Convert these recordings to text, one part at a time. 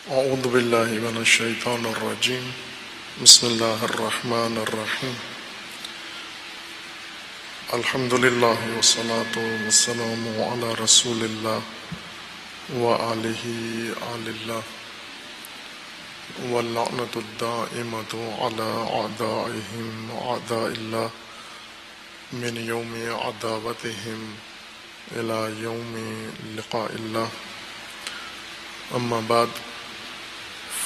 اعوذ باللہ من الشیطان الرجیم بسم اللہ الرحمن الرحیم الحمد للہ والصلاة والسلام علی رسول اللہ وآلہ آل اللہ واللعنۃ الدائمۃ علی اعدائہم اعداء اللہ من یوم عداوتہم الی یوم لقاء اللہ اما بعد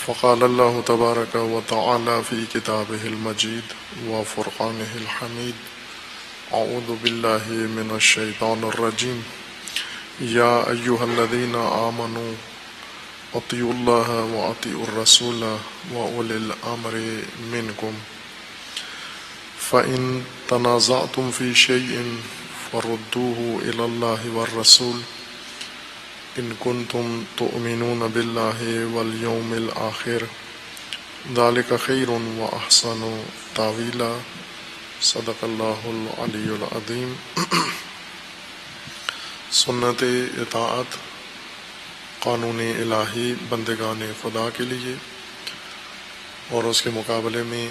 فقال اللہ تبارک و تعالی فی کتابہ المجید و فرقانہ الحمید اعوذ باللہ من الشیطان الرجیم یا ایہا الذین آمنوا اطیعوا اللہ و اطیعوا الرسول و اولی الامر منکم فإن تنازعتم فی شیء فردوه الی اللہ والرسول ان کنتم تؤمنون باللہ والیوم الآخر ذلک خیر و احسن تاویلا صدق اللہ العلی العظیم۔ سنت اطاعت قانون الہی بندگان خدا کے لیے، اور اس کے مقابلے میں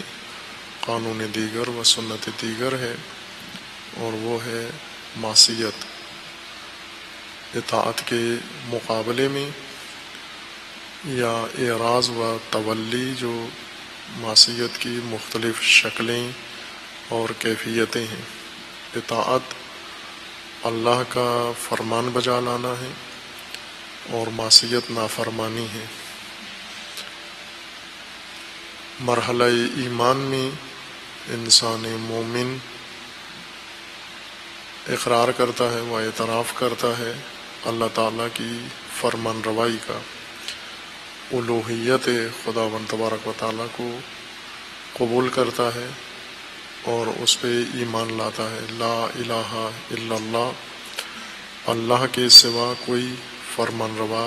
قانون دیگر و سنت دیگر ہے، اور وہ ہے معصیت۔ اطاعت کے مقابلے میں یا اعراض و تولی جو معصیت کی مختلف شکلیں اور کیفیتیں ہیں۔ اطاعت اللہ کا فرمان بجا لانا ہے اور معصیت نافرمانی ہے۔ مرحلہ ایمان میں انسان مومن اقرار کرتا ہے و اعتراف کرتا ہے اللہ تعالیٰ کی فرمان روائی کا، الوہیت خداوند تبارک و تعالیٰ کو قبول کرتا ہے اور اس پہ ایمان لاتا ہے۔ لا الہ الا اللہ، اللہ کے سوا کوئی فرمان روا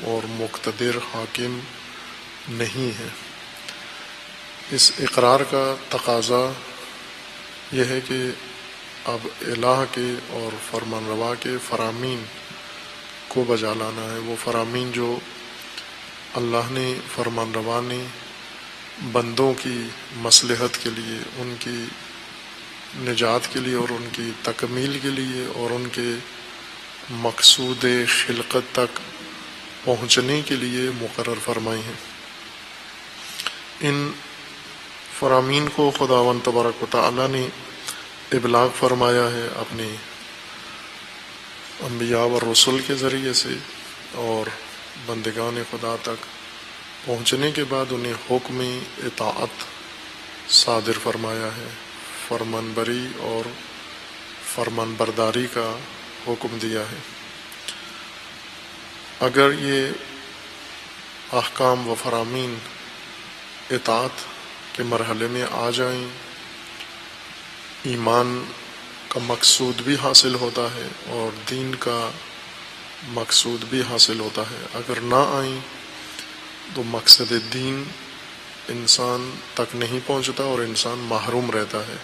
اور مقتدر حاکم نہیں ہے۔ اس اقرار کا تقاضا یہ ہے کہ اب الہ کے اور فرمان روا کے فرامین کو بجا لانا ہے۔ وہ فرامین جو اللہ نے، فرمان روا نے بندوں کی مصلحت کے لیے، ان کی نجات کے لیے اور ان کی تکمیل کے لیے اور ان کے مقصود خلقت تک پہنچنے کے لیے مقرر فرمائے ہیں۔ ان فرامین کو خداوند تبارک و تعالیٰ نے ابلاغ فرمایا ہے اپنے انبیاء و رسول کے ذریعے سے، اور بندگان خدا تک پہنچنے کے بعد انہیں حکم اطاعت صادر فرمایا ہے، فرمان بری اور فرمان برداری کا حکم دیا ہے۔ اگر یہ احکام و فرامین اطاعت کے مرحلے میں آ جائیں، ایمان کا مقصود بھی حاصل ہوتا ہے اور دین کا مقصود بھی حاصل ہوتا ہے۔ اگر نہ آئیں تو مقصد دین انسان تک نہیں پہنچتا اور انسان محروم رہتا ہے۔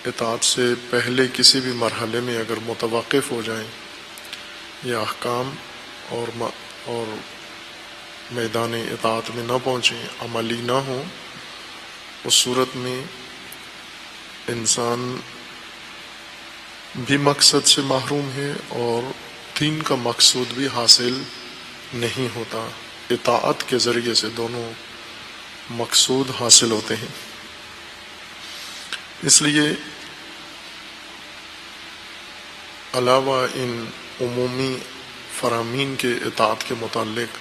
اطاعت سے پہلے کسی بھی مرحلے میں اگر متوقف ہو جائیں، یہ احکام اور میدان اطاعت میں نہ پہنچیں، عملی نہ ہوں، اس صورت میں انسان بھی مقصد سے محروم ہے اور دین کا مقصود بھی حاصل نہیں ہوتا۔ اطاعت کے ذریعے سے دونوں مقصود حاصل ہوتے ہیں۔ اس لیے علاوہ ان عمومی فرامین کے اطاعت کے متعلق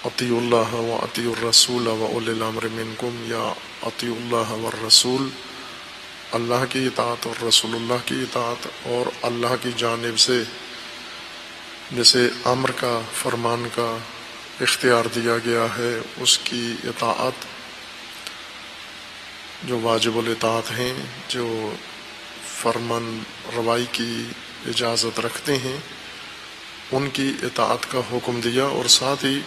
اطیعوا اللہ و اطیعوا الرسول و اولی الامر منکم، یا اطیعوا اللہ والرسول، اللہ کی اطاعت اور رسول اللہ کی اطاعت، اور اللہ کی جانب سے جیسے امر کا، فرمان کا اختیار دیا گیا ہے، اس کی اطاعت، جو واجب الاطاعت ہیں، جو فرمان روائی کی اجازت رکھتے ہیں، ان کی اطاعت کا حکم دیا، اور ساتھ ہی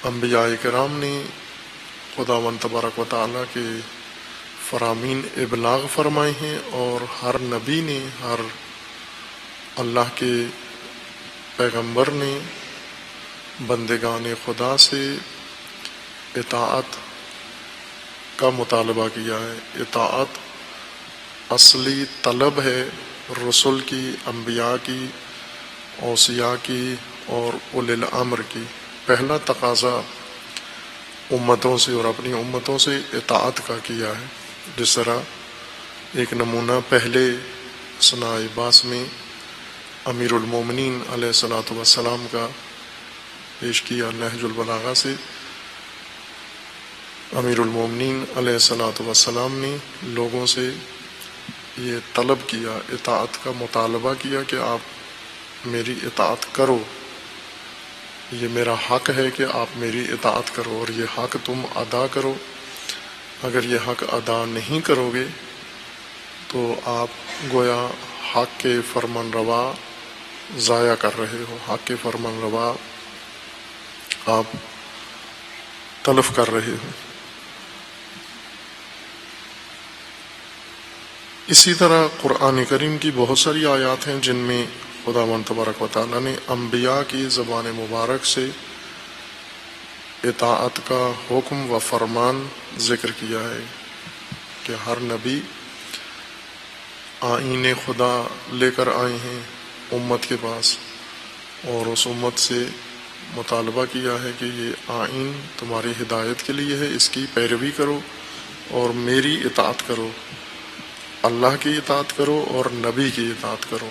انبیاء کرام نے خداوند تبارک و تعالیٰ کے فرامین ابلاغ فرمائے ہیں، اور ہر نبی نے، ہر اللہ کے پیغمبر نے بندگان خدا سے اطاعت کا مطالبہ کیا ہے۔ اطاعت اصلی طلب ہے رسل کی، انبیاء کی، اوصیاء کی اور اولی الامر کی۔ پہلا تقاضا امتوں سے اور اپنی امتوں سے اطاعت کا کیا ہے، جس طرح ایک نمونہ پہلے اثناء بعث میں امیر المومنین علیہ الصلاۃ والسلام کا پیش کیا نہج البلاغہ سے۔ امیر المومنین علیہ الصلاۃ والسلام نے لوگوں سے یہ طلب کیا، اطاعت کا مطالبہ کیا کہ آپ میری اطاعت کرو، یہ میرا حق ہے کہ آپ میری اطاعت کرو اور یہ حق تم ادا کرو۔ اگر یہ حق ادا نہیں کرو گے تو آپ گویا حق کے فرمان روا ضائع کر رہے ہو، حق کے فرمان روا آپ تلف کر رہے ہو۔ اسی طرح قرآن کریم کی بہت ساری آیات ہیں جن میں خداوند تبارک و تعالیٰ نے انبیاء کی زبان مبارک سے اطاعت کا حکم و فرمان ذکر کیا ہے کہ ہر نبی آئین خدا لے کر آئے ہیں امت کے پاس، اور اس امت سے مطالبہ کیا ہے کہ یہ آئین تمہاری ہدایت کے لیے ہے، اس کی پیروی کرو اور میری اطاعت کرو، اللہ کی اطاعت کرو اور نبی کی اطاعت کرو،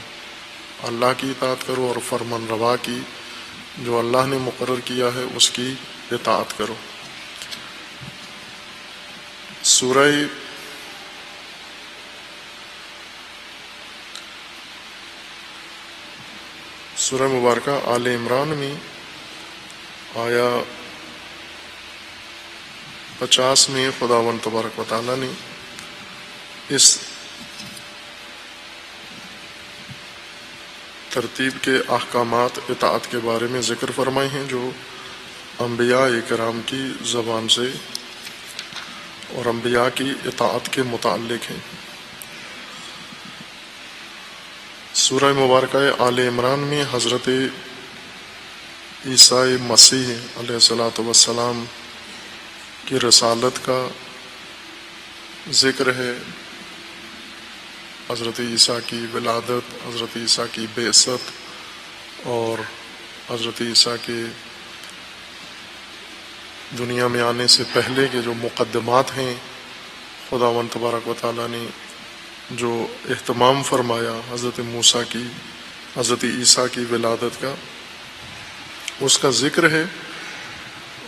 اللہ کی اطاعت کرو اور فرمان روا کی جو اللہ نے مقرر کیا ہے اس کی اطاعت کرو۔ سورہ مبارکہ آل عمران میں آیا 50 میں خداوند تبارک و تعالیٰ نے اس ترتیب کے احکامات اطاعت کے بارے میں ذکر فرمائے ہیں جو انبیاء کرام کی زبان سے اور انبیاء کی اطاعت کے متعلق ہیں۔ سورہ مبارکہ آل عمران میں حضرت عیسیٰ مسیح علیہ الصلاۃ والسلام کی رسالت کا ذکر ہے، حضرت عیسیٰ کی ولادت، حضرت عیسیٰ کی بعثت اور حضرت عیسیٰ کے دنیا میں آنے سے پہلے کے جو مقدمات ہیں خداوند تبارک و تعالیٰ نے جو اہتمام فرمایا حضرت موسیٰ کی، حضرت عیسیٰ کی ولادت کا، اس کا ذکر ہے۔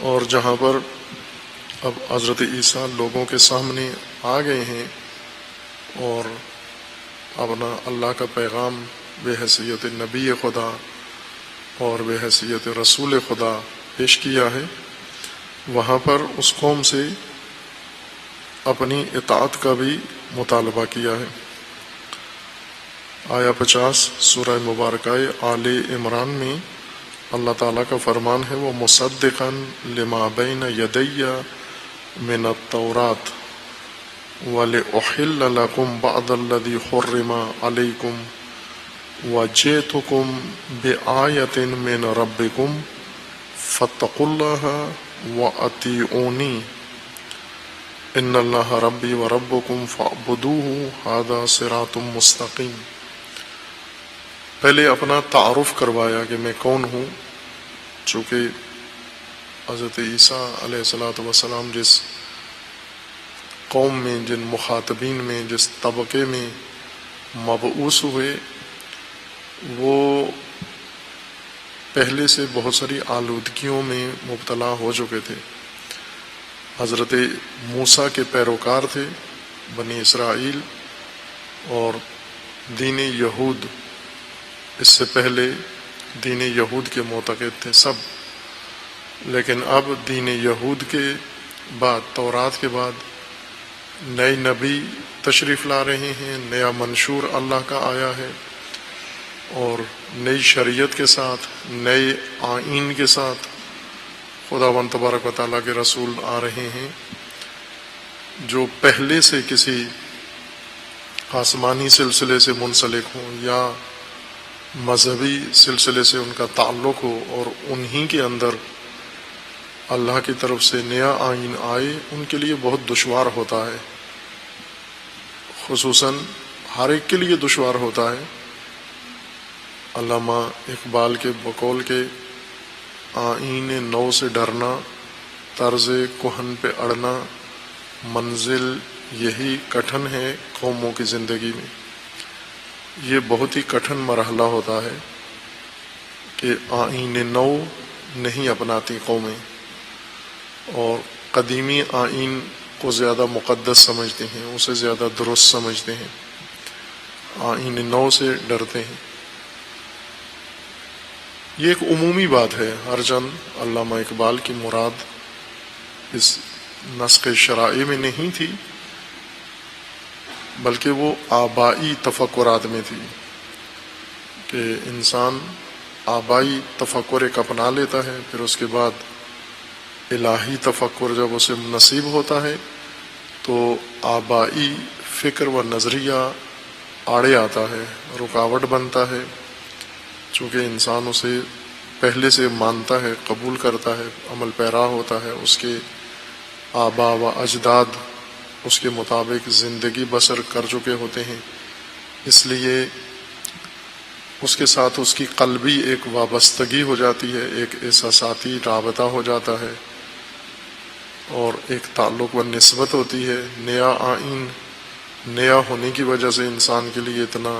اور جہاں پر اب حضرت عیسیٰ لوگوں کے سامنے آ گئے ہیں اور اپنا اللہ کا پیغام بحیثیت نبی خدا اور بحیثیت رسول خدا پیش کیا ہے، وہاں پر اس قوم سے اپنی اطاعت کا بھی مطالبہ کیا ہے۔ آیا 50 سورہ مبارکہ آل عمران میں اللہ تعالیٰ کا فرمان ہے وَمُصَدِّقًا لِمَا بَيْنَ يَدَيَّ مِنَ التَّوْرَاةِ وَلِأُحِلَّ لَكُمْ بَعْضَ الَّذِي حُرِّمَ عَلَيْكُمْ وَجِئْتُكُمْ بِآيَةٍ مِّن رَبِّكُمْ فَاتَّقُوا اللَّهَ وَأَطِيعُونِي إِنَّ اللَّهَ رَبِّي وَرَبُّكُمْ فَاعْبُدُوهُ هَذَا صِرَاطٌ مُّسْتَقِيمٌ۔ پہلے اپنا تعارف کروایا کہ میں کون ہوں، چونکہ حضرت عیسیٰ علیہ الصلاۃ والسلام جس قوم میں، جن مخاطبین میں، جس طبقے میں مبعوث ہوئے، وہ پہلے سے بہت ساری آلودگیوں میں مبتلا ہو چکے تھے۔ حضرت موسیٰ کے پیروکار تھے بنی اسرائیل، اور دین یہود، اس سے پہلے دین یہود کے معتقد تھے سب، لیکن اب دین یہود کے بعد، تورات کے بعد نئے نبی تشریف لا رہے ہیں، نیا منشور اللہ کا آیا ہے، اور نئی شریعت کے ساتھ، نئے آئین کے ساتھ خداوند تبارک و تعالیٰ کے رسول آ رہے ہیں جو پہلے سے کسی آسمانی سلسلے سے منسلک ہوں یا مذہبی سلسلے سے ان کا تعلق ہو اور انہی کے اندر اللہ کی طرف سے نیا آئین آئے، ان کے لیے بہت دشوار ہوتا ہے، خصوصاً ہر ایک کے لیے دشوار ہوتا ہے۔ علامہ اقبال کے بقول کے آئین نو سے ڈرنا، طرز کہن پہ اڑنا، منزل یہی کٹھن ہے قوموں کی زندگی میں۔ یہ بہت ہی کٹھن مرحلہ ہوتا ہے کہ آئین نو نہیں اپناتی قومیں، اور قدیمی آئین کو زیادہ مقدس سمجھتے ہیں، اسے زیادہ درست سمجھتے ہیں، آئین نو سے ڈرتے ہیں۔ یہ ایک عمومی بات ہے، ہرچند علامہ اقبال کی مراد اس نسخ شرائع میں نہیں تھی، بلکہ وہ آبائی تفکرات میں تھی کہ انسان آبائی تفکر ایک اپنا لیتا ہے، پھر اس کے بعد الہی تفکر جب اسے نصیب ہوتا ہے تو آبائی فکر و نظریہ آڑے آتا ہے، رکاوٹ بنتا ہے، چونکہ انسان اسے پہلے سے مانتا ہے، قبول کرتا ہے، عمل پیرا ہوتا ہے، اس کے آبا و اجداد اس کے مطابق زندگی بسر کر چکے ہوتے ہیں، اس لیے اس کے ساتھ اس کی قلبی ایک وابستگی ہو جاتی ہے، ایک احساساتی رابطہ ہو جاتا ہے اور ایک تعلق و نسبت ہوتی ہے۔ نیا آئین نیا ہونے کی وجہ سے انسان کے لیے اتنا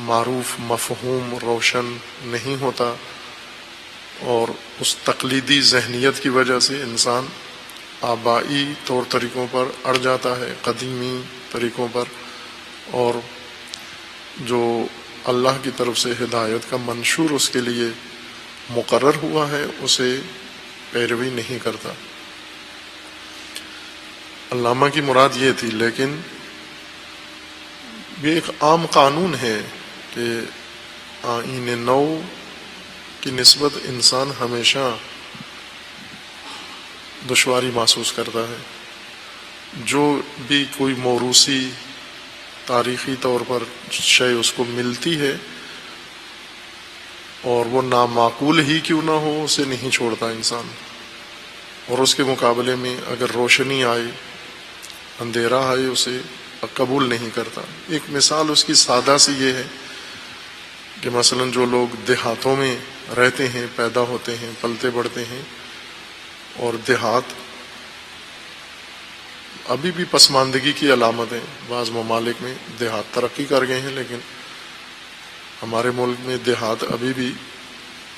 معروف، مفہوم، روشن نہیں ہوتا، اور اس تقلیدی ذہنیت کی وجہ سے انسان آبائی طور طریقوں پر اڑ جاتا ہے، قدیمی طریقوں پر، اور جو اللہ کی طرف سے ہدایت کا منشور اس کے لیے مقرر ہوا ہے اسے پیروی نہیں کرتا۔ علامہ کی مراد یہ تھی، لیکن یہ ایک عام قانون ہے کہ آئین نو کی نسبت انسان ہمیشہ دشواری محسوس کرتا ہے۔ جو بھی کوئی موروثی تاریخی طور پر شے اس کو ملتی ہے اور وہ نامعقول ہی کیوں نہ ہو، اسے نہیں چھوڑتا انسان، اور اس کے مقابلے میں اگر روشنی آئے، اندھیرا آئے، اسے قبول نہیں کرتا۔ ایک مثال اس کی سادہ سی یہ ہے کہ مثلا جو لوگ دیہاتوں میں رہتے ہیں، پیدا ہوتے ہیں، پلتے بڑھتے ہیں، اور دیہات ابھی بھی پسماندگی کی علامت ہے، بعض ممالک میں دیہات ترقی کر گئے ہیں، لیکن ہمارے ملک میں دیہات ابھی بھی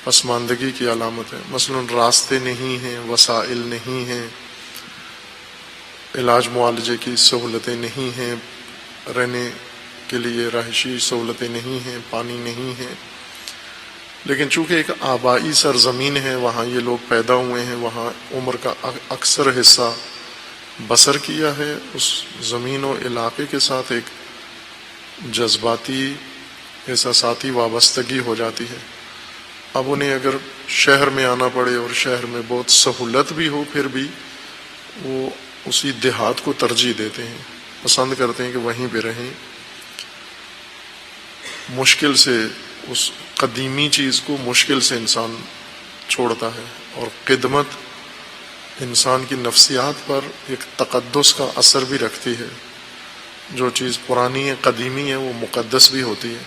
پسماندگی کی علامت ہے۔ مثلا راستے نہیں ہیں، وسائل نہیں ہیں، علاج معالجے کی سہولتیں نہیں ہیں، رہنے کے لیے رہائشی سہولتیں نہیں ہیں، پانی نہیں ہے، لیکن چونکہ ایک آبائی سرزمین ہے، وہاں یہ لوگ پیدا ہوئے ہیں، وہاں عمر کا اکثر حصہ بسر کیا ہے، اس زمین و علاقے کے ساتھ ایک جذباتی احساساتی وابستگی ہو جاتی ہے۔ اب انہیں اگر شہر میں آنا پڑے اور شہر میں بہت سہولت بھی ہو، پھر بھی وہ اسی دیہات کو ترجیح دیتے ہیں، پسند کرتے ہیں کہ وہیں پہ رہیں۔ مشکل سے اس قدیمی چیز کو مشکل سے انسان چھوڑتا ہے، اور خدمت انسان کی نفسیات پر ایک تقدس کا اثر بھی رکھتی ہے۔ جو چیز پرانی ہے، قدیمی ہے، وہ مقدس بھی ہوتی ہے،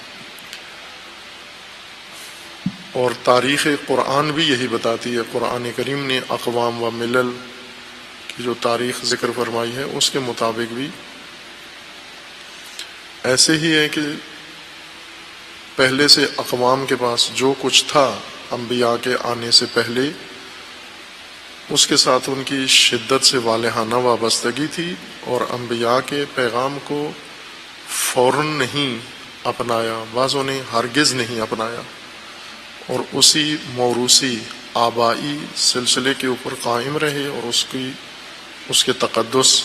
اور تاریخ قرآن بھی یہی بتاتی ہے۔ قرآن کریم نے اقوام و ملل کی جو تاریخ ذکر فرمائی ہے، اس کے مطابق بھی ایسے ہی ہے کہ پہلے سے اقوام کے پاس جو کچھ تھا انبیاء کے آنے سے پہلے، اس کے ساتھ ان کی شدت سے والہانہ وابستگی تھی، اور انبیاء کے پیغام کو فوراً نہیں اپنایا، بعضوں نے ہرگز نہیں اپنایا، اور اسی موروثی آبائی سلسلے کے اوپر قائم رہے، اور اس کے تقدس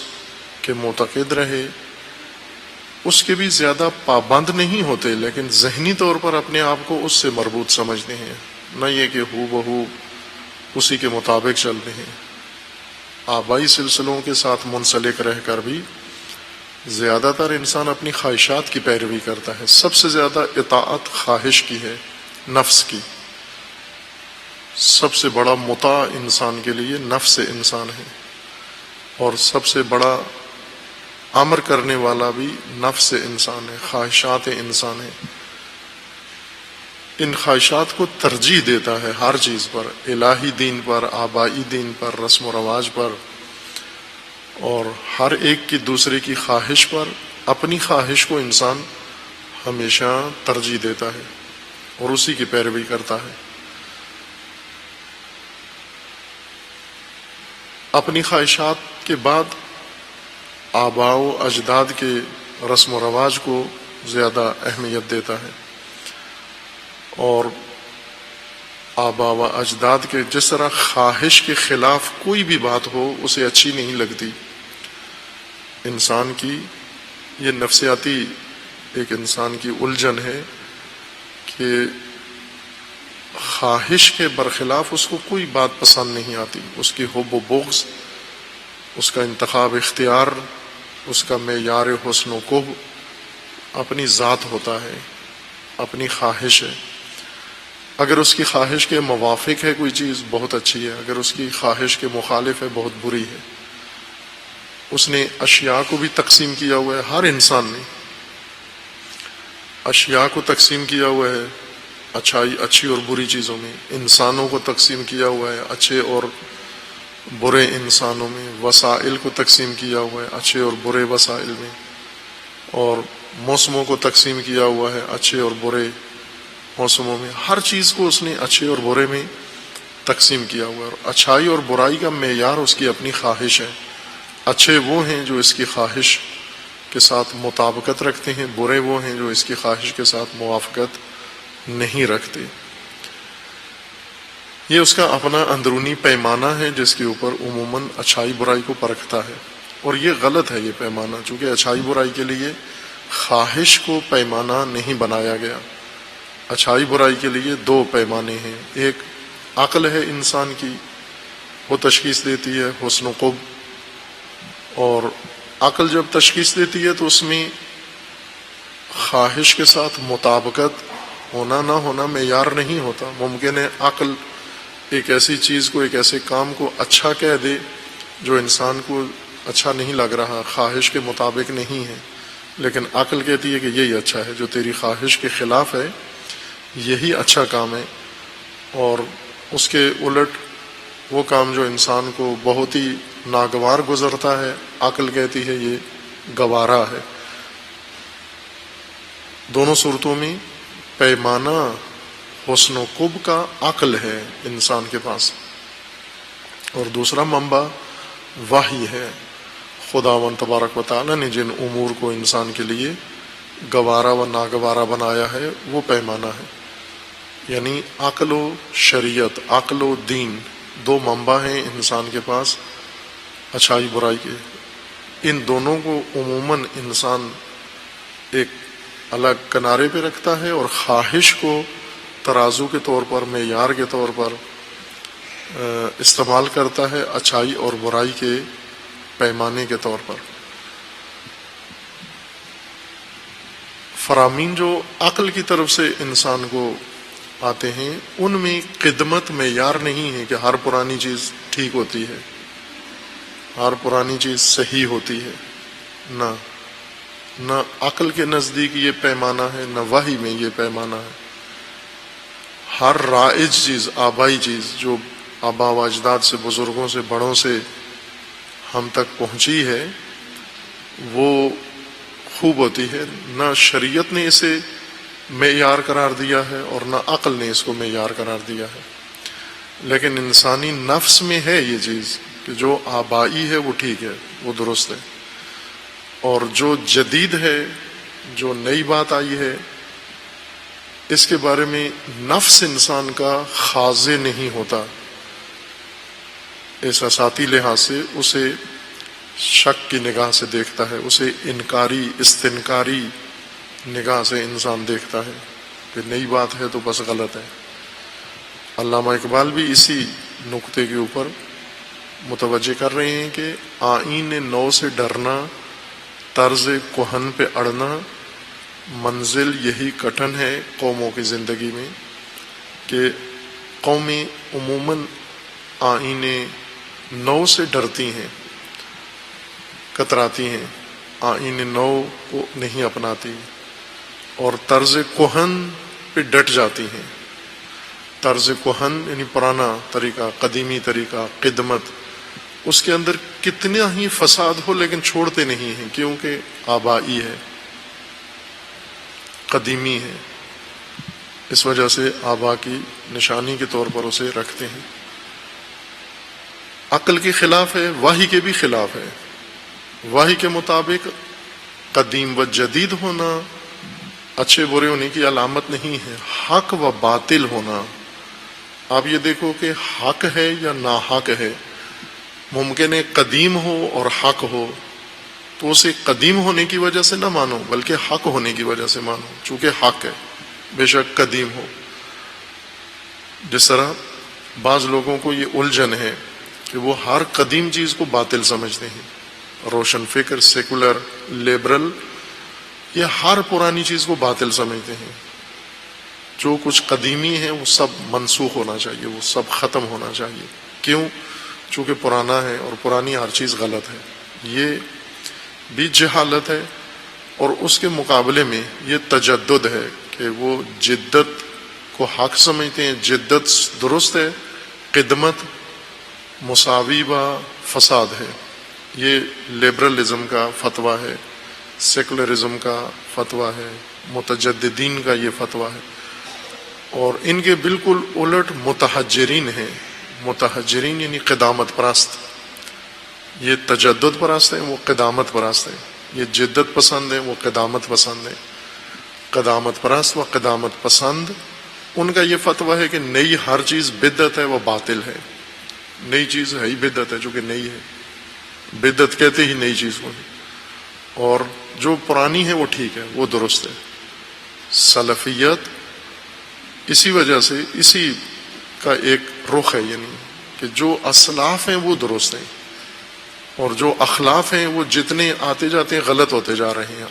کے معتقد رہے۔ اس کے بھی زیادہ پابند نہیں ہوتے، لیکن ذہنی طور پر اپنے آپ کو اس سے مربوط سمجھتے ہیں، نہ یہ کہ ہو بہو اسی کے مطابق چلتے ہیں۔ آبائی سلسلوں کے ساتھ منسلک رہ کر بھی زیادہ تر انسان اپنی خواہشات کی پیروی کرتا ہے. سب سے زیادہ اطاعت خواہش کی ہے، نفس کی. سب سے بڑا مطاع انسان کے لیے نفس انسان ہے، اور سب سے بڑا امر کرنے والا بھی نفس انسان ہے، خواہشات انسان ہے. ان خواہشات کو ترجیح دیتا ہے ہر چیز پر، الہی دین پر، آبائی دین پر، رسم و رواج پر، اور ہر ایک کی دوسرے کی خواہش پر. اپنی خواہش کو انسان ہمیشہ ترجیح دیتا ہے اور اسی کی پیروی کرتا ہے. اپنی خواہشات کے بعد آباء و اجداد کے رسم و رواج کو زیادہ اہمیت دیتا ہے. اور آباء و اجداد کے جس طرح خواہش کے خلاف کوئی بھی بات ہو اسے اچھی نہیں لگتی. انسان کی یہ نفسیاتی ایک انسان کی الجھن ہے کہ خواہش کے برخلاف اس کو کوئی بات پسند نہیں آتی. اس کی حب و بغض، اس کا انتخاب اختیار، اس کا معیار حسن و قبح اپنی ذات ہوتا ہے، اپنی خواہش ہے. اگر اس کی خواہش کے موافق ہے کوئی چیز بہت اچھی ہے، اگر اس کی خواہش کے مخالف ہے بہت بری ہے. اس نے اشیاء کو بھی تقسیم کیا ہوا ہے، ہر انسان نے اشیاء کو تقسیم کیا ہوا ہے اچھی اور بری چیزوں میں. انسانوں کو تقسیم کیا ہوا ہے اچھے اور برے انسانوں میں. وسائل کو تقسیم کیا ہوا ہے اچھے اور برے وسائل میں. اور موسموں کو تقسیم کیا ہوا ہے اچھے اور برے موسموں میں. ہر چیز کو اس نے اچھے اور برے میں تقسیم کیا ہوا ہے. اور اچھائی اور برائی کا معیار اس کی اپنی خواہش ہے. اچھے وہ ہیں جو اس کی خواہش کے ساتھ مطابقت رکھتے ہیں، برے وہ ہیں جو اس کی خواہش کے ساتھ موافقت نہیں رکھتے. یہ اس کا اپنا اندرونی پیمانہ ہے جس کے اوپر عموماً اچھائی برائی کو پرکھتا ہے. اور یہ غلط ہے یہ پیمانہ، چونکہ اچھائی برائی کے لیے خواہش کو پیمانہ نہیں بنایا گیا. اچھائی برائی کے لیے دو پیمانے ہیں. ایک عقل ہے انسان کی، وہ تشخیص دیتی ہے حسن و قبح. اور عقل جب تشخیص دیتی ہے تو اس میں خواہش کے ساتھ مطابقت ہونا نہ ہونا معیار نہیں ہوتا. ممکن ہے عقل ایک ایسی چیز کو، ایک ایسے کام کو اچھا کہہ دے جو انسان کو اچھا نہیں لگ رہا، خواہش کے مطابق نہیں ہے، لیکن عقل کہتی ہے کہ یہی اچھا ہے. جو تیری خواہش کے خلاف ہے یہی اچھا کام ہے. اور اس کے الٹ وہ کام جو انسان کو بہت ہی ناگوار گزرتا ہے، عقل کہتی ہے یہ گوارا ہے. دونوں صورتوں میں پیمانہ حسن و قبح کا عقل ہے انسان کے پاس. اور دوسرا منبع وحی ہے. خداوند تبارک و تعالیٰ نے جن امور کو انسان کے لیے گوارا و ناگوارا بنایا ہے وہ پیمانہ ہے. یعنی عقل و شریعت، عقل و دین دو منبع ہیں انسان کے پاس اچھائی برائی کے. ان دونوں کو عموماً انسان ایک الگ کنارے پہ رکھتا ہے اور خواہش کو ترازو کے طور پر، معیار کے طور پر استعمال کرتا ہے اچھائی اور برائی کے پیمانے کے طور پر. فرامین جو عقل کی طرف سے انسان کو آتے ہیں ان میں قدمت معیار نہیں ہے کہ ہر پرانی چیز ٹھیک ہوتی ہے، ہر پرانی چیز صحیح ہوتی ہے. نہ عقل کے نزدیک یہ پیمانہ ہے، نہ وحی میں یہ پیمانہ ہے. ہر رائج چیز، آبائی چیز جو آباء و اجداد سے، بزرگوں سے، بڑوں سے ہم تک پہنچی ہے وہ خوب ہوتی ہے. نہ شریعت نے اسے معیار قرار دیا ہے اور نہ عقل نے اس کو معیار قرار دیا ہے. لیکن انسانی نفس میں ہے یہ چیز کہ جو آبائی ہے وہ ٹھیک ہے، وہ درست ہے، اور جو جدید ہے، جو نئی بات آئی ہے، اس کے بارے میں نفس انسان کا خاضع نہیں ہوتا. احساساتی لحاظ سے اسے شک کی نگاہ سے دیکھتا ہے، اسے انکاری، استنکاری نگاہ سے انسان دیکھتا ہے کہ نئی بات ہے تو بس غلط ہے. علامہ اقبال بھی اسی نقطے کے اوپر متوجہ کر رہے ہیں کہ آئین نو سے ڈرنا طرز کہن پہ اڑنا، منزل یہی کٹھن ہے قوموں کی زندگی میں کہ قومیں عموماً آئین نو سے ڈرتی ہیں، کتراتی ہیں، آئین نو کو نہیں اپناتی اور طرز کہن پہ ڈٹ جاتی ہیں۔ طرز کہن یعنی پرانا طریقہ، قدیمی طریقہ، قدمت، اس کے اندر کتنا ہی فساد ہو لیکن چھوڑتے نہیں ہیں، کیونکہ آبائی ہے، قدیمی ہے، اس وجہ سے آبا کی نشانی کے طور پر اسے رکھتے ہیں۔ عقل کے خلاف ہے، وحی کے بھی خلاف ہے۔ وحی کے مطابق قدیم و جدید ہونا اچھے برے ہونے کی علامت نہیں ہے، حق و باطل ہونا۔ آپ یہ دیکھو کہ حق ہے یا ناحق ہے، ممکن ہے قدیم ہو اور حق ہو، تو اسے قدیم ہونے کی وجہ سے نہ مانو بلکہ حق ہونے کی وجہ سے مانو، چونکہ حق ہے بے شک قدیم ہو۔ جس طرح بعض لوگوں کو یہ الجھن ہے کہ وہ ہر قدیم چیز کو باطل سمجھتے ہیں، روشن فکر، سیکولر، لیبرل، یہ ہر پرانی چیز کو باطل سمجھتے ہیں۔ جو کچھ قدیمی ہے وہ سب منسوخ ہونا چاہیے، وہ سب ختم ہونا چاہیے۔ کیوں؟ چونکہ پرانا ہے اور پرانی ہر چیز غلط ہے۔ یہ بھی جہالت ہے، اور اس کے مقابلے میں یہ تجدد ہے کہ وہ جدت کو حق سمجھتے ہیں۔ جدت درست ہے، قدمت مساوی و فساد ہے۔ یہ لبرلزم کا فتویٰ ہے، سیکولرزم کا فتویٰ ہے، متجددین کا یہ فتویٰ ہے، اور ان کے بالکل الٹ متحجرین ہیں۔ متحجرین یعنی قدامت پرست، یہ تجدد پرست ہیں، وہ قدامت پرست ہیں۔ یہ جدت پسند ہیں، وہ قدامت پسند ہیں۔ قدامت پرست و قدامت پسند، ان کا یہ فتویٰ ہے کہ نئی ہر چیز بدعت ہے، وہ باطل ہے۔ نئی چیز ہے ہی بدعت ہے، جو کہ نئی ہے، بدعت کہتے ہی نئی چیز کو، اور جو پرانی ہے وہ ٹھیک ہے، وہ درست ہے۔ سلفیت اسی وجہ سے اسی کا ایک رخ ہے، یعنی کہ جو اسلاف ہیں وہ درست ہیں، اور جو اخلاف ہیں وہ جتنے آتے جاتے ہیں غلط ہوتے جا رہے ہیں۔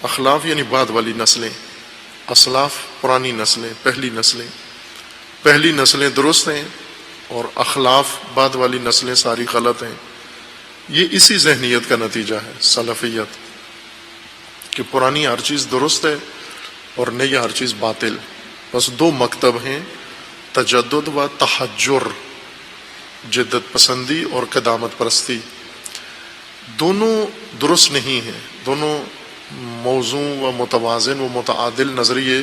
اخلاف یعنی بعد والی نسلیں، اسلاف پرانی نسلیں، پہلی نسلیں درست ہیں اور اخلاف بعد والی نسلیں ساری غلط ہیں۔ یہ اسی ذہنیت کا نتیجہ ہے سلفیت، کہ پرانی ہر چیز درست ہے اور نئی ہر چیز باطل۔ بس دو مکتب ہیں، تجدد و تحجر، جدت پسندی اور قدامت پرستی۔ دونوں درست نہیں ہیں، دونوں موزوں و متوازن و متعادل نظریے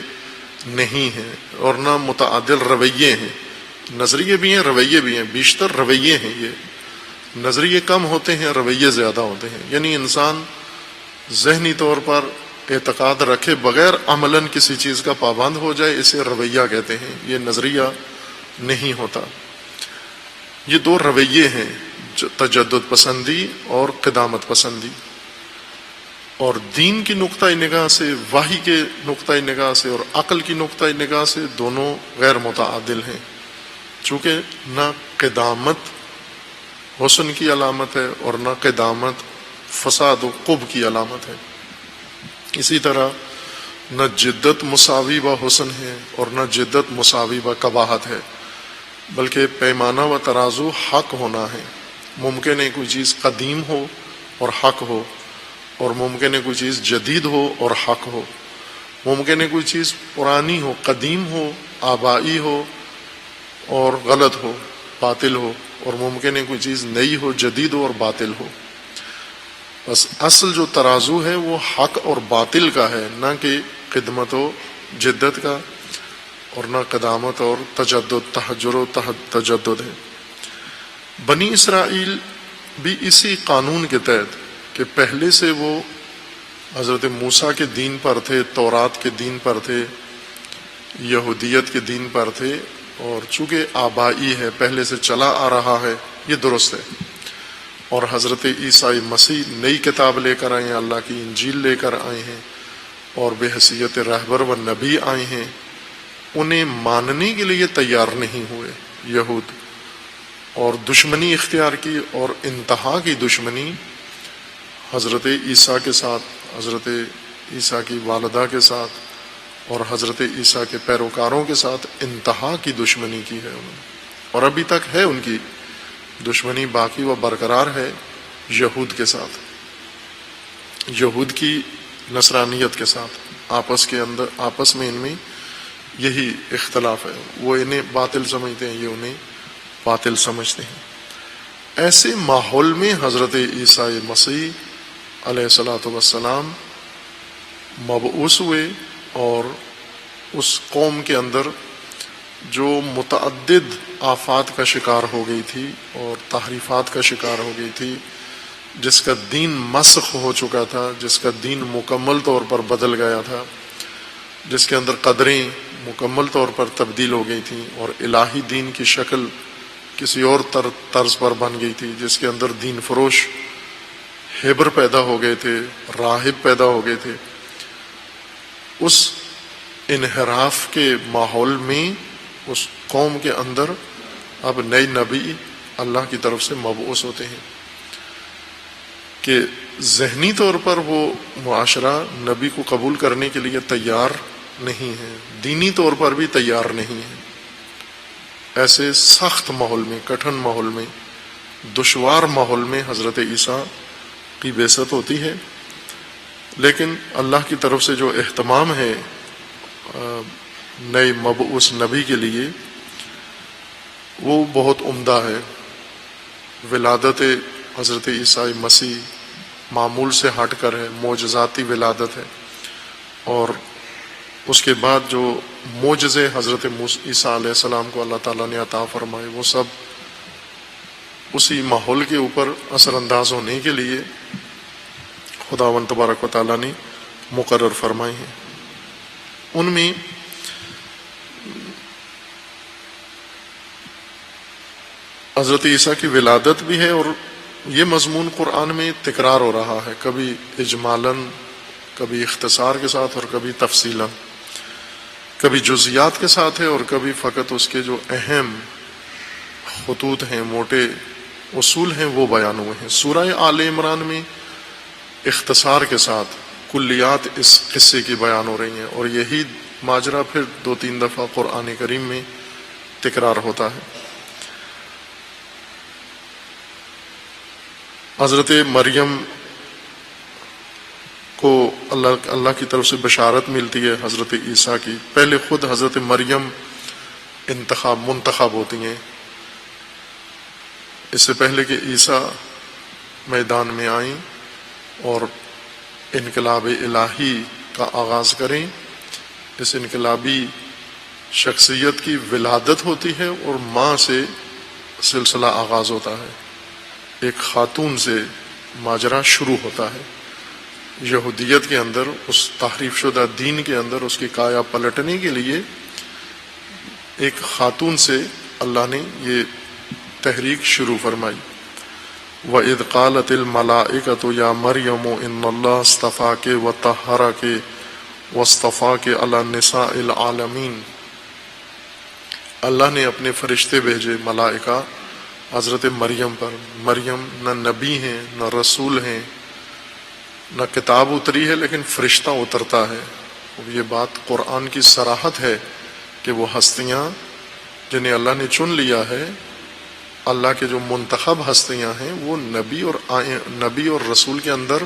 نہیں ہیں، اور نہ متعادل رویے ہیں۔ نظریے بھی ہیں، رویے بھی ہیں، بیشتر رویے ہیں۔ یہ نظریے کم ہوتے ہیں، رویے زیادہ ہوتے ہیں۔ یعنی انسان ذہنی طور پر اعتقاد رکھے بغیر عملاً کسی چیز کا پابند ہو جائے، اسے رویہ کہتے ہیں، یہ نظریہ نہیں ہوتا۔ یہ دو رویے ہیں، تجدد پسندی اور قدامت پسندی، اور دین کی نقطۂ نگاہ سے، وحی کے نقطۂ نگاہ سے اور عقل کی نقطۂ نگاہ سے دونوں غیر متعادل ہیں، چونکہ نہ قدامت حسن کی علامت ہے اور نہ قدامت فساد و قب کی علامت ہے۔ اسی طرح نہ جدت مساوی و حسن ہے اور نہ جدت مساوی و قباحت ہے، بلکہ پیمانہ و ترازو حق ہونا ہے۔ ممکن ہے کوئی چیز قدیم ہو اور حق ہو، اور ممکن ہے کوئی چیز جدید ہو اور حق ہو، ممکن ہے کوئی چیز پرانی ہو، قدیم ہو، آبائی ہو اور غلط ہو، باطل ہو، اور ممکن ہے کوئی چیز نئی ہو، جدید ہو اور باطل ہو۔ بس اصل جو ترازو ہے وہ حق اور باطل کا ہے، نہ کہ قدمت و جدت کا، اور نہ قدامت اور تجدد، تحجر و تجدد ہے۔ بنی اسرائیل بھی اسی قانون کے تحت، کہ پہلے سے وہ حضرت موسیٰ کے دین پر تھے، تورات کے دین پر تھے، یہودیت کے دین پر تھے، اور چونکہ آبائی ہے، پہلے سے چلا آ رہا ہے، یہ درست ہے۔ اور حضرت عیسیٰ مسیح نئی کتاب لے کر آئے ہیں، اللہ کی انجیل لے کر آئے ہیں، اور بے حیثیت رہبر و نبی آئے ہیں، انہیں ماننے کے لیے تیار نہیں ہوئے یہود، اور دشمنی اختیار کی، اور انتہا کی دشمنی حضرت عیسیٰ کے ساتھ، حضرت عیسیٰ کی والدہ کے ساتھ اور حضرت عیسیٰ کے پیروکاروں کے ساتھ انتہا کی دشمنی کی ہے انہوں نے، اور ابھی تک ہے ان کی دشمنی باقی و برقرار ہے یہود کے ساتھ، یہود کی نصرانیت کے ساتھ، آپس میں ان میں یہی اختلاف ہے، وہ انہیں باطل سمجھتے ہیں، یہ انہیں باطل سمجھتے ہیں۔ ایسے ماحول میں حضرت عیسیٰ مسیح علیہ الصلاۃ والسلام مبعوث ہوئے، اور اس قوم کے اندر جو متعدد آفات کا شکار ہو گئی تھی اور تحریفات کا شکار ہو گئی تھی، جس کا دین مسخ ہو چکا تھا، جس کا دین مکمل طور پر بدل گیا تھا، جس کے اندر قدریں مکمل طور پر تبدیل ہو گئی تھیں اور الہی دین کی شکل کسی اور طرز پر بن گئی تھی، جس کے اندر دین فروش ہیبر پیدا ہو گئے تھے، راہب پیدا ہو گئے تھے، اس انحراف کے ماحول میں اس قوم کے اندر اب نئے نبی اللہ کی طرف سے مبعوث ہوتے ہیں کہ ذہنی طور پر وہ معاشرہ نبی کو قبول کرنے کے لیے تیار نہیں ہے، دینی طور پر بھی تیار نہیں ہے۔ ایسے سخت ماحول میں، کٹھن ماحول میں، دشوار ماحول میں حضرت عیسیٰ کی بعثت ہوتی ہے، لیکن اللہ کی طرف سے جو اہتمام ہے نئے مبعوث نبی کے لیے وہ بہت عمدہ ہے۔ ولادت حضرت عیسیٰ مسیح معمول سے ہٹ کر ہے، معجزاتی ولادت ہے، اور اس کے بعد جو معجزے حضرت عیسیٰ علیہ السلام کو اللہ تعالیٰ نے عطا فرمائے وہ سب اسی ماحول کے اوپر اثر انداز ہونے کے لیے خداوند تبارک و تعالیٰ نے مقرر فرمائے ہیں۔ ان میں حضرت عیسیٰ کی ولادت بھی ہے، اور یہ مضمون قرآن میں تکرار ہو رہا ہے، کبھی اجمالاً، کبھی اختصار کے ساتھ، اور کبھی تفصیلاً، کبھی جزیات کے ساتھ ہے اور کبھی فقط اس کے جو اہم خطوط ہیں، موٹے اصول ہیں وہ بیان ہوئے ہیں۔ سورہ آل عمران میں اختصار کے ساتھ کلیات اس قصے کی بیان ہو رہی ہیں، اور یہی ماجرا پھر 2-3 دفعہ قرآن کریم میں تکرار ہوتا ہے۔ حضرت مریم کو اللہ کی طرف سے بشارت ملتی ہے حضرت عیسیٰ کی۔ پہلے خود حضرت مریم منتخب ہوتی ہیں، اس سے پہلے کہ عیسیٰ میدان میں آئیں اور انقلاب الہی کا آغاز کریں۔ اس انقلابی شخصیت کی ولادت ہوتی ہے اور ماں سے سلسلہ آغاز ہوتا ہے، ایک خاتون سے ماجرا شروع ہوتا ہے۔ یہودیت کے اندر، اس تحریف شدہ دین کے اندر اس کی کایا پلٹنے کے لیے ایک خاتون سے اللہ نے یہ تحریک شروع فرمائی۔ وَإِذْ قَالَتِ الْمَلَائِكَةُ يَا مَرْيَمُ إِنَّ اللَّهَ اصْطَفَاكِ وَطَهَّرَكِ وَاصْطَفَاكِ عَلَى النِّسَاءِ الْعَالَمِينَ۔ اللہ نے اپنے فرشتے بھیجے ملائکہ حضرت مریم پر۔ مریم نہ نبی ہیں، نہ رسول ہیں، نہ کتاب اتری ہے، لیکن فرشتہ اترتا ہے۔ یہ بات قرآن کی صراحت ہے کہ وہ ہستیاں جنہیں اللہ نے چن لیا ہے، اللہ کے جو منتخب ہستیاں ہیں، وہ نبی اور رسول کے اندر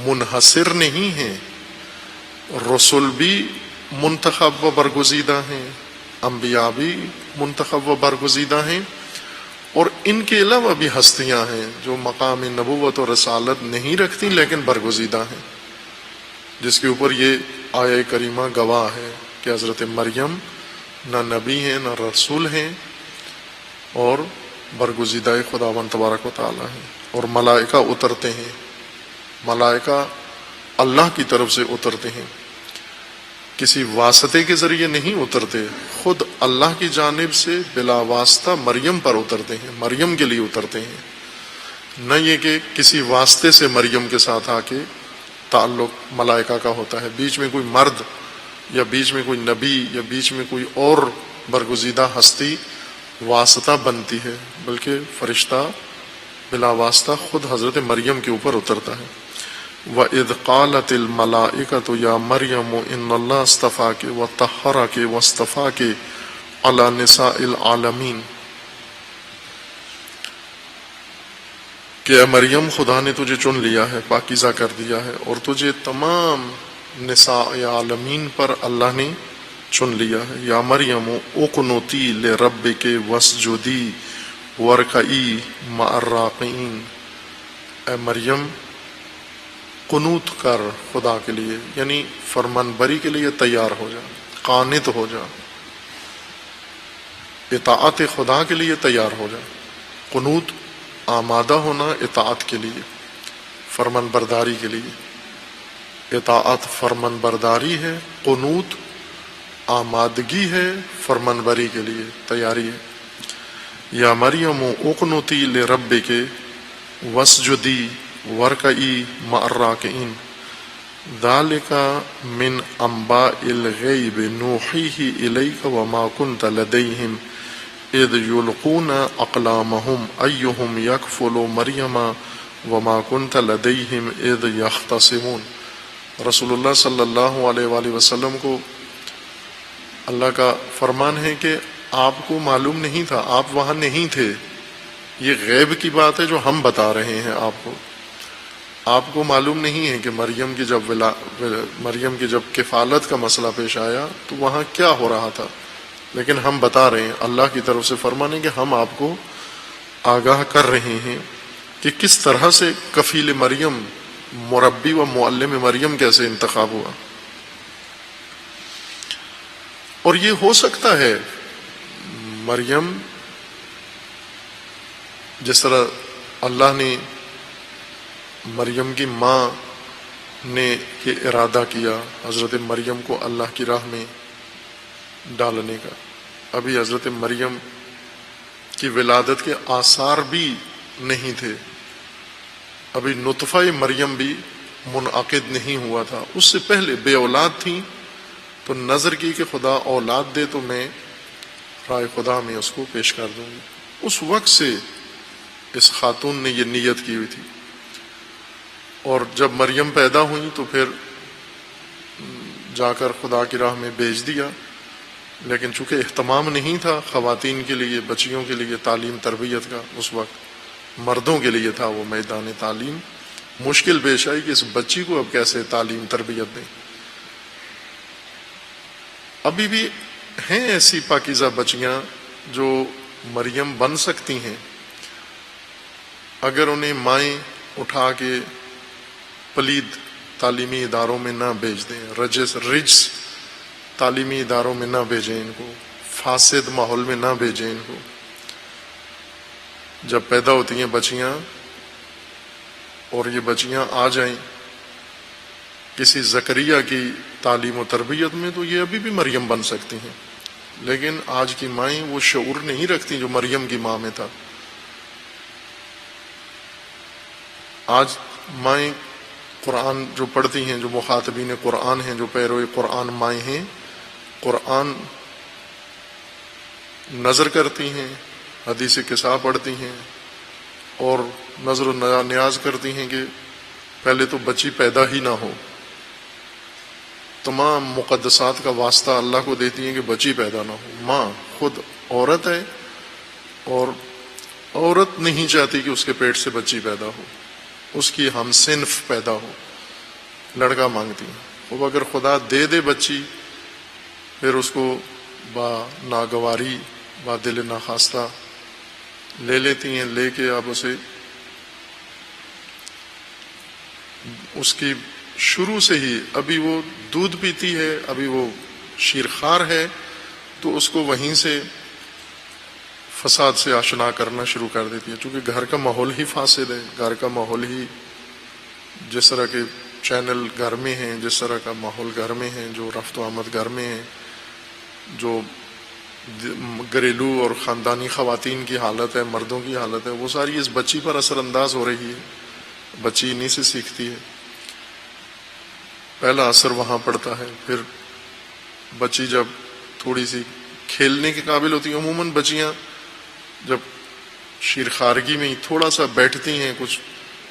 منحصر نہیں ہیں۔ رسول بھی منتخب و برگزیدہ ہیں، انبیاء بھی منتخب و برگزیدہ ہیں، اور ان کے علاوہ بھی ہستیاں ہیں جو مقام نبوت اور رسالت نہیں رکھتی لیکن برگزیدہ ہیں، جس کے اوپر یہ آیہ کریمہ گواہ ہے کہ حضرت مریم نہ نبی ہیں نہ رسول ہیں اور برگزیدہ خداوند تبارک و تعالی ہیں۔ اور ملائکہ اترتے ہیں، ملائکہ اللہ کی طرف سے اترتے ہیں، کسی واسطے کے ذریعے نہیں اترتے، خود اللہ کی جانب سے بلا واسطہ مریم پر اترتے ہیں، مریم کے لیے اترتے ہیں۔ نہ یہ کہ کسی واسطے سے مریم کے ساتھ آ کے تعلق ملائکہ کا ہوتا ہے، بیچ میں کوئی مرد یا بیچ میں کوئی نبی یا بیچ میں کوئی اور برگزیدہ ہستی واسطہ بنتی ہے، بلکہ فرشتہ بلا واسطہ خود حضرت مریم کے اوپر اترتا ہے۔ وَإِذْ قَالَتِ الْمَلَائِكَةُ يَا مَرْيَمُ إِنَّ اللَّهَ اصْطَفَاكِ وَطَهَّرَكِ وَاصْطَفَاكِ عَلَى نِسَاءِ الْعَالَمِينَ کہ اے مریم خدا نے تجھے چن لیا ہے، پاکیزہ کر دیا ہے، اور تجھے تمام نساء عالمین پر اللہ نے چن لیا ہے۔ یا مریم اقنتی لربک واسجدی وارکعی مع الراکعین، اے مریم قنوت کر خدا کے لیے، یعنی فرمان بری کے لیے تیار ہو جا، قانت ہو جا، اطاعت خدا کے لیے تیار ہو جا۔ قنوت آمادہ ہونا اطاعت کے لیے، فرمان برداری کے لیے۔ اطاعت فرمان برداری ہے، قنوت آمادگی ہے فرمان بری کے لیے، تیاری ہے۔ یا مریم اقنتی لربک واسجدی وارکعی مع الراکعین ذالک من انباء الغیب نوحیہ الیک وما کنت لدیہم اذ یلقون اقلامہم ایہم یکفل مریم وما کنت لدیہم اذ یختصمون۔ رسول اللہ صلی اللہ علیہ وآلہ وسلم کو اللہ کا فرمان ہے کہ آپ کو معلوم نہیں تھا، آپ وہاں نہیں تھے، یہ غیب کی بات ہے جو ہم بتا رہے ہیں آپ کو۔ آپ کو معلوم نہیں ہے کہ مریم کی جب کفالت کا مسئلہ پیش آیا تو وہاں کیا ہو رہا تھا، لیکن ہم بتا رہے ہیں، اللہ کی طرف سے فرمان ہے کہ ہم آپ کو آگاہ کر رہے ہیں کہ کس طرح سے کفیل مریم، مربی و معلم مریم کیسے انتخاب ہوا۔ اور یہ ہو سکتا ہے مریم جس طرح اللہ نے مریم کی ماں نے یہ ارادہ کیا حضرت مریم کو اللہ کی راہ میں ڈالنے کا، ابھی حضرت مریم کی ولادت کے آثار بھی نہیں تھے، ابھی نطفہ مریم بھی منعقد نہیں ہوا تھا، اس سے پہلے بے اولاد تھیں تو نظر کی کہ خدا اولاد دے تو میں رائے خدا میں اس کو پیش کر دوں گی۔ اس وقت سے اس خاتون نے یہ نیت کی ہوئی تھی، اور جب مریم پیدا ہوئی تو پھر جا کر خدا کی راہ میں بھیج دیا، لیکن چونکہ اہتمام نہیں تھا خواتین کے لیے، بچیوں کے لیے تعلیم تربیت کا، اس وقت مردوں کے لیے تھا وہ میدان تعلیم، مشکل پیش آئی کہ اس بچی کو اب کیسے تعلیم تربیت دیں۔ ابھی بھی ہیں ایسی پاکیزہ بچیاں جو مریم بن سکتی ہیں اگر انہیں مائیں اٹھا کے پلید تعلیمی اداروں میں نہ بھیج دیں، رجس تعلیمی اداروں میں نہ بھیجیں ان کو، فاسد ماحول میں نہ بھیجیں ان کو۔ جب پیدا ہوتی ہیں بچیاں اور یہ بچیاں آ جائیں کسی زکریا کی تعلیم و تربیت میں تو یہ ابھی بھی مریم بن سکتی ہیں، لیکن آج کی مائیں وہ شعور نہیں رکھتی جو مریم کی ماں میں تھا۔ آج مائیں قرآن جو پڑھتی ہیں، جو مخاطبین قرآن ہیں، جو پیرو قرآن مائیں ہیں، قرآن نظر کرتی ہیں، حدیث قصہ پڑھتی ہیں اور نظر و نیاز کرتی ہیں کہ پہلے تو بچی پیدا ہی نہ ہو، تمام مقدسات کا واسطہ اللہ کو دیتی ہیں کہ بچی پیدا نہ ہو۔ ماں خود عورت ہے اور عورت نہیں چاہتی کہ اس کے پیٹ سے بچی پیدا ہو، اس کی ہم صنف پیدا ہو، لڑکا مانگتی ہیں۔ اب اگر خدا دے دے بچی، پھر اس کو با ناگواری، با دل ناخواستہ لے لیتی ہیں، لے کے اب اسے اس کی شروع سے ہی، ابھی وہ دودھ پیتی ہے، ابھی وہ شیرخوار ہے، تو اس کو وہیں سے فساد سے آشنا کرنا شروع کر دیتی ہے، چونکہ گھر کا ماحول ہی فاسد ہے، گھر کا ماحول ہی جس طرح کے چینل گھر میں ہیں، جس طرح کا ماحول گھر میں ہے، جو رفت و آمد گھر میں ہے، جو گھریلو اور خاندانی خواتین کی حالت ہے، مردوں کی حالت ہے، وہ ساری اس بچی پر اثر انداز ہو رہی ہے، بچی انہی سے سیکھتی ہے، پہلا اثر وہاں پڑتا ہے۔ پھر بچی جب تھوڑی سی کھیلنے کے قابل ہوتی ہیں، عموماً بچیاں جب شیرخوارگی میں تھوڑا سا بیٹھتی ہیں، کچھ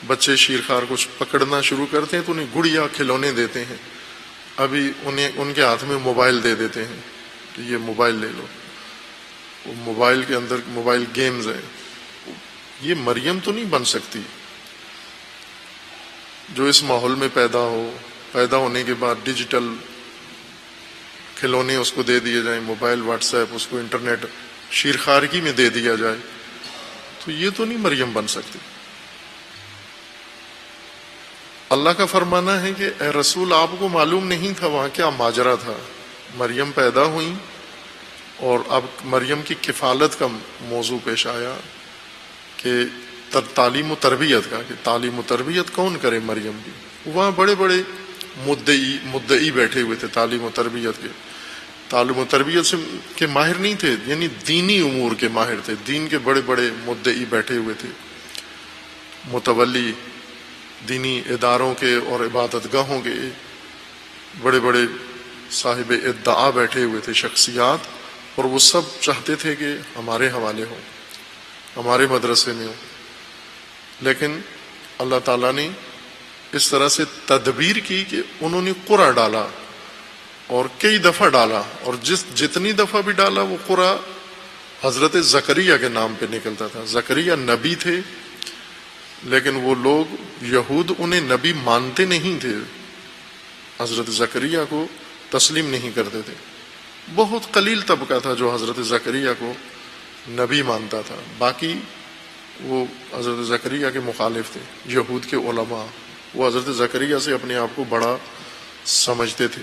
بچے شیرخوار کچھ پکڑنا شروع کرتے ہیں تو انہیں گڑیا کھلونے دیتے ہیں، ابھی انہیں ان کے ہاتھ میں موبائل دے دیتے ہیں کہ یہ موبائل لے لو، وہ موبائل کے اندر موبائل گیمز ہیں. یہ مریم تو نہیں بن سکتی جو اس ماحول میں پیدا ہونے کے بعد ڈیجیٹل کھلونے اس کو دے دیے جائیں، موبائل، واٹس ایپ، اس کو انٹرنیٹ شیرخوارگی میں دے دیا جائے، تو یہ تو نہیں مریم بن سکتی. اللہ کا فرمانا ہے کہ اے رسول آپ کو معلوم نہیں تھا وہاں کیا ماجرا تھا. مریم پیدا ہوئیں اور اب مریم کی کفالت کا موضوع پیش آیا کہ تعلیم و تربیت کا، کہ تعلیم و تربیت کون کرے مریم کی. وہاں بڑے بڑے مدعی بیٹھے ہوئے تھے تعلیم و تربیت کے. تعلیم و تربیت سے کے ماہر نہیں تھے، یعنی دینی امور کے ماہر تھے. دین کے بڑے بڑے مدعی بیٹھے ہوئے تھے، متولی دینی اداروں کے اور عبادت گاہوں کے بڑے بڑے صاحب ادعا بیٹھے ہوئے تھے، شخصیات، اور وہ سب چاہتے تھے کہ ہمارے حوالے ہو، ہمارے مدرسے میں ہو. لیکن اللہ تعالیٰ نے اس طرح سے تدبیر کی کہ انہوں نے قرعہ ڈالا اور کئی دفعہ ڈالا، اور جتنی دفعہ بھی ڈالا وہ قرعہ حضرت زکریا کے نام پہ نکلتا تھا. زکریا نبی تھے، لیکن وہ لوگ یہود انہیں نبی مانتے نہیں تھے، حضرت زکریا کو تسلیم نہیں کرتے تھے. بہت قلیل طبقہ تھا جو حضرت زکریا کو نبی مانتا تھا، باقی وہ حضرت زکریا کے مخالف تھے. یہود کے علماء وہ حضرت زکریا سے اپنے آپ کو بڑا سمجھتے تھے،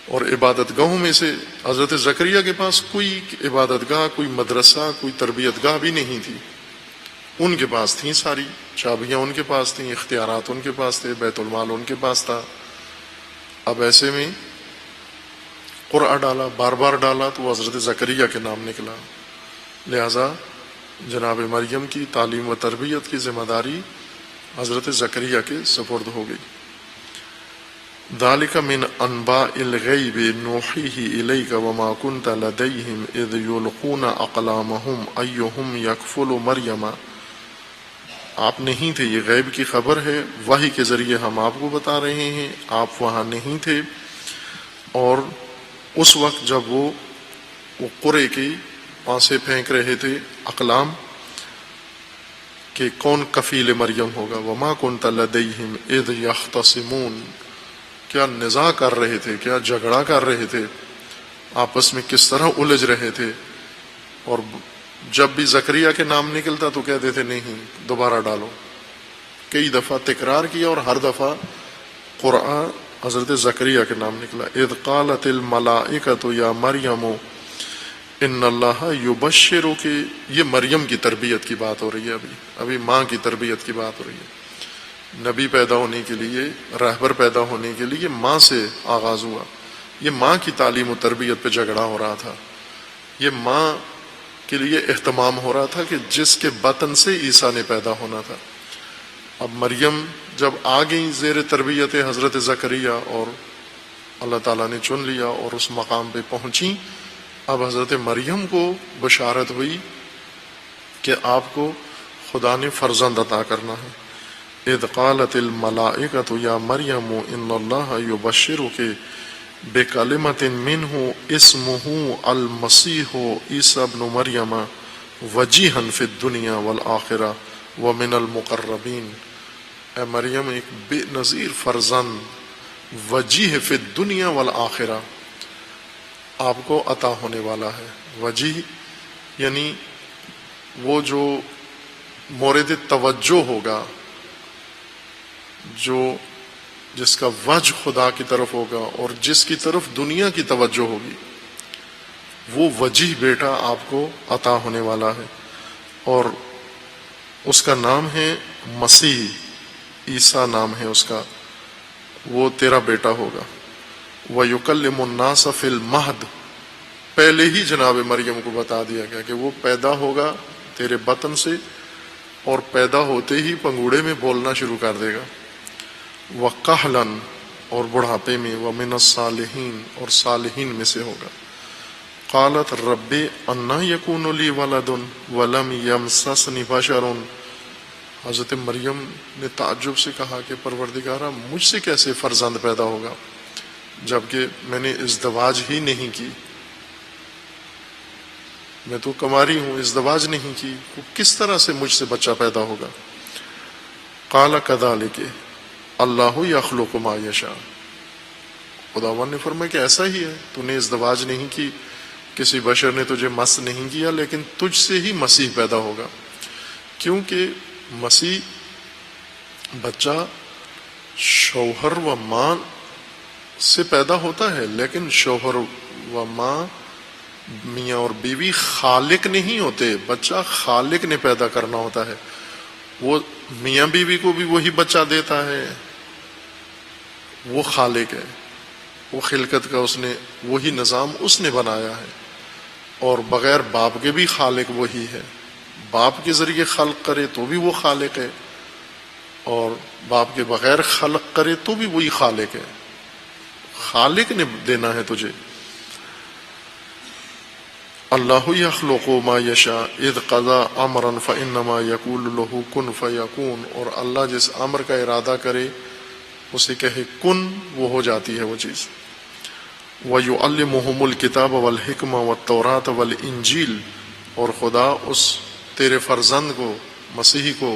اور عبادت گاہوں میں سے حضرت زکریا کے پاس کوئی عبادت گاہ، کوئی مدرسہ، کوئی تربیت گاہ بھی نہیں تھی. ان کے پاس تھیں ساری چابیاں، ان کے پاس تھیں، اختیارات ان کے پاس تھے، بیت المال ان کے پاس تھا. اب ایسے میں قرعہ ڈالا، بار بار ڈالا، تو حضرت زکریا کے نام نکلا. لہذا جناب مریم کی تعلیم و تربیت کی ذمہ داری حضرت زکریا کے سپرد ہو گئی. ذالک من انباء الغیب نوحیہ الیک وما کنت لدیہم اذ یلقون اقلامہم ایہم یکفل مریم. آپ نہیں تھے، یہ غیب کی خبر ہے، وحی کے ذریعے ہم آپ کو بتا رہے ہیں. آپ وہاں نہیں تھے، اور اس وقت جب وہ قرعے کے پانسے پھینک رہے تھے، اقلام، کہ کون کفیل مریم ہوگا. وما کنت لدیہم اذ یختصمون، کیا نزاع کر رہے تھے، کیا جھگڑا کر رہے تھے، آپس میں کس طرح الجھ رہے تھے. اور جب بھی زکریا کے نام نکلتا تو کہتے تھے نہیں، دوبارہ ڈالو. کئی دفعہ تکرار کیا، اور ہر دفعہ قرآن حضرت زکریا کے نام نکلا. اذ قالت الملائکۃ یا مریم ان اللہ یبشرک. یہ مریم کی تربیت کی بات ہو رہی ہے، ابھی ماں کی تربیت کی بات ہو رہی ہے. نبی پیدا ہونے کے لیے، رہبر پیدا ہونے کے لیے ماں سے آغاز ہوا. یہ ماں کی تعلیم و تربیت پہ جھگڑا ہو رہا تھا. یہ ماں کے لیے اہتمام ہو رہا تھا کہ جس کے بطن سے عیسیٰ نے پیدا ہونا تھا. اب مریم جب آ گئیں زیر تربیت حضرت زکریا، اور اللہ تعالیٰ نے چن لیا اور اس مقام پہ پہنچیں، اب حضرت مریم کو بشارت ہوئی کہ آپ کو خدا نے فرزند عطا کرنا ہے. اذ قالت الملائکۃ یا مریم ان اللہ یبشرک بکلمۃ منہ اسمہ المسیح عیسی ابن مریم وجیہا فی الدنیا والآخرہ ومن المقربین. اے مریم، ایک بے نظیر فرزند وجیہ فی الدنیا والآخرہ آپ کو عطا ہونے والا ہے. وجیہ یعنی وہ جو مورد توجہ ہوگا، جس کا وجہ خدا کی طرف ہوگا اور جس کی طرف دنیا کی توجہ ہوگی، وہ وجیہ بیٹا آپ کو عطا ہونے والا ہے. اور اس کا نام ہے مسیح، عیسیٰ نام ہے اس کا. وہ تیرا بیٹا ہوگا. وَيُكَلِّمُ النَّاسَ فِي الْمَهْدِ، پہلے ہی جناب مریم کو بتا دیا گیا کہ وہ پیدا ہوگا تیرے بطن سے، اور پیدا ہوتے ہی پنگوڑے میں بولنا شروع کر دے گا. وَقَحْلًا، اور بڑھاپے میں. وَمِنَ الصَّالِحِينَ، اور صالحین میں سے ہوگا. قالت رب انا یکون لی ولد ولم یمسسنی بشر، حضرت مریم نے تعجب سے کہا کہ پروردگارہ مجھ سے کیسے فرزند پیدا ہوگا جبکہ میں نے ازدواج ہی نہیں کی، میں تو کماری ہوں، ازدواج نہیں کی، کس طرح سے مجھ سے بچہ پیدا ہوگا؟ قال کذالک اللہ یخلق ما یشاء، خداوند نے فرمایا کہ ایسا ہی ہے، تو نے ازدواج نہیں کی، کسی بشر نے تجھے مس نہیں کیا، لیکن تجھ سے ہی مسیح پیدا ہوگا، کیونکہ مسیح بچہ شوہر و ماں سے پیدا ہوتا ہے، لیکن شوہر و ماں میاں اور بیوی خالق نہیں ہوتے، بچہ خالق نے پیدا کرنا ہوتا ہے، وہ میاں بیوی کو بھی وہی بچہ دیتا ہے، وہ خالق ہے، وہ خلقت کا اس نے وہی نظام اس نے بنایا ہے، اور بغیر باپ کے بھی خالق وہی ہے، باپ کے ذریعے خلق کرے تو بھی وہ خالق ہے، اور باپ کے بغیر خلق کرے تو بھی وہی خالق ہے، خالق نے دینا ہے تجھے۔ اللہ یخلق ما یشاء اذ قضى امرا فانما يقول له کن فیکون، اور اللہ جس امر کا ارادہ کرے اسے کہے کن، وہ ہو جاتی ہے وہ چیز۔ وَيُعَلِّمُهُمُ الْكِتَابَ وَالْحِكْمَةَ وَالتَّوْرَاةَ وَالْإِنْجِيلَ، اور خدا اس تیرے فرزند کو، مسیح کو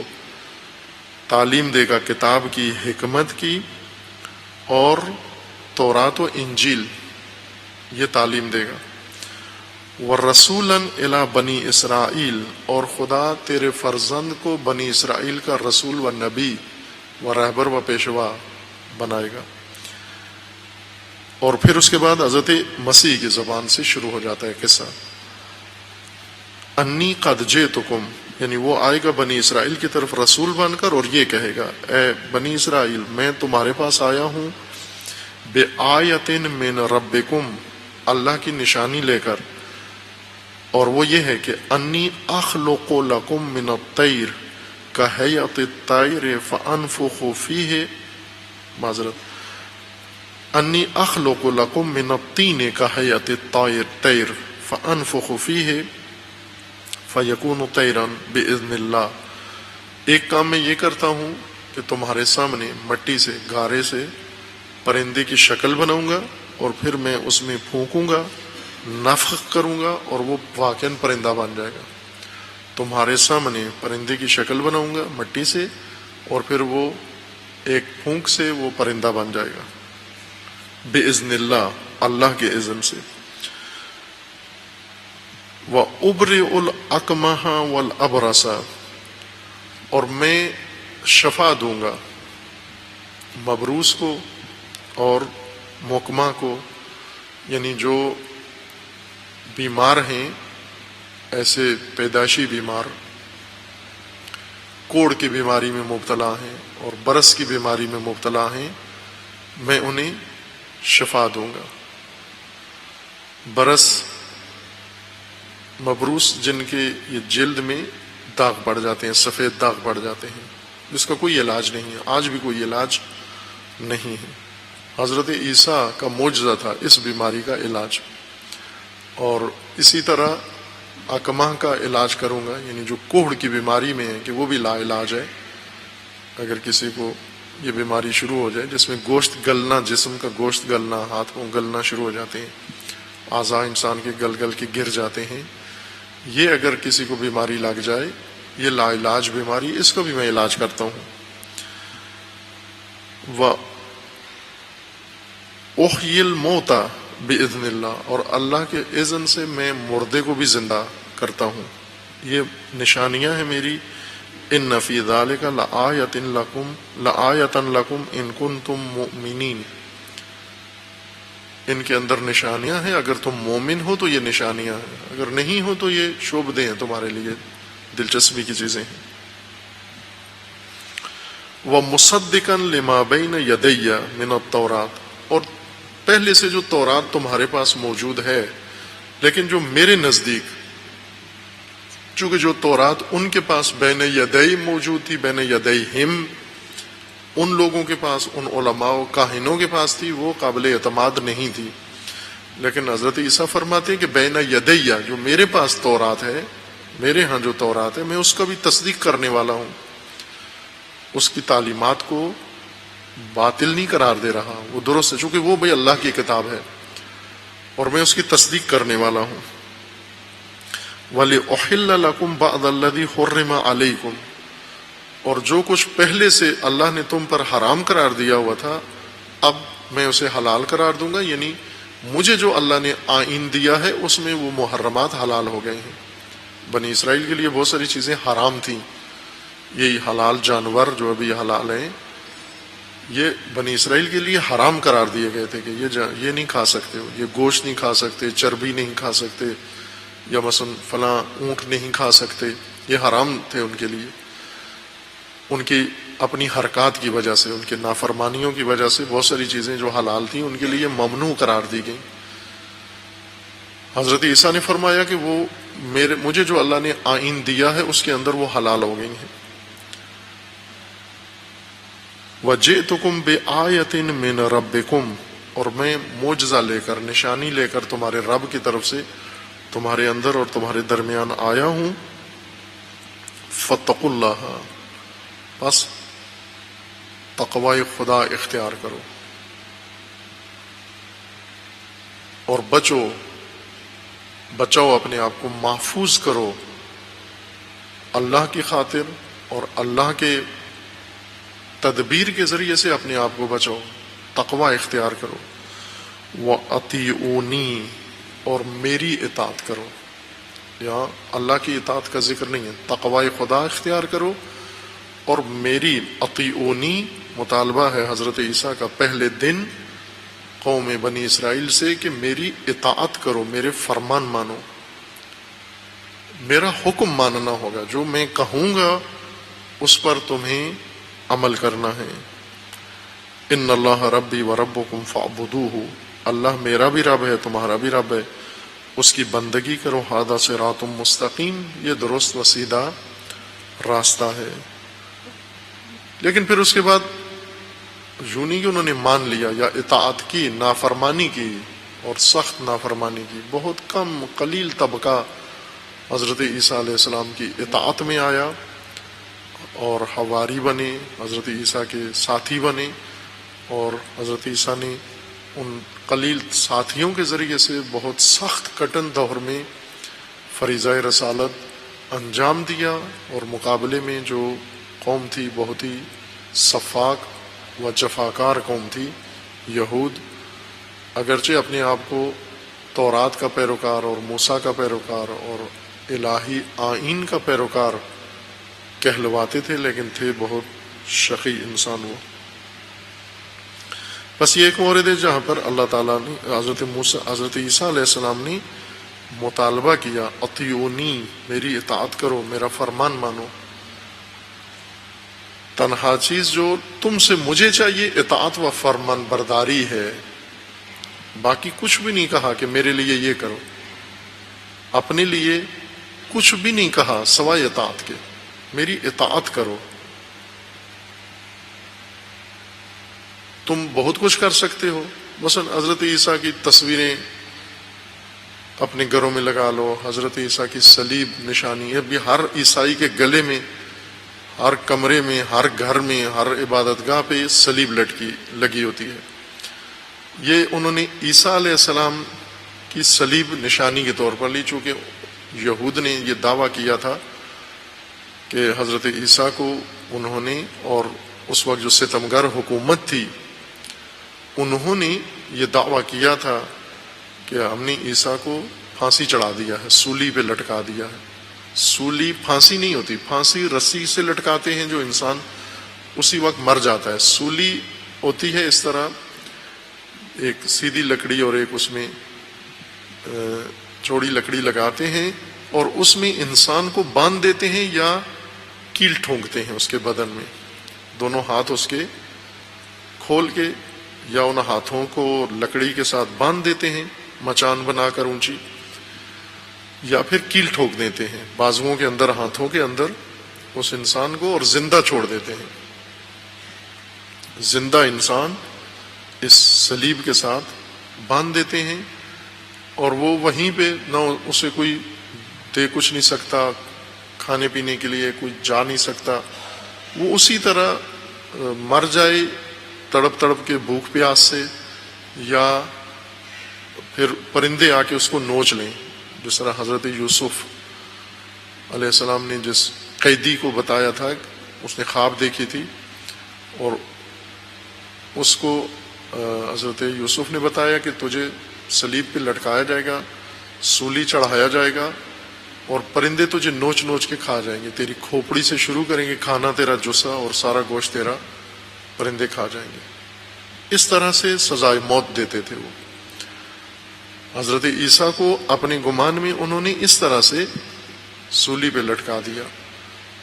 تعلیم دے گا کتاب کی، حکمت کی اور تورات و انجیل، یہ تعلیم دے گا۔ وَرَسُولًا إِلَى بَنِي اسرائیل، اور خدا تیرے فرزند کو بنی اسرائیل کا رسول و نبی و رہبر و پیشوا بنائے گا۔ اور پھر اس کے بعد حضرت مسیح کی زبان سے شروع ہو جاتا ہے قصہ، انی قد جئتکم، یعنی وہ آئے گا بنی اسرائیل کی طرف رسول بن کر اور یہ کہے گا اے بنی اسرائیل میں تمہارے پاس آیا ہوں بآیۃ من ربکم، اللہ کی نشانی لے کر، اور وہ یہ ہے کہ انی اخلق لکم من الطیر کہیئۃ الطیر فانفخ فیہ، معذرت، انی اخلق لکم من الطین کہیئۃ الطیر فانفخ فیہ فیکون طیرا باذن اللہ، ایک کام میں یہ کرتا ہوں کہ تمہارے سامنے مٹی سے، گارے سے پرندے کی شکل بناؤں گا، اور پھر میں اس میں پھونکوں گا، نفخ کروں گا، اور وہ واقعاً پرندہ بن جائے گا۔ تمہارے سامنے پرندے کی شکل بناؤں گا مٹی سے، اور پھر وہ ایک پھونک سے وہ پرندہ بن جائے گا، باذن اللہ، اللہ کے اذن سے۔ وَأُبْرِئُ الْأَكْمَحَ وَالْأَبْرَصَ، اور میں شفا دوں گا مبروس کو اور مکمہ کو، یعنی جو بیمار ہیں، ایسے پیدائشی بیمار، کوڑ کی بیماری میں مبتلا ہیں اور برس کی بیماری میں مبتلا ہیں، میں انہیں شفا دوں گا۔ برس، مبروس، جن کے یہ جلد میں داغ پڑ جاتے ہیں، سفید داغ پڑ جاتے ہیں، جس کا کوئی علاج نہیں ہے، آج بھی کوئی علاج نہیں ہے۔ حضرت عیسیٰ کا معجزہ تھا اس بیماری کا علاج، اور اسی طرح اکمہ کا علاج کروں گا، یعنی جو کوڑ کی بیماری میں ہے کہ وہ بھی لا علاج ہے۔ اگر کسی کو یہ بیماری شروع ہو جائے جس میں گوشت گلنا، جسم کا گوشت گلنا، ہاتھ پاؤں گلنا شروع ہو جاتے ہیں، اعضاء انسان کے گل گل کے گر جاتے ہیں، یہ اگر کسی کو بیماری لگ جائے، یہ لا علاج بیماری، اس کا بھی میں علاج کرتا ہوں۔ وَأُحْيِي الْمَوْتَى بِإِذْنِ اللَّهِ، اور اللہ کے اذن سے میں مردے کو بھی زندہ کرتا ہوں۔ یہ نشانیاں ہیں میری۔ ان فی ذلک لآیۃ لکم ان کنتم مؤمنین، ان کے اندر نشانیاں ہیں، اگر تم مومن ہو تو یہ نشانیاں ہیں، اگر نہیں ہو تو یہ شعبدے ہیں، تمہارے لیے دلچسپی کی چیزیں ہیں۔ وَمُصَدِّقًا لِمَا بَيْنَ يَدَيَّ مِنَ التَّوْرَاةِ، اور پہلے سے جو تورات تمہارے پاس موجود ہے، لیکن جو میرے نزدیک، چونکہ جو تورات ان کے پاس بین یدئی موجود تھی، بین یدیہم، ان لوگوں کے پاس، ان علماء و کاہنوں کے پاس تھی، وہ قابل اعتماد نہیں تھی، لیکن حضرت عیسیٰ فرماتے ہیں کہ بین یدیہ، جو میرے پاس تورات ہے، میرے ہاں جو تورات ہے، میں اس کا بھی تصدیق کرنے والا ہوں۔ اس کی تعلیمات کو باطل نہیں قرار دے رہا، وہ درست ہے، چونکہ وہ بھائی اللہ کی کتاب ہے اور میں اس کی تصدیق کرنے والا ہوں۔ وَلِأُحِلَّ لَكُمْ بَعْضَ الَّذِي حُرِّمَ عَلَيْكُمْ، اور جو کچھ پہلے سے اللہ نے تم پر حرام قرار دیا ہوا تھا اب میں اسے حلال قرار دوں گا، یعنی مجھے جو اللہ نے آئین دیا ہے اس میں وہ محرمات حلال ہو گئے ہیں۔ بنی اسرائیل کے لیے بہت ساری چیزیں حرام تھیں، یہی حلال جانور جو ابھی حلال ہیں یہ بنی اسرائیل کے لیے حرام قرار دیے گئے تھے کہ یہ نہیں کھا سکتے ہو، یہ گوشت نہیں کھا سکتے، چربی نہیں کھا سکتے، یا مثلا فلاں اونٹ نہیں کھا سکتے، یہ حرام تھے ان کے لیے، ان کی اپنی حرکات کی وجہ سے، ان کے نافرمانیوں کی وجہ سے بہت ساری چیزیں جو حلال تھیں ان کے لیے ممنوع قرار دی گئیں۔ حضرت عیسیٰ نے فرمایا کہ وہ مجھے جو اللہ نے آئین دیا ہے اس کے اندر وہ حلال ہو گئی ہیں۔ وَجِئْتُكُمْ بِآیَةٍ مِّن رَبِّكُمْ، اور میں معجزہ لے کر، نشانی لے کر تمہارے رب کی طرف سے تمہارے اندر اور تمہارے درمیان آیا ہوں۔ فَاتَّقُوا اللَّهَ، بس تقوی خدا اختیار کرو اور بچاؤ اپنے آپ کو، محفوظ کرو اللہ کی خاطر، اور اللہ کے تدبیر کے ذریعے سے اپنے آپ کو بچاؤ، تقوی اختیار کرو۔ وَأَطِیعُونِی، اور میری اطاعت کرو، یہاں اللہ کی اطاعت کا ذکر نہیں ہے، تقوی خدا اختیار کرو اور میری اطیعونی مطالبہ ہے حضرت عیسیٰ کا پہلے دن قوم بنی اسرائیل سے کہ میری اطاعت کرو، میرے فرمان مانو، میرا حکم ماننا ہوگا، جو میں کہوں گا اس پر تمہیں عمل کرنا ہے۔ ان اللہ ربی و ربکم فاعبدوہ، اللہ میرا بھی رب ہے تمہارا بھی رب ہے، اس کی بندگی کرو۔ ھذا صراط مستقیم، یہ درست و سیدھا راستہ ہے۔ لیکن پھر اس کے بعد یوں نہیں کہ انہوں نے مان لیا یا اطاعت کی، نافرمانی کی اور سخت نافرمانی کی۔ بہت کم قلیل طبقہ حضرت عیسیٰ علیہ السلام کی اطاعت میں آیا اور حواری بنے، حضرت عیسیٰ کے ساتھی بنے، اور حضرت عیسیٰ نے ان قلیل ساتھیوں کے ذریعے سے بہت سخت کٹن دور میں فریضہ رسالت انجام دیا، اور مقابلے میں جو قوم تھی بہت ہی سفاک و جفاکار قوم تھی، یہود، اگرچہ اپنے آپ کو تورات کا پیروکار اور موسیٰ کا پیروکار اور الہی آئین کا پیروکار کہلواتے تھے، لیکن تھے بہت شقی انسان وہ۔ بس یہ ایک مورد ہے جہاں پر اللہ تعالیٰ نے حضرت عیسیٰ علیہ السلام نے مطالبہ کیا، اطیعونی، میری اطاعت کرو، میرا فرمان مانو۔ تنہا چیز جو تم سے مجھے چاہیے اطاعت و فرمان برداری ہے، باقی کچھ بھی نہیں کہا کہ میرے لیے یہ کرو، اپنے لیے کچھ بھی نہیں کہا سوائے اطاعت کے، میری اطاعت کرو۔ تم بہت کچھ کر سکتے ہو، مثلا حضرت عیسیٰ کی تصویریں اپنے گھروں میں لگا لو، حضرت عیسیٰ کی صلیب نشانی ہے بھی ہر عیسائی کے گلے میں، ہر کمرے میں، ہر گھر میں، ہر عبادت گاہ پہ صلیب لگی ہوتی ہے۔ یہ انہوں نے عیسیٰ علیہ السلام کی صلیب نشانی کے طور پر لی، چونکہ یہود نے یہ دعویٰ کیا تھا کہ حضرت عیسیٰ کو انہوں نے، اور اس وقت جو ستمگر حکومت تھی انہوں نے یہ دعویٰ کیا تھا کہ ہم نے عیسیٰ کو پھانسی چڑھا دیا ہے، سولی پہ لٹکا دیا ہے۔ سولی پھانسی نہیں ہوتی، پھانسی رسی سے لٹکاتے ہیں جو انسان اسی وقت مر جاتا ہے۔ سولی ہوتی ہے اس طرح، ایک سیدھی لکڑی اور ایک اس میں چوڑی لکڑی لگاتے ہیں اور اس میں انسان کو باندھ دیتے ہیں یا کیل ٹھونکتے ہیں اس کے بدن میں، دونوں ہاتھ اس کے کھول کے یا ان ہاتھوں کو لکڑی کے ساتھ باندھ دیتے ہیں مچان بنا کر اونچی، یا پھر کیل ٹھوک دیتے ہیں بازوؤں کے اندر، ہاتھوں کے اندر اس انسان کو، اور زندہ چھوڑ دیتے ہیں۔ زندہ انسان اس صلیب کے ساتھ باندھ دیتے ہیں، اور وہ وہیں پہ نہ اسے کوئی دے کچھ نہیں سکتا، کھانے پینے کے لیے کوئی جا نہیں سکتا، وہ اسی طرح مر جائے تڑپ تڑپ کے بھوک پیاس سے، یا پھر پرندے آ کے اس کو نوچ لیں، جس طرح حضرت یوسف علیہ السلام نے جس قیدی کو بتایا تھا، اس نے خواب دیکھی تھی اور اس کو حضرت یوسف نے بتایا کہ تجھے صلیب پہ لٹکایا جائے گا، سولی چڑھایا جائے گا اور پرندے تجھے نوچ نوچ کے کھا جائیں گے، تیری کھوپڑی سے شروع کریں گے کھانا تیرا جسا اور سارا گوشت تیرا پرندے کھا جائیں گے۔ اس طرح سے سزائے موت دیتے تھے وہ۔ حضرت عیسیٰ کو اپنے گمان میں انہوں نے اس طرح سے سولی پہ لٹکا دیا۔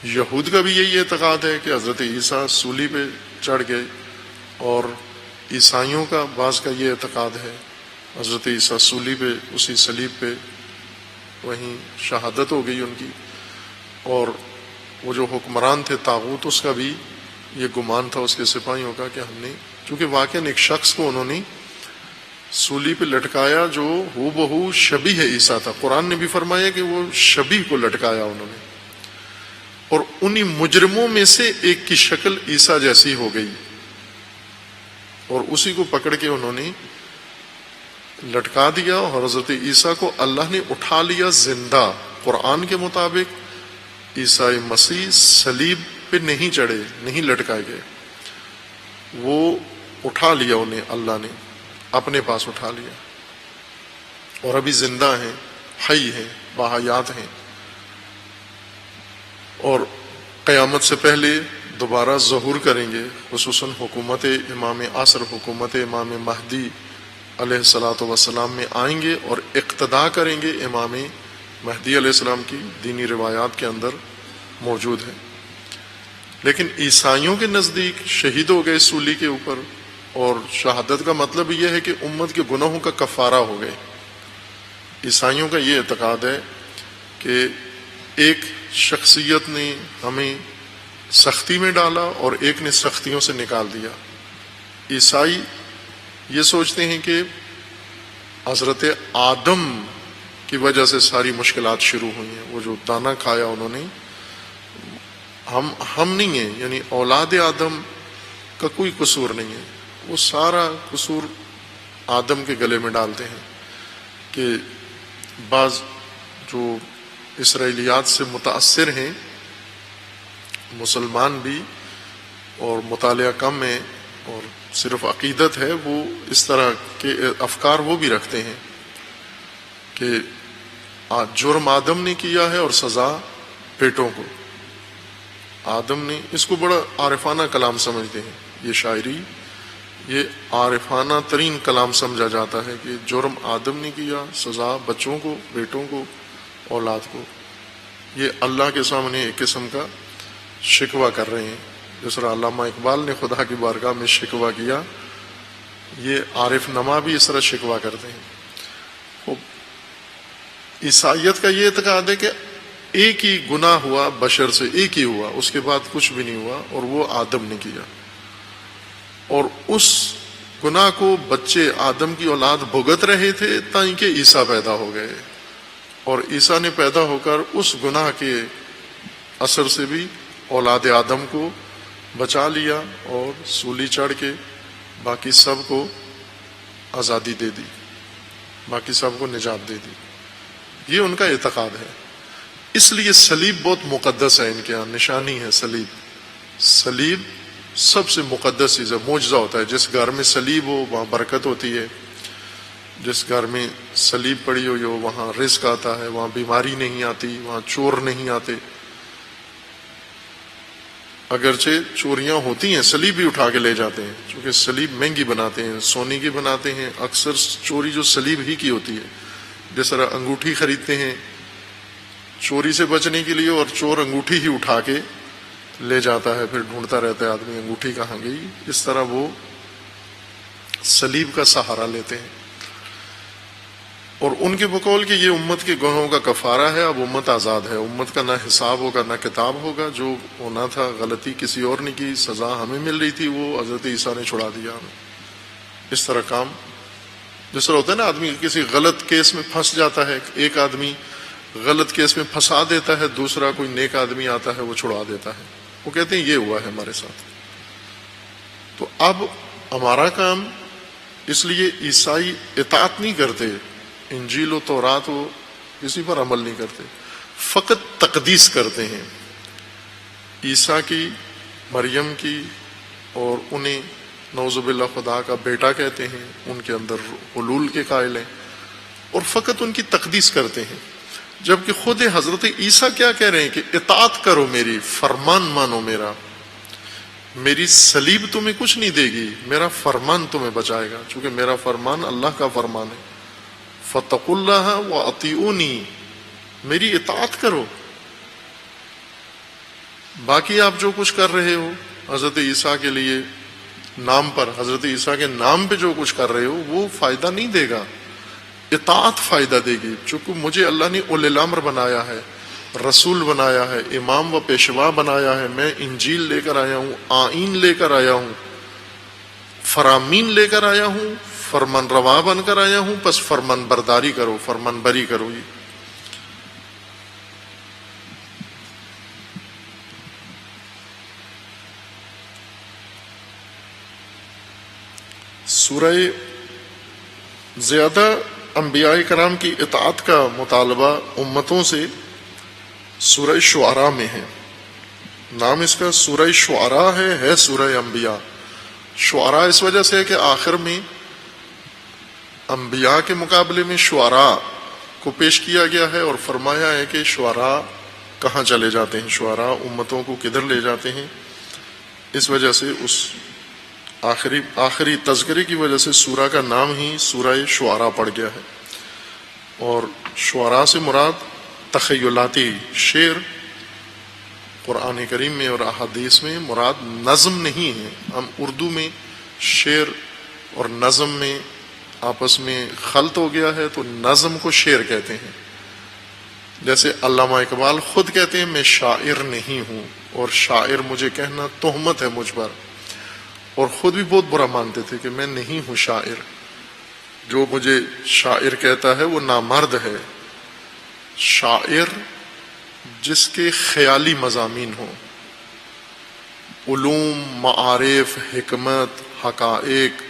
یہود کا بھی یہی اعتقاد ہے کہ حضرت عیسیٰ سولی پہ چڑھ گئے، اور عیسائیوں کا بعض کا یہ اعتقاد ہے حضرت عیسیٰ سولی پہ، اسی صلیب پہ وہیں شہادت ہو گئی ان کی، اور وہ جو حکمران تھے طاغوت، اس کا بھی یہ گمان تھا اس کے سپاہیوں کا کہ ہم نے، چونکہ واقعاً ایک شخص کو انہوں نے سولی پہ لٹکایا جو ہو بہو شبیہ عیسیٰ تھا۔ قرآن نے بھی فرمایا کہ وہ شبیہ کو لٹکایا انہوں نے، اور انہی مجرموں میں سے ایک کی شکل عیسیٰ جیسی ہو گئی، اور اسی کو پکڑ کے انہوں نے لٹکا دیا، اور حضرت عیسیٰ کو اللہ نے اٹھا لیا زندہ۔ قرآن کے مطابق عیسیٰ مسیح صلیب پہ نہیں چڑھے، نہیں لٹکائے گئے، وہ اٹھا لیا انہیں، اللہ نے اپنے پاس اٹھا لیا، اور ابھی زندہ ہیں، حی ہیں، باحیات ہیں، اور قیامت سے پہلے دوبارہ ظہور کریں گے، خصوصاً حکومت امام عصر، حکومت امام مہدی علیہ الصلاۃ والسلام میں آئیں گے اور اقتدا کریں گے امام مہدی علیہ السلام کی، دینی روایات کے اندر موجود ہے۔ لیکن عیسائیوں کے نزدیک شہید ہو گئے سولی کے اوپر، اور شہادت کا مطلب یہ ہے کہ امت کے گناہوں کا کفارہ ہو گئے۔ عیسائیوں کا یہ اعتقاد ہے کہ ایک شخصیت نے ہمیں سختی میں ڈالا اور ایک نے سختیوں سے نکال دیا۔ عیسائی یہ سوچتے ہیں کہ حضرت آدم کی وجہ سے ساری مشکلات شروع ہوئی ہیں، وہ جو دانہ کھایا انہوں نے، ہم نہیں ہیں، یعنی اولاد آدم کا کوئی قصور نہیں ہے، وہ سارا قصور آدم کے گلے میں ڈالتے ہیں۔ کہ بعض جو اسرائیلیات سے متاثر ہیں مسلمان بھی، اور مطالعہ کم ہے اور صرف عقیدت ہے، وہ اس طرح کے افکار وہ بھی رکھتے ہیں کہ جرم آدم نے کیا ہے اور سزا بیٹوں کو۔ آدم نے، اس کو بڑا عارفانہ کلام سمجھتے ہیں، یہ شاعری یہ عارفانہ ترین کلام سمجھا جاتا ہے کہ جرم آدم نے کیا، سزا بچوں کو، بیٹوں کو، اولاد کو۔ یہ اللہ کے سامنے ایک قسم کا شکوہ کر رہے ہیں، جس طرح علامہ اقبال نے خدا کی بارگاہ میں شکوہ کیا، یہ عارف نما بھی اس طرح شکوہ کرتے ہیں۔ عیسائیت کا یہ اعتقاد ہے کہ ایک ہی گناہ ہوا بشر سے، ایک ہی ہوا، اس کے بعد کچھ بھی نہیں ہوا، اور وہ آدم نے کیا، اور اس گناہ کو بچے آدم کی اولاد بھگت رہے تھے تاکہ کہ عیسیٰ پیدا ہو گئے، اور عیسیٰ نے پیدا ہو کر اس گناہ کے اثر سے بھی اولاد آدم کو بچا لیا، اور سولی چڑھ کے باقی سب کو آزادی دے دی، باقی سب کو نجات دے دی۔ یہ ان کا اعتقاد ہے۔ اس لیے صلیب بہت مقدس ہے ان کے یہاں، نشانی ہے صلیب۔ صلیب سب سے مقدس چیز ہے، معجزہ ہوتا ہے۔ جس گھر میں صلیب ہو وہاں برکت ہوتی ہے، جس گھر میں صلیب پڑی ہوئی ہو وہاں رزق آتا ہے، وہاں بیماری نہیں آتی، وہاں چور نہیں آتے۔ اگرچہ چوریاں ہوتی ہیں، صلیب بھی اٹھا کے لے جاتے ہیں، چونکہ صلیب مہنگی بناتے ہیں، سونے کی بناتے ہیں، اکثر چوری جو صلیب ہی کی ہوتی ہے۔ جس طرح انگوٹھی خریدتے ہیں چوری سے بچنے کے لیے، اور چور انگوٹھی ہی اٹھا کے لے جاتا ہے، پھر ڈھونڈتا رہتا ہے آدمی انگوٹھی کہاں گئی، اس طرح وہ صلیب کا سہارا لیتے ہیں۔ اور ان کے بقول کہ یہ امت کے گناہوں کا کفارہ ہے، اب امت آزاد ہے، امت کا نہ حساب ہوگا نہ کتاب ہوگا، جو ہونا تھا غلطی کسی اور نے کی، سزا ہمیں مل رہی تھی، وہ حضرت عیسیٰ نے چھڑا دیا ہمیں۔ اس طرح کام جس طرح ہوتا ہے نا، آدمی کسی غلط کیس میں پھنس جاتا ہے، ایک آدمی غلط کیس میں پھنسا دیتا ہے، دوسرا کوئی نیک آدمی آتا ہے وہ چھڑا دیتا ہے۔ وہ کہتے ہیں یہ ہوا ہے ہمارے ساتھ. تو اب ہمارا کام، اس لیے عیسائی اطاعت نہیں کرتے، انجیل و تورات وہ کسی پر عمل نہیں کرتے، فقط تقدیس کرتے ہیں عیسیٰ کی، مریم کی، اور انہیں نعوذ باللہ خدا کا بیٹا کہتے ہیں، ان کے اندر حلول کے قائل ہیں، اور فقط ان کی تقدیس کرتے ہیں. جبکہ خود حضرت عیسیٰ کیا کہہ رہے ہیں کہ اطاعت کرو میری، فرمان مانو میرا، میری صلیب تمہیں کچھ نہیں دے گی، میرا فرمان تمہیں بچائے گا، چونکہ میرا فرمان اللہ کا فرمان ہے. فاتقوا اللہ واطیعونی، میری اطاعت کرو. باقی آپ جو کچھ کر رہے ہو حضرت عیسیٰ کے لیے نام پر، حضرت عیسیٰ کے نام پہ جو کچھ کر رہے ہو وہ فائدہ نہیں دے گا، اطاعت فائدہ دے گی. چونکہ مجھے اللہ نے اولی الامر بنایا ہے، رسول بنایا ہے، امام و پیشوا بنایا ہے، میں انجیل لے کر آیا ہوں، آئین لے کر آیا ہوں، فرامین لے کر آیا ہوں، فرمان روا بن کر آیا ہوں، بس فرمان برداری کرو، فرمان بری کرو. سورہ زیادہ انبیاء کرام کی اطاعت کا مطالبہ امتوں سے سورہ شعراء میں ہے. نام اس کا سورہ شعراء ہے سورہ انبیاء. شعراء اس وجہ سے ہے کہ آخر میں انبیاء کے مقابلے میں شعراء کو پیش کیا گیا ہے، اور فرمایا ہے کہ شعراء کہاں چلے جاتے ہیں، شعراء امتوں کو کدھر لے جاتے ہیں. اس وجہ سے اس آخری تذکرے کی وجہ سے سورہ کا نام ہی سورہ شعراء پڑ گیا ہے. اور شعراء سے مراد تخیلاتی شعر، قرآن کریم میں اور احادیث میں مراد نظم نہیں ہے. ہم اردو میں شعر اور نظم میں آپس میں خلط ہو گیا ہے، تو نظم کو شعر کہتے ہیں. جیسے علامہ اقبال خود کہتے ہیں میں شاعر نہیں ہوں، اور شاعر مجھے کہنا تہمت ہے مجھ پر، اور خود بھی بہت برا مانتے تھے کہ میں نہیں ہوں شاعر، جو مجھے شاعر کہتا ہے وہ نامرد ہے. شاعر جس کے خیالی مضامین ہوں، علوم، معارف، حکمت، حقائق،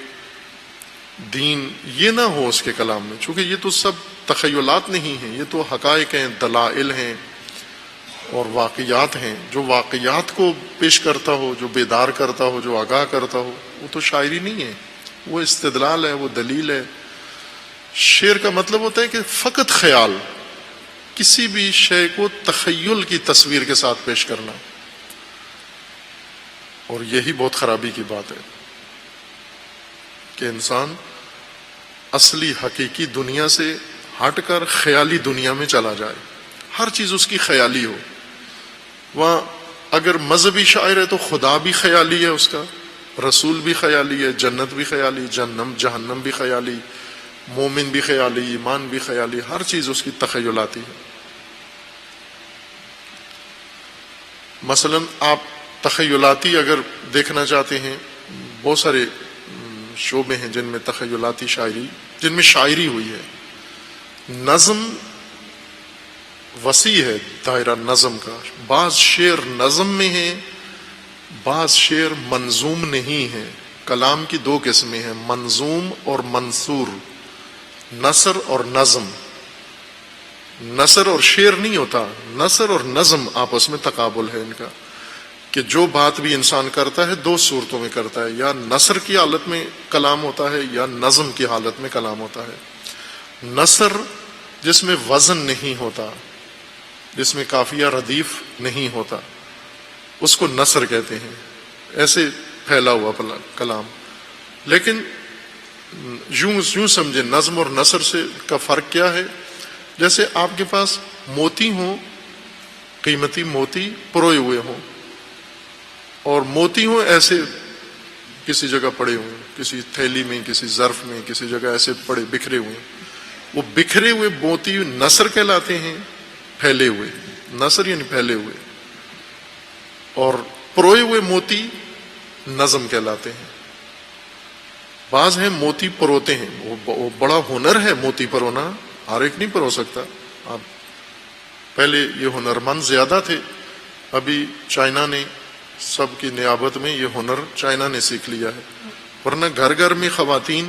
دین، یہ نہ ہو اس کے کلام میں، چونکہ یہ تو سب تخیلات نہیں ہیں، یہ تو حقائق ہیں، دلائل ہیں اور واقعات ہیں. جو واقعات کو پیش کرتا ہو، جو بیدار کرتا ہو، جو آگاہ کرتا ہو، وہ تو شاعری نہیں ہے، وہ استدلال ہے، وہ دلیل ہے. شعر کا مطلب ہوتا ہے کہ فقط خیال، کسی بھی شے کو تخیل کی تصویر کے ساتھ پیش کرنا. اور یہی بہت خرابی کی بات ہے کہ انسان اصلی حقیقی دنیا سے ہٹ کر خیالی دنیا میں چلا جائے، ہر چیز اس کی خیالی ہو. وہاں اگر مذہبی شاعر ہے تو خدا بھی خیالی ہے، اس کا رسول بھی خیالی ہے، جنت بھی خیالی، جہنم بھی خیالی، مومن بھی خیالی، ایمان بھی خیالی، ہر چیز اس کی تخیلاتی ہے. مثلا آپ تخیلاتی اگر دیکھنا چاہتے ہیں، بہت سارے شعبے ہیں جن میں تخیلاتی شاعری، جن میں شاعری ہوئی ہے. نظم وسیع ہے دائرہ نظم کا، بعض شعر نظم میں ہیں، بعض شعر منظوم نہیں ہیں. کلام کی دو قسمیں ہیں، منظوم اور منثور، نثر اور نظم. نثر اور شعر نہیں ہوتا، نثر اور نظم آپس میں تقابل ہے ان کا، کہ جو بات بھی انسان کرتا ہے دو صورتوں میں کرتا ہے، یا نثر کی حالت میں کلام ہوتا ہے یا نظم کی حالت میں کلام ہوتا ہے. نثر جس میں وزن نہیں ہوتا، جس میں قافیہ ردیف نہیں ہوتا، اس کو نثر کہتے ہیں، ایسے پھیلا ہوا کلام. لیکن یوں سمجھے نظم اور نثر سے کا فرق کیا ہے. جیسے آپ کے پاس موتی ہوں، قیمتی موتی پروئے ہوئے ہوں، اور موتی ہوں ایسے کسی جگہ پڑے ہوئے، کسی تھیلی میں، کسی ظرف میں، کسی جگہ ایسے پڑے بکھرے ہوئے. وہ بکھرے ہوئے موتی نثر کہلاتے ہیں، پھیلے ہوئے، نثر یعنی پھیلے ہوئے. اور پروئے ہوئے موتی نظم کہلاتے ہیں. بعض ہیں موتی پروتے ہیں، وہ بڑا ہنر ہے موتی پرونا، ہر ایک نہیں پرو سکتا. آپ پہلے یہ ہنرمند زیادہ تھے، ابھی چائنا نے سب کی نیابت میں یہ ہنر چائنا نے سیکھ لیا ہے، ورنہ گھر گھر میں خواتین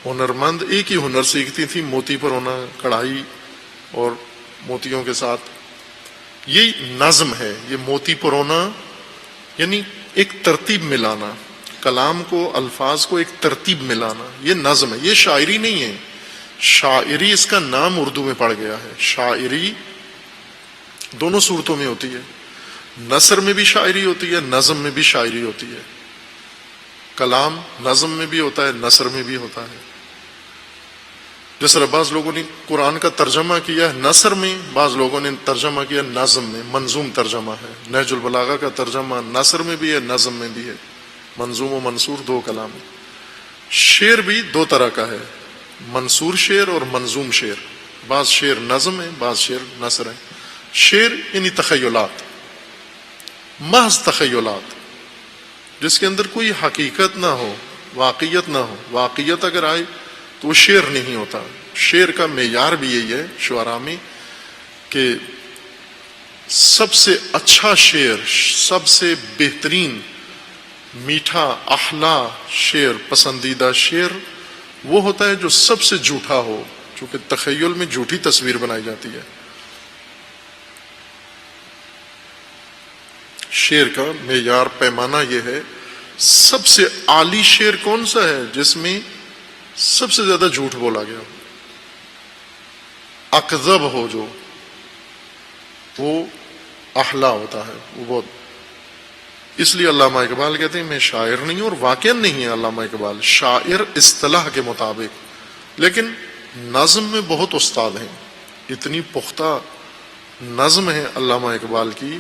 ہنرمند ایک ہی ہنر سیکھتی تھیں، موتی پر ہونا، کڑھائی اور موتیوں کے ساتھ. یہ نظم ہے، یہ موتی پر ہونا یعنی ایک ترتیب ملانا، کلام کو، الفاظ کو ایک ترتیب ملانا، یہ نظم ہے، یہ شاعری نہیں ہے. شاعری اس کا نام اردو میں پڑ گیا ہے. شاعری دونوں صورتوں میں ہوتی ہے، نثر میں بھی شاعری ہوتی ہے، نظم میں بھی شاعری ہوتی ہے. کلام نظم میں بھی ہوتا ہے، نثر میں بھی ہوتا ہے. جس طرح بعض لوگوں نے قرآن کا ترجمہ کیا ہے نثر میں، بعض لوگوں نے ترجمہ کیا نظم میں، منظوم ترجمہ ہے. نہج البلاغہ کا ترجمہ نثر میں بھی ہے، نظم میں بھی ہے. منظوم و منصور دو کلام ہے. شعر بھی دو طرح کا ہے، منصور شعر اور منظوم شعر. بعض شعر نظم ہے، بعض شعر نثر ہے. شعر یعنی تخیلات، محض تخیلات، جس کے اندر کوئی حقیقت نہ ہو، واقعیت نہ ہو. واقعیت اگر آئے تو وہ شعر نہیں ہوتا. شعر کا معیار بھی یہی ہے شعراء میں کہ سب سے اچھا شعر، سب سے بہترین، میٹھا، احلا شعر، پسندیدہ شعر وہ ہوتا ہے جو سب سے جھوٹا ہو، چونکہ تخیل میں جھوٹی تصویر بنائی جاتی ہے. شعر کا معیار، پیمانہ یہ ہے سب سے اعلی شعر کون سا ہے؟ جس میں سب سے زیادہ جھوٹ بولا گیا ہو، اکذب ہو، جو وہ احلا ہوتا ہے. وہ بہت، اس لیے علامہ اقبال کہتے ہیں میں شاعر نہیں ہوں، اور واقعا نہیں ہے علامہ اقبال شاعر اصطلاح کے مطابق، لیکن نظم میں بہت استاد ہیں. اتنی پختہ نظم ہے علامہ اقبال کی.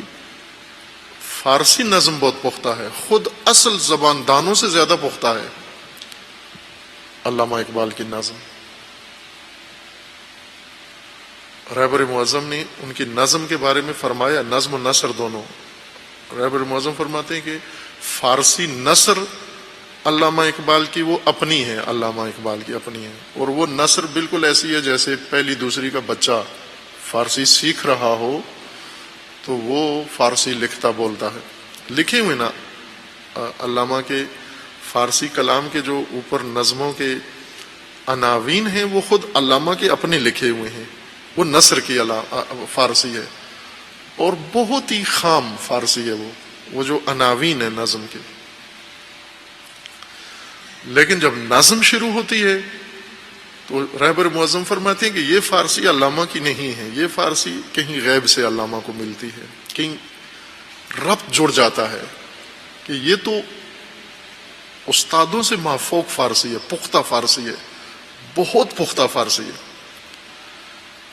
فارسی نظم بہت پختہ ہے، خود اصل زبان دانوں سے زیادہ پختہ ہے علامہ اقبال کی نظم. رہبر معظم نے ان کی نظم کے بارے میں فرمایا، نظم و نثر دونوں. رہبر معظم فرماتے ہیں کہ فارسی نثر علامہ اقبال کی وہ اپنی ہے، علامہ اقبال کی اپنی ہے. اور وہ نثر بالکل ایسی ہے جیسے پہلی دوسری کا بچہ فارسی سیکھ رہا ہو تو وہ فارسی لکھتا بولتا ہے. لکھے ہوئے نا علامہ کے فارسی کلام کے جو اوپر نظموں کے عناوین ہیں وہ خود علامہ کے اپنے لکھے ہوئے ہیں. وہ نثر کی فارسی ہے اور بہت ہی خام فارسی ہے وہ جو عناوین ہے نظم کے. لیکن جب نظم شروع ہوتی ہے تو رہبر معظم فرماتے ہیں کہ یہ فارسی علامہ کی نہیں ہے، یہ فارسی کہیں غیب سے علامہ کو ملتی ہے، کہیں ربط جڑ جاتا ہے کہ یہ تو استادوں سے مافوق فارسی ہے، پختہ فارسی ہے، بہت پختہ فارسی ہے.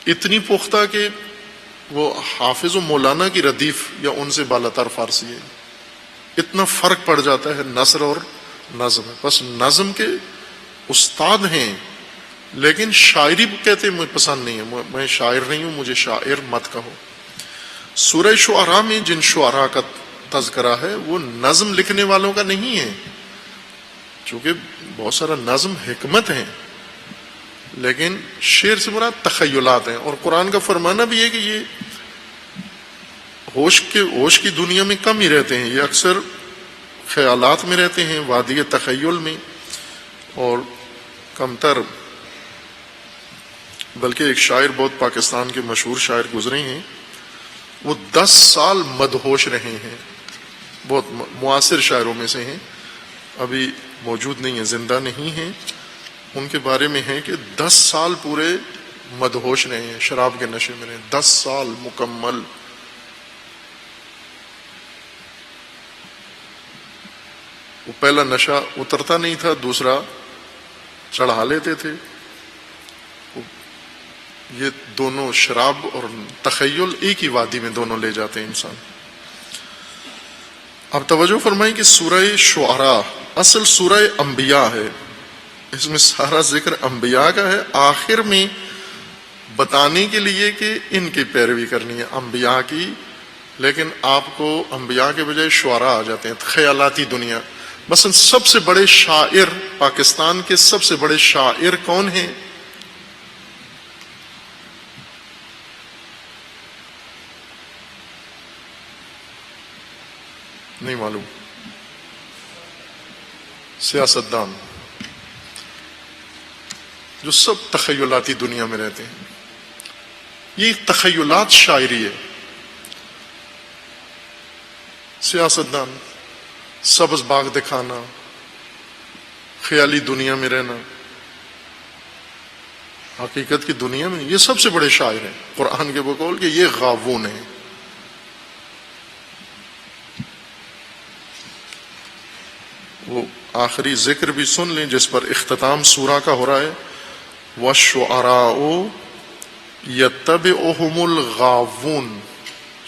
اتنی پختہ کہ وہ حافظ و مولانا کی ردیف یا ان سے بالاتر فارسی ہے. اتنا فرق پڑ جاتا ہے نثر اور نظم. بس نظم کے استاد ہیں لیکن شاعری کہتے مجھے پسند نہیں ہے، میں شاعر نہیں ہوں، مجھے شاعر مت کہو. سورہ شعراء میں جن شعراء کا تذکرہ ہے وہ نظم لکھنے والوں کا نہیں ہے، چونکہ بہت سارا نظم حکمت ہیں، لیکن شعر سے مراد تخیلات ہیں. اور قرآن کا فرمانا بھی ہے کہ یہ ہوش کی دنیا میں کم ہی رہتے ہیں، یہ اکثر خیالات میں رہتے ہیں، وادی تخیل میں، اور کمتر. بلکہ ایک شاعر بہت پاکستان کے مشہور شاعر گزرے ہیں، وہ 10 سال مدہوش رہے ہیں، بہت معاصر شاعروں میں سے ہیں، ابھی موجود نہیں ہیں، زندہ نہیں ہیں. ان کے بارے میں ہے کہ 10 سال پورے مدہوش رہے ہیں، شراب کے نشے میں رہے، 10 سال مکمل. وہ پہلا نشہ اترتا نہیں تھا، دوسرا چڑھا لیتے تھے. یہ دونوں شراب اور تخیل ایک ہی وادی میں دونوں لے جاتے ہیں انسان. اب توجہ فرمائیں کہ سورہ شعراء اصل سورہ انبیاء ہے، اس میں سارا ذکر انبیاء کا ہے، آخر میں بتانے کے لیے کہ ان کی پیروی کرنی ہے انبیاء کی. لیکن آپ کو انبیاء کے بجائے شعراء آ جاتے ہیں، خیالاتی دنیا. مثلا سب سے بڑے شاعر، پاکستان کے سب سے بڑے شاعر کون ہیں؟ نہیں معلوم. سیاستدان جو سب تخیلاتی دنیا میں رہتے ہیں، یہ تخیلات شاعری ہے. سیاستدان سبز باغ دکھانا، خیالی دنیا میں رہنا، حقیقت کی دنیا میں یہ سب سے بڑے شاعر ہیں قرآن کے بقول کہ یہ غاوون ہیں. وہ آخری ذکر بھی سن لیں جس پر اختتام سورہ کا ہو رہا ہے، وَالشُّعَرَاءُ يَتَّبِعُهُمُ الْغَاوُونَ.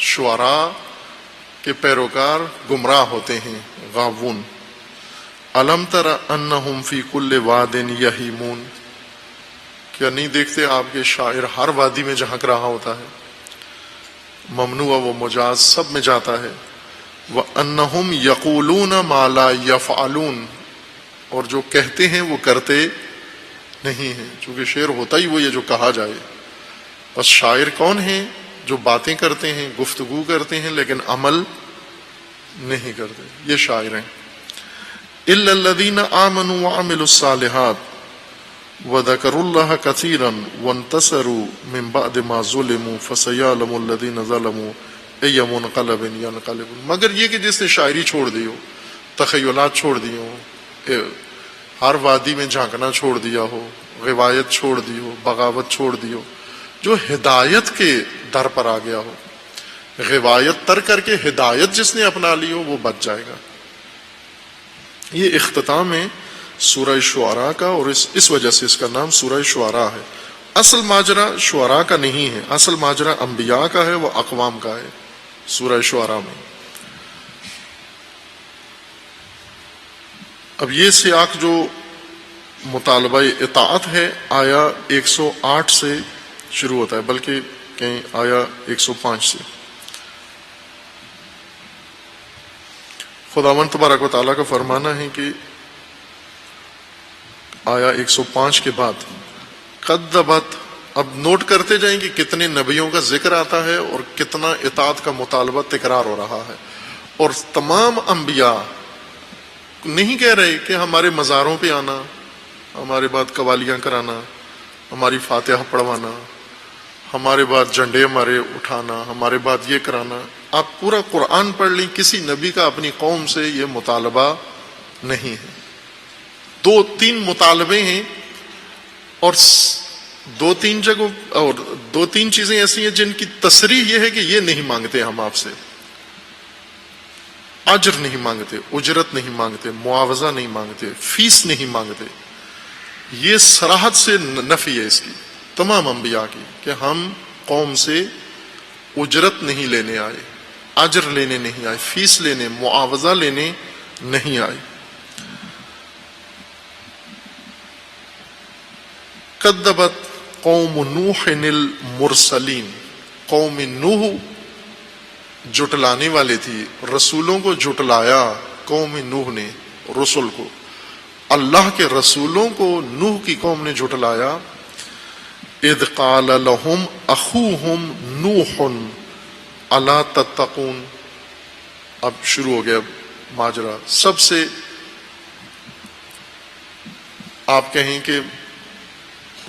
شعراء کے پیروکار گمراہ ہوتے ہیں، غاوون. أَلَمْ تَرَ أَنَّهُمْ فِي كُلِّ وَادٍ يَهِيمُونَ. کیا نہیں دیکھتے آپ کے شاعر ہر وادی میں جھانک رہا ہوتا ہے، ممنوع و مجاز سب میں جاتا ہے. وَأَنَّهُمْ يَقُولُونَ مَا لَا يَفْعَلُونَ. اور جو کہتے ہیں وہ کرتے نہیں ہیں، چونکہ شعر ہوتا ہی وہ یہ جو کہا جائے. بس شاعر کون ہیں؟ جو باتیں کرتے ہیں، گفتگو کرتے ہیں لیکن عمل نہیں کرتے، یہ شاعر ہیں. إِلَّا الَّذِينَ آمَنُوا وَعَمِلُوا الصَّالِحَاتِ وَذَكَرُوا اللَّهَ كَثِيرًا وَانتَصَرُوا مِن بَعْدِ مَا ظُلِمُوا فَسَيَعْلَمُ الَّذِينَ ظَلَمُوا أَيَّ مُنقَلَبٍ يَنقَلِبُونَ. مگر یہ کہ جس نے شاعری چھوڑ دی ہو، تخیلات چھوڑ دی ہو، ہر وادی میں جھانکنا چھوڑ دیا ہو، روایت چھوڑ دی ہو، بغاوت چھوڑ دی ہو، جو ہدایت کے در پر آ گیا ہو، روایت تر کر کے ہدایت جس نے اپنا لی ہو وہ بچ جائے گا. یہ اختتام ہے سورہ شعراء کا، اور اس وجہ سے اس کا نام سورہ شعراء ہے. اصل ماجرا شعراء کا نہیں ہے، اصل ماجرا انبیاء کا ہے، وہ اقوام کا ہے سورہ شعراء میں. اب یہ سیاق جو مطالبہ اطاعت ہے آیا 108 سے شروع ہوتا ہے، بلکہ کہیں آیا 105 سے. خداوند تبارک و تعالیٰ کا فرمانا ہے کہ آیا 105 کے بعد قدبت. اب نوٹ کرتے جائیں کہ کتنے نبیوں کا ذکر آتا ہے اور کتنا اطاعت کا مطالبہ تکرار ہو رہا ہے. اور تمام انبیاء نہیں کہہ رہے کہ ہمارے مزاروں پہ آنا، ہمارے بعد قوالیاں کرانا، ہماری فاتحہ پڑھوانا، ہمارے بعد جھنڈے ہمارے اٹھانا، ہمارے بعد یہ کرانا. آپ پورا قرآن پڑھ لیں، کسی نبی کا اپنی قوم سے یہ مطالبہ نہیں ہے. 2-3 مطالبے ہیں، اور 2-3 جگہوں اور 2-3 چیزیں ایسی ہیں جن کی تصریح یہ ہے کہ یہ نہیں مانگتے ہم آپ سے. اجر نہیں مانگتے، اجرت نہیں مانگتے، معاوضہ نہیں مانگتے، فیس نہیں مانگتے. یہ صراحت سے نفی ہے اس کی تمام انبیاء کی کہ ہم قوم سے اجرت نہیں لینے آئے، اجر لینے نہیں آئے، فیس لینے، معاوضہ لینے نہیں آئے. کذبت قوم نوح المرسلین. قوم نوح جھٹلانے والے تھی، رسولوں کو جھٹلایا قوم نوح نے، رسول کو، اللہ کے رسولوں کو نوح کی قوم نے جھٹلایا. اذ قال لهم اخوهم نوح الا تتقون. اب شروع ہو گیا ماجرا. سب سے آپ کہیں کہ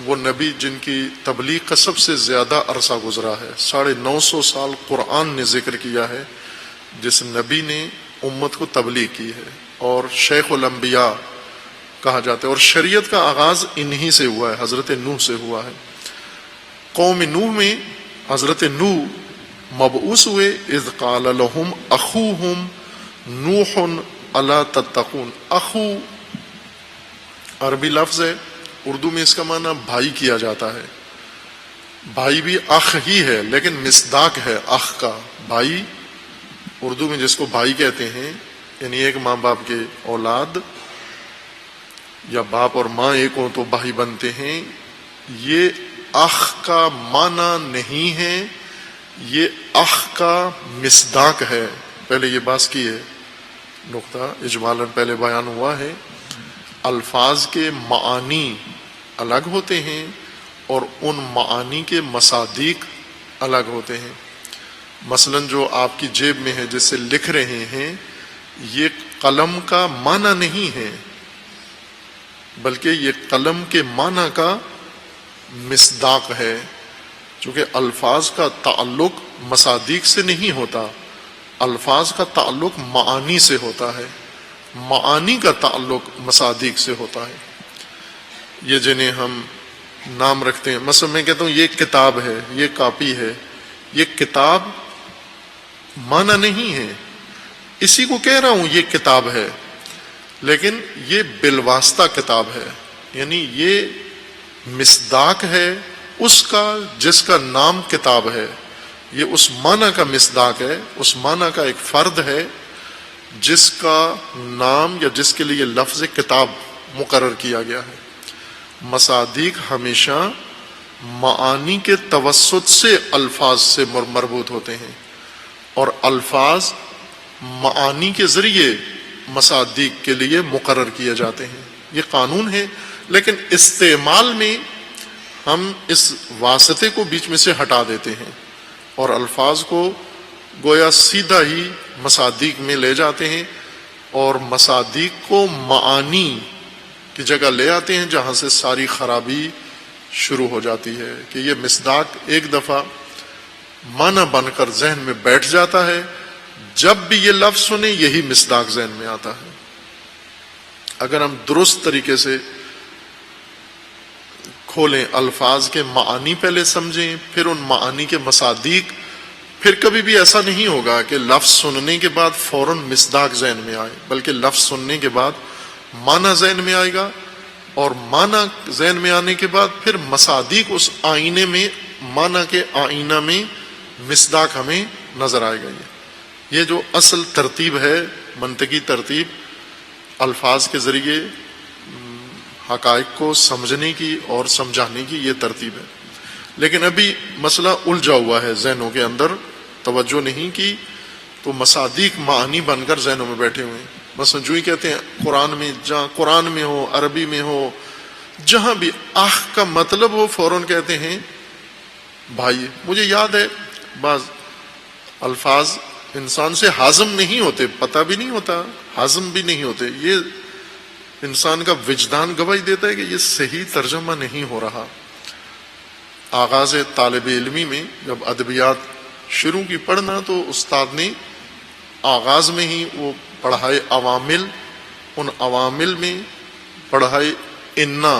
وہ نبی جن کی تبلیغ کا سب سے زیادہ عرصہ گزرا ہے، 950 سال قرآن نے ذکر کیا ہے جس نبی نے امت کو تبلیغ کی ہے، اور شیخ الانبیاء کہا جاتا ہے. اور شریعت کا آغاز انہی سے ہوا ہے، حضرت نوح سے ہوا ہے. قوم نوح میں حضرت نوح مبعوث ہوئے. اذ قال لهم اخوهم نوح الا تتقون. اخو عربی لفظ ہے، اردو میں اس کا معنی بھائی کیا جاتا ہے. بھائی بھی اخ ہی ہے لیکن مصداق ہے اخ کا. بھائی اردو میں جس کو بھائی کہتے ہیں، یعنی ایک ماں باپ کے اولاد یا باپ اور ماں ایک ہوں تو بھائی بنتے ہیں. یہ اخ کا معنی نہیں ہے، یہ اخ کا مصداق ہے. پہلے یہ بات کی ہے، نقطہ اجمالاً پہلے بیان ہوا ہے. الفاظ کے معانی الگ ہوتے ہیں اور ان معانی کے مصادیق الگ ہوتے ہیں. مثلا جو آپ کی جیب میں ہے جس سے لکھ رہے ہیں، یہ قلم کا معنی نہیں ہے، بلکہ یہ قلم کے معنی کا مصداق ہے، چونکہ الفاظ کا تعلق مصادیق سے نہیں ہوتا، الفاظ کا تعلق معانی سے ہوتا ہے، معانی کا تعلق مصادیق سے ہوتا ہے۔ یہ جنہیں ہم نام رکھتے ہیں، مثلا میں کہتا ہوں یہ کتاب ہے، یہ کاپی ہے، یہ کتاب معنی نہیں ہے، اسی کو کہہ رہا ہوں یہ کتاب ہے، لیکن یہ بالواسطہ کتاب ہے، یعنی یہ مصداق ہے اس کا جس کا نام کتاب ہے، یہ اس معنی کا مصداق ہے، اس معنی کا ایک فرد ہے جس کا نام یا جس کے لیے لفظ کتاب مقرر کیا گیا ہے۔ مصادیق ہمیشہ معانی کے توسط سے الفاظ سے مربوط ہوتے ہیں، اور الفاظ معانی کے ذریعے مصادیق کے لیے مقرر کیے جاتے ہیں، یہ قانون ہے۔ لیکن استعمال میں ہم اس واسطے کو بیچ میں سے ہٹا دیتے ہیں اور الفاظ کو گویا سیدھا ہی مصادیق میں لے جاتے ہیں، اور مصادیق کو معانی کی جگہ لے آتے ہیں، جہاں سے ساری خرابی شروع ہو جاتی ہے کہ یہ مصداق ایک دفعہ معنی بن کر ذہن میں بیٹھ جاتا ہے، جب بھی یہ لفظ سنیں یہی مصداق ذہن میں آتا ہے۔ اگر ہم درست طریقے سے کھولیں، الفاظ کے معانی پہلے سمجھیں، پھر ان معانی کے مصادیق، پھر کبھی بھی ایسا نہیں ہوگا کہ لفظ سننے کے بعد فوراً مصداق ذہن میں آئے، بلکہ لفظ سننے کے بعد معنی ذہن میں آئے گا، اور معنی ذہن میں آنے کے بعد پھر مصادیق اس آئینے میں، معنی کے آئینہ میں مصداق ہمیں نظر آئے گا۔ یہ جو اصل ترتیب ہے، منطقی ترتیب، الفاظ کے ذریعے حقائق کو سمجھنے کی اور سمجھانے کی یہ ترتیب ہے۔ لیکن ابھی مسئلہ الجھا ہوا ہے ذہنوں کے اندر، توجہ نہیں کی تو مصادیق معانی بن کر ذہنوں میں بیٹھے ہوئے ہیں۔ مثلا جو ہی کہتے ہیں قرآن میں، جہاں قرآن میں ہو، عربی میں ہو، جہاں بھی آہ کا مطلب ہو، فوراً کہتے ہیں بھائی۔ مجھے یاد ہے بعض الفاظ انسان سے ہاضم نہیں ہوتے، پتہ بھی نہیں ہوتا، ہاضم بھی نہیں ہوتے، یہ انسان کا وجدان گواہی دیتا ہے کہ یہ صحیح ترجمہ نہیں ہو رہا۔ آغاز طالب علمی میں جب ادبیات شروع کی پڑھنا تو استاد نے آغاز میں ہی وہ پڑھائے عوامل، ان عوامل میں پڑھائے انا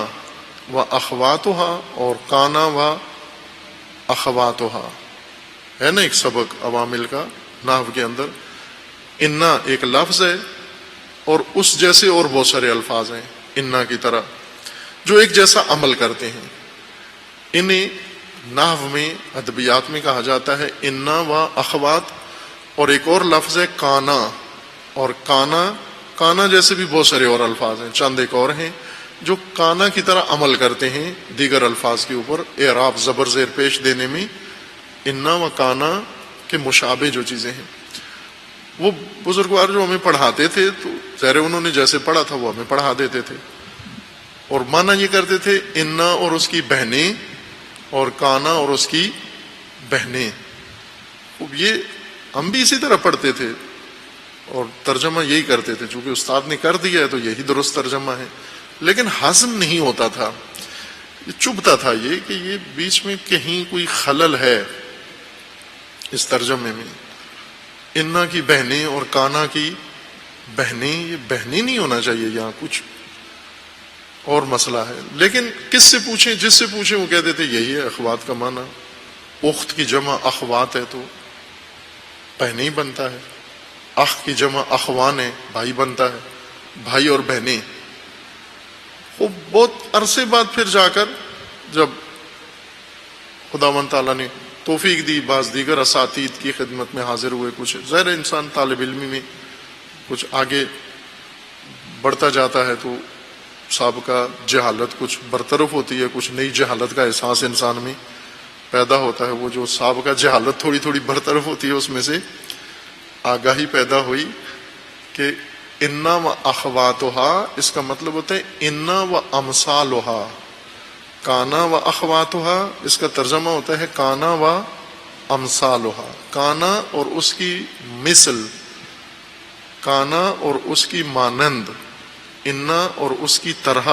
و اخواتہا اور کانا و اخواتہا، ہے نا ایک سبق عوامل کا نحو کے اندر۔ انا ایک لفظ ہے اور اس جیسے اور بہت سارے الفاظ ہیں انا کی طرح جو ایک جیسا عمل کرتے ہیں، انہیں نحو میں ادبیات میں کہا جاتا ہے انا و اخوات۔ اور ایک اور لفظ ہے کانا، اور کانا جیسے بھی بہت سارے اور الفاظ ہیں، چند ایک اور ہیں جو کانا کی طرح عمل کرتے ہیں دیگر الفاظ کے اوپر، اعراب زبر زیر پیش دینے میں انا و کانا کے مشابہ جو چیزیں ہیں۔ وہ بزرگوار جو ہمیں پڑھاتے تھے تو ظاہر انہوں نے جیسے پڑھا تھا وہ ہمیں پڑھا دیتے تھے، اور معنی یہ کرتے تھے انا اور اس کی بہنیں اور کانا اور اس کی بہنیں۔ یہ ہم بھی اسی طرح پڑھتے تھے اور ترجمہ یہی کرتے تھے، چونکہ استاد نے کر دیا ہے تو یہی درست ترجمہ ہے، لیکن ہضم نہیں ہوتا تھا، یہ چبھتا تھا یہ کہ یہ بیچ میں کہیں کوئی خلل ہے اس ترجمے میں۔ انا کی بہنیں اور کانا کی بہنیں، یہ بہنیں نہیں ہونا چاہیے، یہاں کچھ اور مسئلہ ہے۔ لیکن کس سے پوچھیں، جس سے پوچھیں وہ کہہ دیتے یہی ہے اخوات کا معنی، اخت کی جمع اخوات ہے تو بہنیں ہی بنتا ہے، اخ کی جمع اخوان ہے، بھائی بنتا ہے، بھائی اور بہنیں۔ وہ بہت عرصے بعد پھر جا کر جب خداوند تعالیٰ نے توفیق دی، بعض دیگر اساتید کی خدمت میں حاضر ہوئے، کچھ ظاہر انسان طالب علمی میں کچھ آگے بڑھتا جاتا ہے تو سابقہ جہالت کچھ برطرف ہوتی ہے، کچھ نئی جہالت کا احساس انسان میں پیدا ہوتا ہے۔ وہ جو سابقہ جہالت تھوڑی تھوڑی برطرف ہوتی ہے اس میں سے آگاہی پیدا ہوئی کہ انا و اخواتہا، اس کا مطلب ہوتا ہے انا و امثالہا۔ کانا و اخواتہا اس کا ترجمہ ہوتا ہے کانا و امثالہا، کانا اور اس کی مثل، کانا اور اس کی مانند، انا اور اس کی طرح،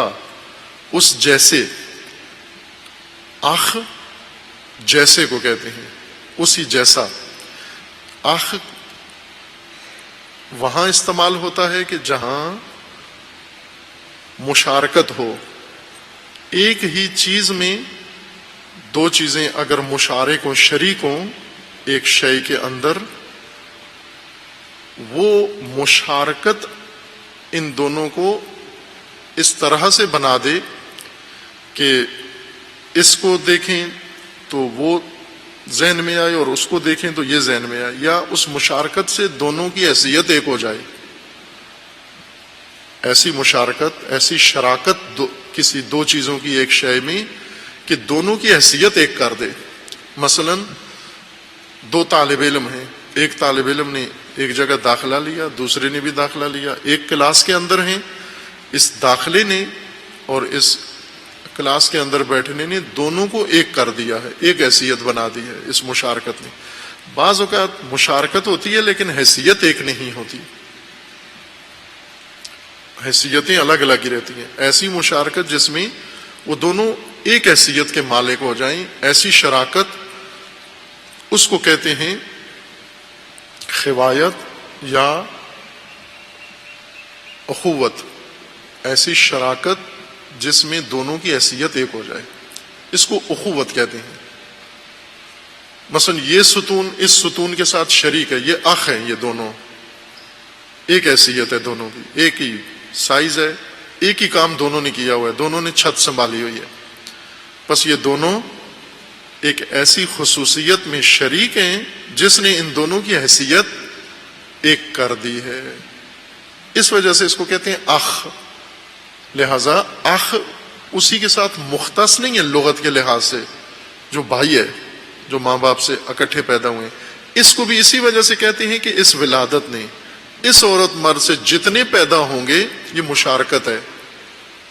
اس جیسے، اخ جیسے کو کہتے ہیں، اسی جیسا۔ اخ وہاں استعمال ہوتا ہے کہ جہاں مشارکت ہو، ایک ہی چیز میں دو چیزیں اگر مشارک ہوں، شریک ہوں ایک شے کے اندر، وہ مشارکت ان دونوں کو اس طرح سے بنا دے کہ اس کو دیکھیں تو وہ ذہن میں آئے اور اس کو دیکھیں تو یہ ذہن میں آئے، یا اس مشارکت سے دونوں کی حیثیت ایک ہو جائے۔ ایسی مشارکت، ایسی شراکت کسی دو چیزوں کی ایک شے میں کہ دونوں کی حیثیت ایک کر دے۔ مثلا دو طالب علم ہیں، ایک طالب علم نے ایک جگہ داخلہ لیا، دوسرے نے بھی داخلہ لیا، ایک کلاس کے اندر ہیں، اس داخلے نے اور اس کلاس کے اندر بیٹھنے نے دونوں کو ایک کر دیا ہے، ایک حیثیت بنا دی ہے اس مشارکت نے۔ بعض اوقات مشارکت ہوتی ہے لیکن حیثیت ایک نہیں ہوتی، حیثیتیں الگ الگ ہی رہتی ہیں۔ ایسی مشارکت جس میں وہ دونوں ایک حیثیت کے مالک ہو جائیں، ایسی شراکت اس کو کہتے ہیں خوایت یا اخوت۔ ایسی شراکت جس میں دونوں کی حیثیت ایک ہو جائے، اس کو اخوت کہتے ہیں۔ مثلا یہ ستون اس ستون کے ساتھ شریک ہے، یہ اخ ہیں، یہ دونوں ایک حیثیت ہے، دونوں کی ایک ہی سائز ہے، ایک ہی کام دونوں نے کیا ہوا ہے، دونوں نے چھت سنبھالی ہوئی ہے، بس یہ دونوں ایک ایسی خصوصیت میں شریک ہیں جس نے ان دونوں کی حیثیت ایک کر دی ہے، اس وجہ سے اس کو کہتے ہیں اخ۔ لہذا اخ اسی کے ساتھ مختص نہیں ہے لغت کے لحاظ سے، جو بھائی ہے، جو ماں باپ سے اکٹھے پیدا ہوئے، اس کو بھی اسی وجہ سے کہتے ہیں کہ اس ولادت نے اس عورت مرد سے جتنے پیدا ہوں گے یہ مشارکت ہے۔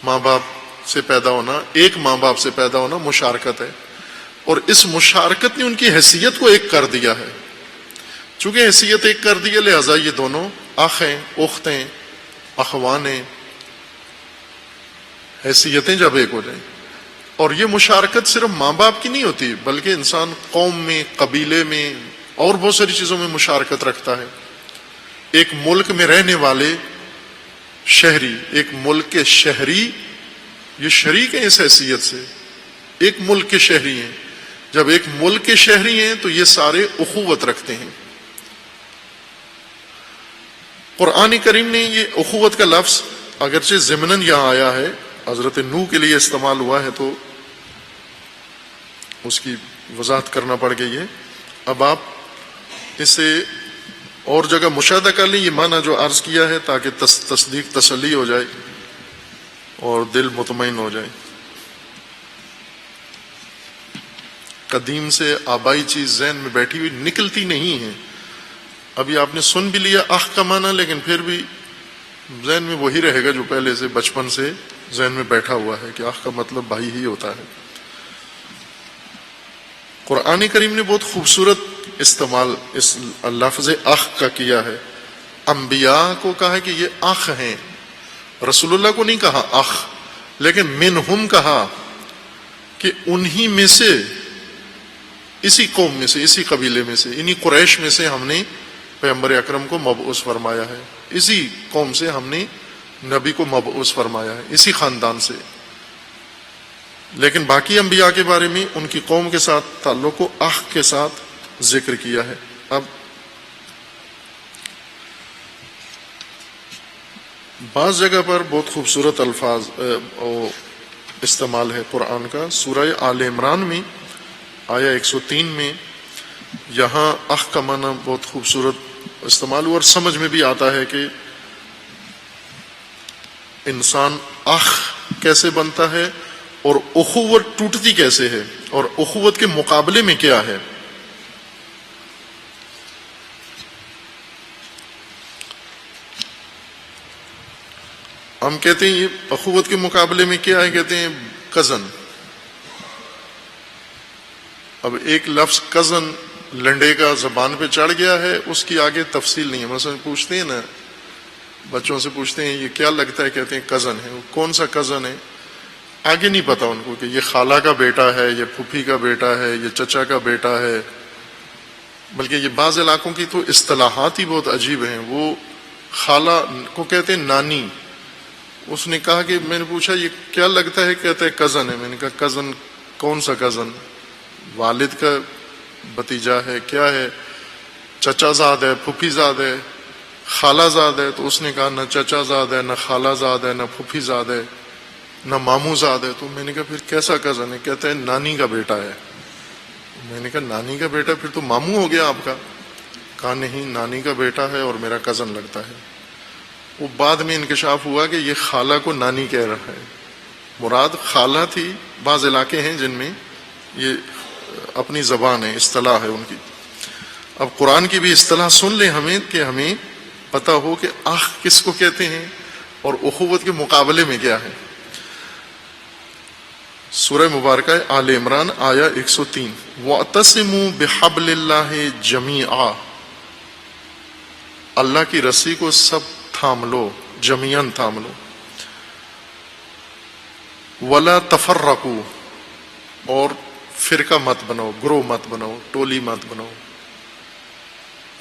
ماں باپ سے پیدا ہونا، ایک ماں باپ سے پیدا ہونا مشارکت ہے، اور اس مشارکت نے ان کی حیثیت کو ایک کر دیا ہے۔ چونکہ حیثیت ایک کر دی ہے لہذا یہ دونوں اخ ہیں، اخت ہیں، اخوان ہیں، حیثیتیں جب ایک ہو جائیں۔ اور یہ مشارکت صرف ماں باپ کی نہیں ہوتی بلکہ انسان قوم میں، قبیلے میں اور بہت ساری چیزوں میں مشارکت رکھتا ہے۔ ایک ملک میں رہنے والے شہری، ایک ملک کے شہری، یہ شریک ہیں اس حیثیت سے، ایک ملک کے شہری ہیں۔ جب ایک ملک کے شہری ہیں تو یہ سارے اخوت رکھتے ہیں۔ قرآن کریم نے یہ اخوت کا لفظ اگرچہ ضمناً یہاں آیا ہے، حضرت نوح کے لیے استعمال ہوا ہے تو اس کی وضاحت کرنا پڑ گئی ہے۔ اب آپ اسے اور جگہ مشاہدہ کر لیں، یہ معنی جو عرض کیا ہے، تاکہ تصدیق تسلی ہو جائے اور دل مطمئن ہو جائے۔ قدیم سے آبائی چیز ذہن میں بیٹھی ہوئی نکلتی نہیں ہے۔ ابھی آپ نے سن بھی لیا اخ کا معنی، لیکن پھر بھی ذہن میں وہی رہے گا جو پہلے سے بچپن سے ذہن میں بیٹھا ہوا ہے کہ اخ کا مطلب بھائی ہی ہوتا ہے۔ قرآن کریم نے بہت خوبصورت استعمال اس لفظ اخ کا کیا ہے۔ انبیاء کو کہا ہے کہ یہ اخ ہیں، رسول اللہ کو نہیں کہا اخ، لیکن منہم کہا کہ انہی میں سے، اسی قوم میں سے، اسی قبیلے میں سے، انہی قریش میں سے ہم نے پیغمبر اکرم کو مبعوث فرمایا ہے، اسی قوم سے ہم نے نبی کو مبعوث فرمایا ہے، اسی خاندان سے۔ لیکن باقی انبیاء کے بارے میں ان کی قوم کے ساتھ تعلق کو اخ کے ساتھ ذکر کیا ہے۔ اب بعض جگہ پر بہت خوبصورت الفاظ استعمال ہے قرآن کا۔ سورہ آل عمران میں آیا 103 میں یہاں اخ کا معنی بہت خوبصورت استعمال ہوا، اور سمجھ میں بھی آتا ہے کہ انسان اخ کیسے بنتا ہے اور اخوت ٹوٹتی کیسے ہے، اور اخوت کے مقابلے میں کیا ہے۔ ہم کہتے ہیں یہ اخوت کے مقابلے میں کیا ہے، کہتے ہیں کزن۔ اب ایک لفظ کزن لنڈے کا زبان پہ چڑھ گیا ہے، اس کی آگے تفصیل نہیں ہے۔ مثلا پوچھتے ہیں نا بچوں سے پوچھتے ہیں یہ کیا لگتا ہے، کہتے ہیں کزن ہے. وہ کون سا کزن ہے آگے نہیں پتا ان کو کہ یہ خالہ کا بیٹا ہے، یہ پھوپھی کا بیٹا ہے، یہ چچا کا بیٹا ہے. بلکہ یہ بعض علاقوں کی تو اصطلاحات ہی بہت عجیب ہیں. وہ خالہ کو کہتے ہیں نانی. اس نے کہا کہ میں نے پوچھا یہ کیا لگتا ہے، کہتا ہے کزن ہے. میں نے کہا کزن کون سا کزن؟ والد کا بھتیجا ہے کیا ہے؟ چچا زاد ہے، پھوپھی زاد ہے، خالہ زاد ہے؟ تو اس نے کہا نہ چچا زاد ہے، نہ خالہ زاد ہے، نہ پھوپھی زاد ہے، نہ ماموں زاد ہے. تو میں نے کہا پھر کیسا کزن ہے؟ کہتا ہے نانی کا بیٹا ہے. میں نے کہا نانی کا بیٹا پھر تو ماموں ہو گیا آپ کا. کہا نہیں، نانی کا بیٹا ہے اور میرا کزن لگتا ہے. وہ بعد میں انکشاف ہوا کہ یہ خالہ کو نانی کہہ رہا ہے، مراد خالہ تھی. بعض علاقے ہیں جن میں یہ اپنی زبان ہے، اصطلاح ہے ان کی. اب قرآن کی بھی اصطلاح سن لیں ہمیں، کہ ہمیں پتہ ہو کہ اخ کس کو کہتے ہیں اور اخوت کے مقابلے میں کیا ہے. سورہ مبارکہ آل عمران آیا 103. وَاعْتَصِمُوا بِحَبْلِ اللَّهِ جَمِيعًا، اللہ کی رسی کو سب تھام لو، جمیعاً تھام لو. وَلَا تَفَرَّقُوا، اور فرقہ مت بناؤ، گروہ مت بناؤ، ٹولی مت بناؤ.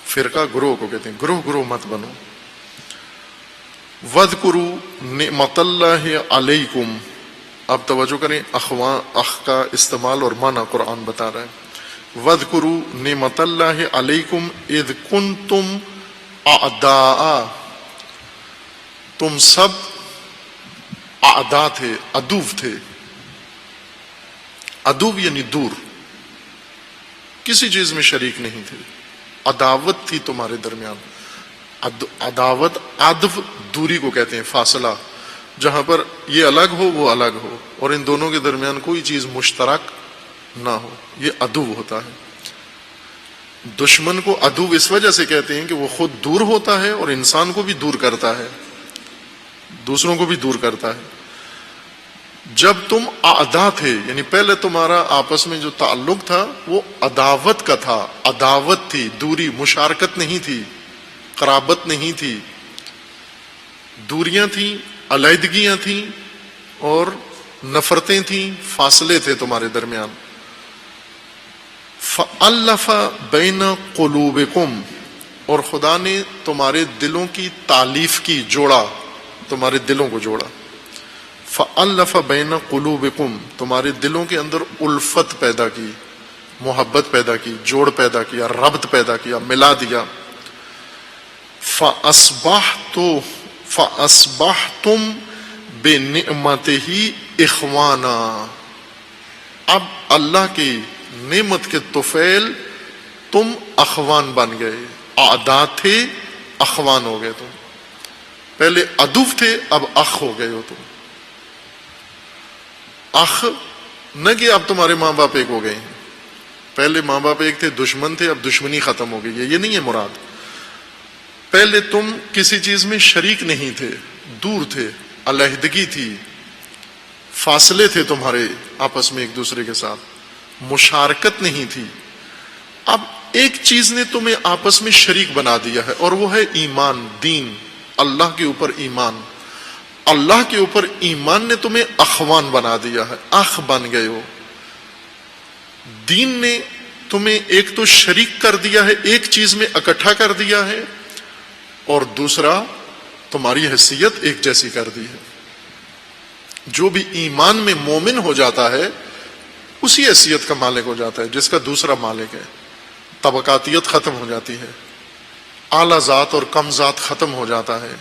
فرقہ گروہ کو کہتے ہیں، گروہ مت بنو. وَاذْكُرُوا نِعْمَتَ اللَّهِ عَلَيْكُمْ. اب توجہ کریں، اخ کا استعمال اور معنی قرآن بتا رہا ہے. وَاذْكُرُوا نِعْمَتَ اللَّهِ عَلَيْكُمْ اِذْ كُنْتُمْ اعداء. تم سب اعداء تھے، عدو تھے. عدو یعنی دور، کسی چیز میں شریک نہیں تھے. عداوت تھی تمہارے درمیان. عداوت عدو دوری کو کہتے ہیں، فاصلہ، جہاں پر یہ الگ ہو وہ الگ ہو اور ان دونوں کے درمیان کوئی چیز مشترک نہ ہو، یہ عدو ہوتا ہے. دشمن کو عدو اس وجہ سے کہتے ہیں کہ وہ خود دور ہوتا ہے اور انسان کو بھی دور کرتا ہے، دوسروں کو بھی دور کرتا ہے. جب تم اعداء تھے، یعنی پہلے تمہارا آپس میں جو تعلق تھا وہ عداوت کا تھا. عداوت تھی، دوری، مشارکت نہیں تھی، قرابت نہیں تھی، دوریاں تھیں، علیحدگیاں تھیں اور نفرتیں تھیں، فاصلے تھے تمہارے درمیان. فَأَلَّفَ بَيْنَ قُلُوبِكُمْ، اور خدا نے تمہارے دلوں کی تالیف کی، جوڑا، تمہارے دلوں کو جوڑا. فَأَلَّفَ بَيْنَ قُلُوبِكُمْ، تمہارے دلوں کے اندر الفت پیدا کی، محبت پیدا کی، جوڑ پیدا کیا، ربط پیدا کیا، ملا دیا. فَأَصْبَحْتُمْ بِنِعْمَتِهِ إِخْوَانًا، اب اللہ کی نعمت کے طفیل تم اخوان بن گئے. اعداء تھے، اخوان ہو گئے تم. پہلے عدو تھے، اب اخ ہو گئے ہو تم. اخ نہ کہ اب تمہارے ماں باپ ایک ہو گئے ہیں، پہلے ماں باپ ایک تھے، دشمن تھے، اب دشمنی ختم ہو گئی ہے، یہ نہیں ہے مراد. پہلے تم کسی چیز میں شریک نہیں تھے، دور تھے، علیحدگی تھی، فاصلے تھے تمہارے آپس میں ایک دوسرے کے ساتھ، مشارکت نہیں تھی. اب ایک چیز نے تمہیں آپس میں شریک بنا دیا ہے اور وہ ہے ایمان، دین، اللہ کے اوپر ایمان. اللہ کے اوپر ایمان نے تمہیں اخوان بنا دیا ہے، اخ بن گئے ہو. دین نے تمہیں ایک تو شریک کر دیا ہے، ایک چیز میں اکٹھا کر دیا ہے، اور دوسرا تمہاری حیثیت ایک جیسی کر دی ہے. جو بھی ایمان میں مومن ہو جاتا ہے اسی حیثیت کا مالک ہو جاتا ہے جس کا دوسرا مالک ہے. طبقاتیت ختم ہو جاتی ہے، اعلیٰ ذات اور کم ذات ختم ہو جاتا ہے،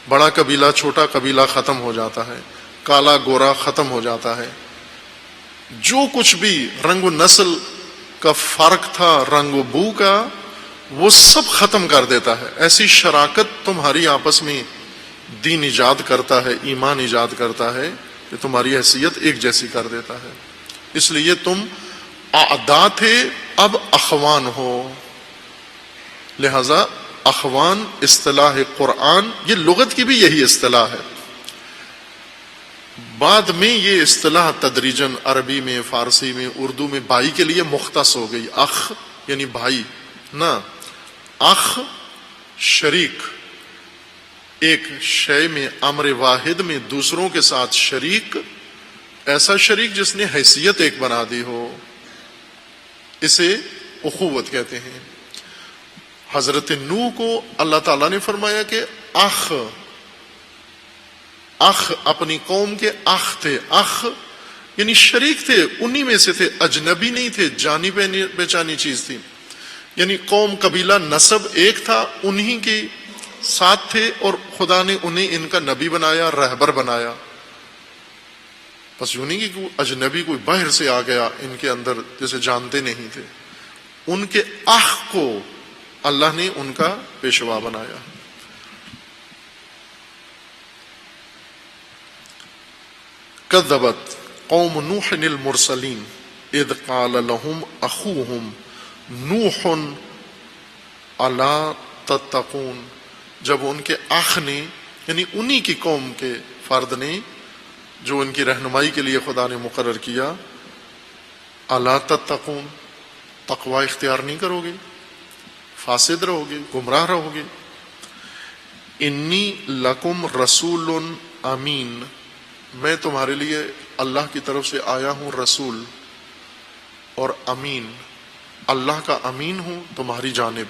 بڑا قبیلہ چھوٹا قبیلہ ختم ہو جاتا ہے، کالا گورا ختم ہو جاتا ہے. جو کچھ بھی رنگ و نسل کا فرق تھا، رنگ و بو کا، وہ سب ختم کر دیتا ہے. ایسی شراکت تمہاری آپس میں دین ایجاد کرتا ہے، ایمان ایجاد کرتا ہے کہ تمہاری حیثیت ایک جیسی کر دیتا ہے. اس لیے تم اعداء تھے، اب اخوان ہو. لہذا اخوان اصطلاح قرآن، یہ لغت کی بھی یہی اصطلاح ہے. بعد میں یہ اصطلاح تدریجاً عربی میں، فارسی میں، اردو میں بھائی کے لیے مختص ہو گئی. اخ یعنی بھائی نہ، اخ شریک، ایک شے میں، امر واحد میں دوسروں کے ساتھ شریک، ایسا شریک جس نے حیثیت ایک بنا دی ہو، اسے اخوت کہتے ہیں۔ حضرت نوح کو اللہ تعالیٰ نے فرمایا کہ اخ اپنی قوم کے اخ تھے، اخ یعنی شریک تھے، انہی میں سے تھے، اجنبی نہیں تھے، جانی پہچانی چیز تھی، یعنی قوم قبیلہ نسب ایک تھا، انہی کے ساتھ تھے، اور خدا نے انہیں ان کا نبی بنایا، رہبر بنایا۔ بس یوں نہیں کہ کوئی اجنبی کوئی باہر سے آ گیا ان کے اندر جسے جانتے نہیں تھے، ان کے اخ کو اللہ نے ان کا پیشوا بنایا۔ کذبت قوم نوح المرسلین اذ قال لهم اخوهم نوح الا تتقون، جب ان کے اخ نے یعنی انہی کی قوم کے فرد نے جو ان کی رہنمائی کے لیے خدا نے مقرر کیا، الا تتقون، تقوی اختیار نہیں کرو گے، فاسد رہو گے، گمراہ رہو گے۔ انی لکم رسول امین، میں تمہارے لیے اللہ کی طرف سے آیا ہوں رسول اور امین، اللہ کا امین ہوں تمہاری جانب،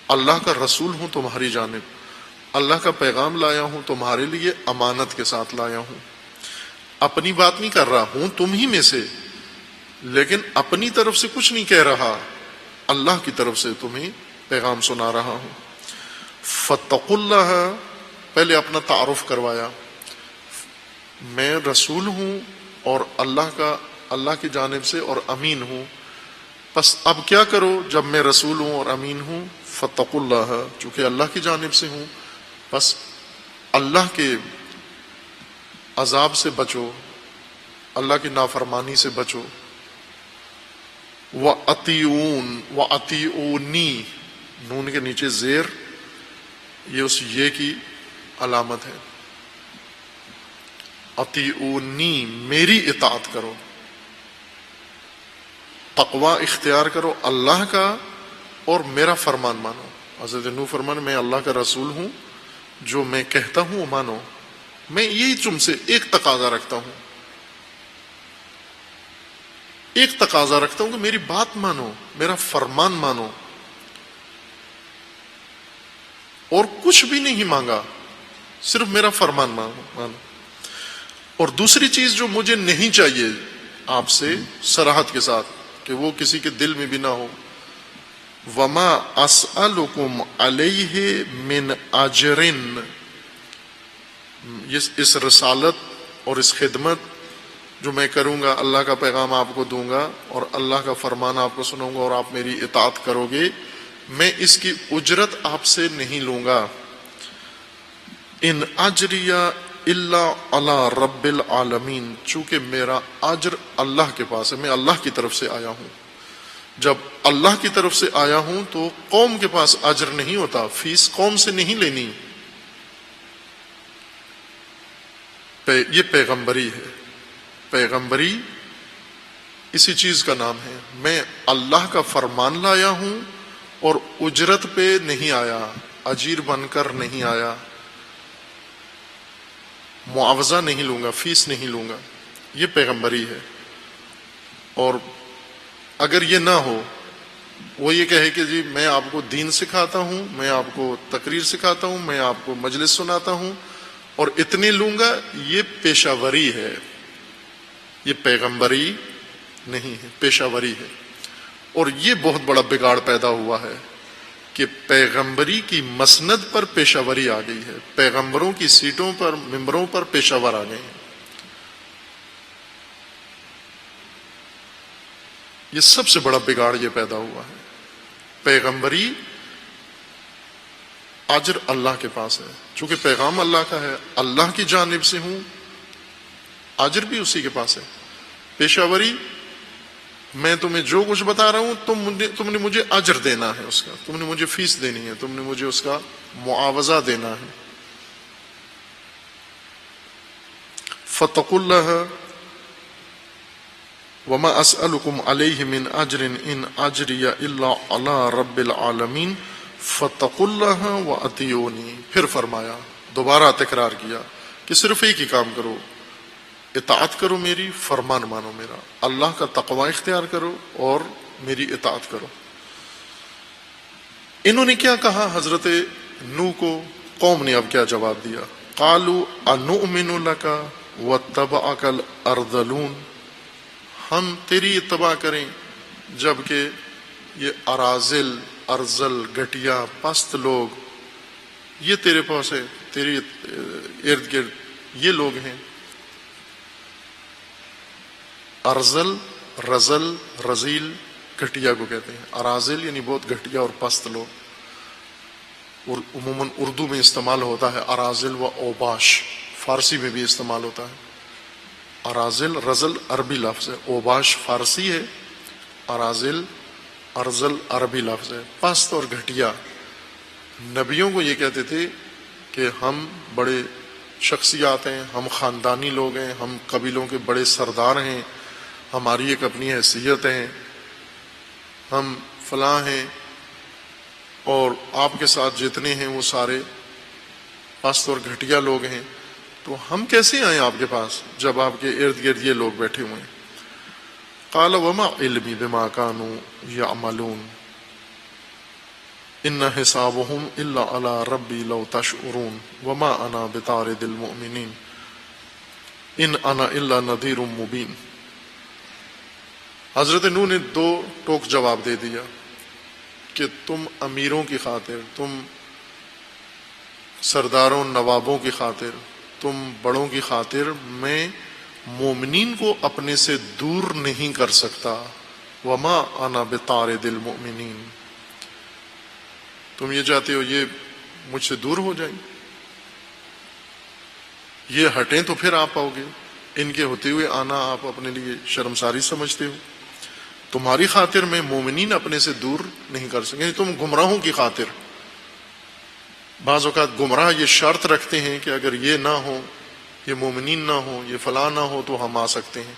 اللہ کا رسول ہوں تمہاری جانب، اللہ کا پیغام لایا ہوں تمہارے لیے، امانت کے ساتھ لایا ہوں۔ اپنی بات نہیں کر رہا ہوں تم ہی میں سے، لیکن اپنی طرف سے کچھ نہیں کہہ رہا، اللہ کی طرف سے تمہیں پیغام سنا رہا ہوں۔ فاتقوا اللہ، پہلے اپنا تعارف کروایا، میں رسول ہوں اور اللہ کی جانب سے اور امین ہوں، پس اب کیا کرو جب میں رسول ہوں اور امین ہوں؟ فاتقوا اللہ، چونکہ اللہ کی جانب سے ہوں، پس اللہ کے عذاب سے بچو، اللہ کی نافرمانی سے بچو۔ وَأَطِيعُونِ وَأَطِيعُونِي، نون کے نیچے زیر، یہ اس یہ کی علامت ہے، اطیعونی، میری اطاعت کرو، تقوی اختیار کرو اللہ کا اور میرا فرمان مانو۔ حضرت نوح فرمان میں اللہ کا رسول ہوں، جو میں کہتا ہوں مانو، میں یہی تم سے ایک تقاضا رکھتا ہوں، ایک تقاضا رکھتا ہوں کہ میری بات مانو، میرا فرمان مانو، اور کچھ بھی نہیں مانگا، صرف میرا فرمان مانو۔ اور دوسری چیز جو مجھے نہیں چاہیے آپ سے صراحت کے ساتھ کہ وہ کسی کے دل میں بھی نہ ہو، وما اسألکم علیہ من اجر، اس رسالت اور اس خدمت جو میں کروں گا، اللہ کا پیغام آپ کو دوں گا اور اللہ کا فرمان آپ کو سنوں گا اور آپ میری اطاعت کرو گے، میں اس کی اجرت آپ سے نہیں لوں گا۔ ان اجریہ الا علی رب العالمین، چونکہ میرا اجر اللہ کے پاس ہے، میں اللہ کی طرف سے آیا ہوں۔ جب اللہ کی طرف سے آیا ہوں تو قوم کے پاس اجر نہیں ہوتا، فیس قوم سے نہیں لینی، یہ پیغمبری ہے۔ پیغمبری اسی چیز کا نام ہے، میں اللہ کا فرمان لایا ہوں اور اجرت پہ نہیں آیا، اجیر بن کر نہیں آیا، معاوضہ نہیں لوں گا، فیس نہیں لوں گا، یہ پیغمبری ہے۔ اور اگر یہ نہ ہو، وہ یہ کہے کہ جی میں آپ کو دین سکھاتا ہوں، میں آپ کو تقریر سکھاتا ہوں، میں آپ کو مجلس سناتا ہوں اور اتنے لوں گا، یہ پیشہ وری ہے، یہ پیغمبری نہیں ہے، پیشہ وری ہے۔ اور یہ بہت بڑا بگاڑ پیدا ہوا ہے کہ پیغمبری کی مسند پر پیشہ وری آ گئی ہے، پیغمبروں کی سیٹوں پر، ممبروں پر پیشہ ور آ گئے ہیں۔ یہ سب سے بڑا بگاڑ یہ پیدا ہوا ہے۔ پیغمبری اجر اللہ کے پاس ہے، چونکہ پیغام اللہ کا ہے، اللہ کی جانب سے ہوں، اجر بھی اسی کے پاس ہے۔ پیشہ وری، میں تمہیں جو کچھ بتا رہا ہوں تم نے مجھے اجر دینا ہے، اس کا تم نے مجھے فیس دینی ہے، تم نے مجھے اس کا معاوضہ دینا ہے۔ فاتقوا اللہ وما اسألکم علیہ من اجر ان اجری الا علی رب العالمین فاتقوا اللہ واطیعونی۔ پھر فرمایا دوبارہ تکرار کیا کہ صرف ایک ہی کام کرو، اطاعت کرو میری، فرمان مانو میرا، اللہ کا تقوی اختیار کرو اور میری اطاعت کرو۔ انہوں نے کیا کہا حضرت نوح کو؟ قوم نے اب کیا جواب دیا؟ قالوا انؤمن لک واتبعک الارذلون، ہم تیری اتباع کریں جبکہ یہ اراذل، ارذل، گھٹیا، پست لوگ یہ تیرے پاس ہے، تیری ارد گرد یہ لوگ ہیں۔ ارذل، رزل، رزیل گھٹیا کو کہتے ہیں، اراذل یعنی بہت گھٹیا اور پست لوگ، اور عموماً اردو میں استعمال ہوتا ہے اراذل و اوباش، فارسی میں بھی استعمال ہوتا ہے۔ اراذل، رزل عربی لفظ ہے، اوباش فارسی ہے، اراذل، ارزل عربی لفظ ہے، پست اور گھٹیا۔ نبیوں کو یہ کہتے تھے کہ ہم بڑے شخصیات ہیں، ہم خاندانی لوگ ہیں، ہم قبیلوں کے بڑے سردار ہیں، ہماری ایک اپنی حیثیت ہے، ہم فلاں ہیں، اور آپ کے ساتھ جتنے ہیں وہ سارے پست اور گھٹیا لوگ ہیں، تو ہم کیسے آئیں آپ کے پاس جب آپ کے ارد گرد یہ لوگ بیٹھے ہوئے ہیں؟ قال وما علمی بما كانوا يعملون ان حسابهم الا على ربي لو تشعرون وما انا بطارد المؤمنين ان انا الا نذير مبين۔ حضرت نوح نے دو ٹوک جواب دے دیا کہ تم امیروں کی خاطر، تم سرداروں نوابوں کی خاطر، تم بڑوں کی خاطر میں مومنین کو اپنے سے دور نہیں کر سکتا، وما انا بطارد المؤمنین، تم یہ چاہتے ہو یہ مجھ سے دور ہو جائیں، یہ ہٹیں تو پھر آپ آؤ گے، ان کے ہوتے ہوئے آنا آپ اپنے لیے شرمساری سمجھتے ہو، تمہاری خاطر میں مومنین اپنے سے دور نہیں کر سکیں، تم گمراہوں کی خاطر۔ بعض اوقات گمراہ یہ شرط رکھتے ہیں کہ اگر یہ نہ ہو، یہ مومنین نہ ہو، یہ فلاں نہ ہو تو ہم آ سکتے ہیں،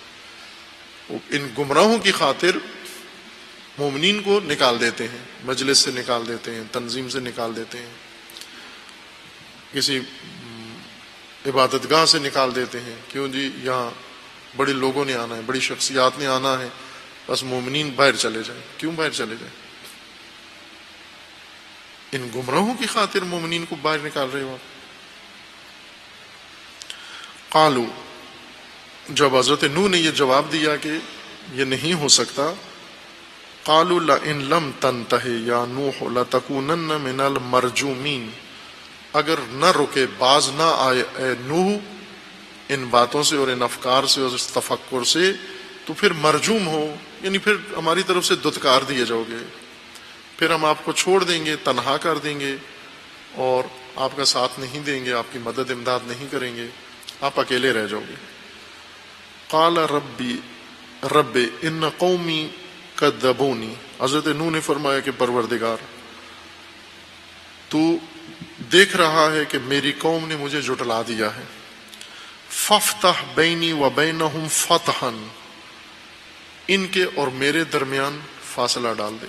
ان گمراہوں کی خاطر مومنین کو نکال دیتے ہیں، مجلس سے نکال دیتے ہیں، تنظیم سے نکال دیتے ہیں، کسی عبادت گاہ سے نکال دیتے ہیں، کیوں جی یہاں بڑے لوگوں نے آنا ہے، بڑی شخصیات نے آنا ہے، بس مومنین باہر چلے جائیں۔ کیوں باہر چلے جائیں؟ ان گمراہوں کی خاطر مومنین کو باہر نکال رہے ہو۔ قالو، جب حضرت نوح نے یہ جواب دیا کہ یہ نہیں ہو سکتا، قالوا لئن لم تنتہ یا نوح لتکونن من المرجومین، اگر نہ رکے، باز نہ آئے اے نوح ان باتوں سے اور ان افکار سے اور اس تفکر سے، تو پھر مرجوم ہو، یعنی پھر ہماری طرف سے دھتکار دیے جاؤ گے، پھر ہم آپ کو چھوڑ دیں گے، تنہا کر دیں گے، اور آپ کا ساتھ نہیں دیں گے، آپ کی مدد امداد نہیں کریں گے، آپ اکیلے رہ جاؤ گے۔ قال رب ان قومی کذبونی، حضرت نوح نے فرمایا کہ پروردگار تو دیکھ رہا ہے کہ میری قوم نے مجھے جھٹلا دیا ہے، فافتح بینی و بینہم فتحا، ان کے اور میرے درمیان فاصلہ ڈال دے،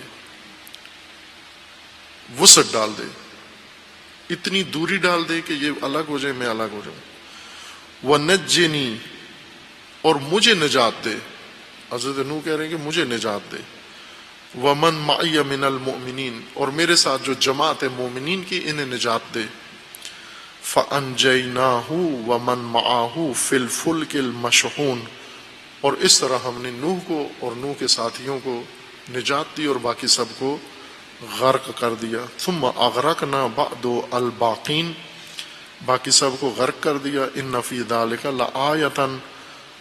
وسعت ڈال دے، اتنی دوری ڈال دے کہ یہ الگ ہو جائے، میں الگ ہو جاؤں، ونجنی، اور مجھے نجات دے، حضرت نوح کہہ رہے ہیں کہ مجھے نجات دے، ومن معی من المؤمنین، اور میرے ساتھ جو جماعت ہے مومنین کی انہیں نجات دے، فانجیناہ ومن معاہ فی الفلک المشحون، اور اس طرح ہم نے نوح کو اور نوح کے ساتھیوں کو نجات دی اور باقی سب کو غرق کر دیا، ثم اغرقنا بعد الباقین، باقی سب کو غرق کر دیا، ان فی ذلک لآیۃ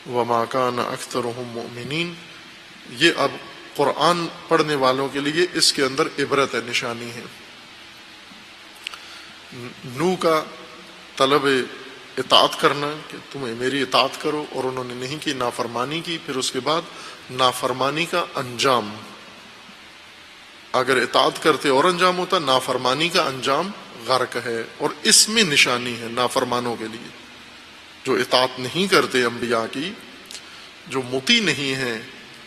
وما کان اکثرهم مؤمنین، یہ اب قرآن پڑھنے والوں کے لیے اس کے اندر عبرت ہے، نشانی ہے۔ نوح کا طلب اطاعت کرنا کہ تم میری اطاعت کرو، اور انہوں نے نہیں کی، نافرمانی کی، پھر اس کے بعد نافرمانی کا انجام، اگر اطاعت کرتے اور انجام ہوتا، نافرمانی کا انجام غرق ہے، اور اس میں نشانی ہے نافرمانوں کے لیے، جو اطاعت نہیں کرتے انبیاء کی، جو مطیع نہیں ہیں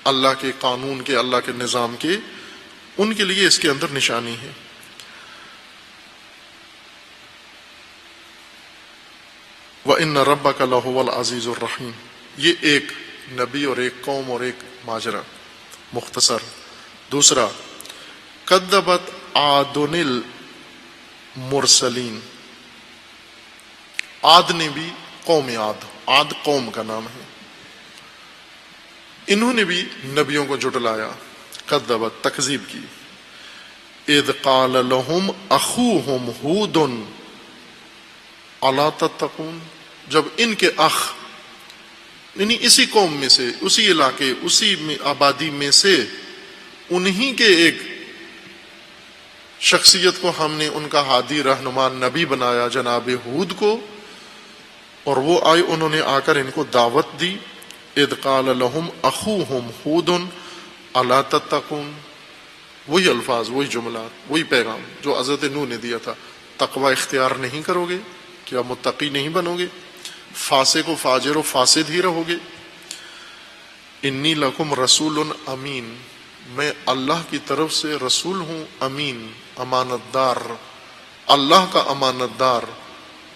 اللہ کے قانون کے، اللہ کے نظام کے، ان کے لیے اس کے اندر نشانی ہے۔ وَإِنَّ رَبَّكَ لَهُوَ الْعَزِيزُ الرَّحِيمُ. یہ ایک نبی اور ایک قوم اور ایک ماجرا مختصر. دوسرا کذبت عاد المرسلین. عاد نے بھی قوم عاد قوم کا نام ہے، انہوں نے بھی نبیوں کو جھٹلایا. کذبت تکذیب کی. اذ قال لهم اخوهم ہود الا تتقون. جب ان کے اخ یعنی اسی قوم میں سے، اسی علاقے، اسی آبادی میں سے انہی کے ایک شخصیت کو ہم نے ان کا ہادی رہنما نبی بنایا، جناب ہود کو، اور وہ آئے، انہوں نے آ کر ان کو دعوت دی. اذ قال لهم اخوهم ہود الا تتقون. وہی الفاظ، وہی جملات، وہی پیغام جو حضرت نوح نے دیا تھا. تقوی اختیار نہیں کرو گے؟ کیا متقی نہیں بنو گے؟ فاسق و فاجر و فاسد ہی رہو گے؟ انی لکم رسول امین. میں اللہ کی طرف سے رسول ہوں، امین، امانت دار، اللہ کا امانت دار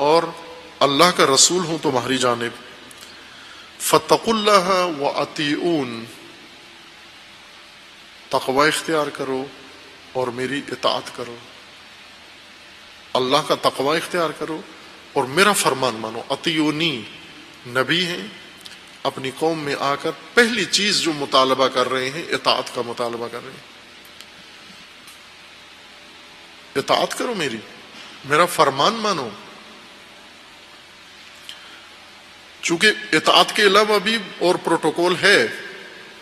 اور اللہ کا رسول ہوں تمہاری جانب. فاتقوا اللہ واطیعون. تقوی اختیار کرو اور میری اطاعت کرو. اللہ کا تقوی اختیار کرو اور میرا فرمان مانو. اطیعونی نبی ہیں، اپنی قوم میں آ کر پہلی چیز جو مطالبہ کر رہے ہیں اطاعت کا مطالبہ کر رہے ہیں. اطاعت کرو میری، میرا فرمان مانو. چونکہ اطاعت کے علاوہ بھی اور پروٹوکول ہے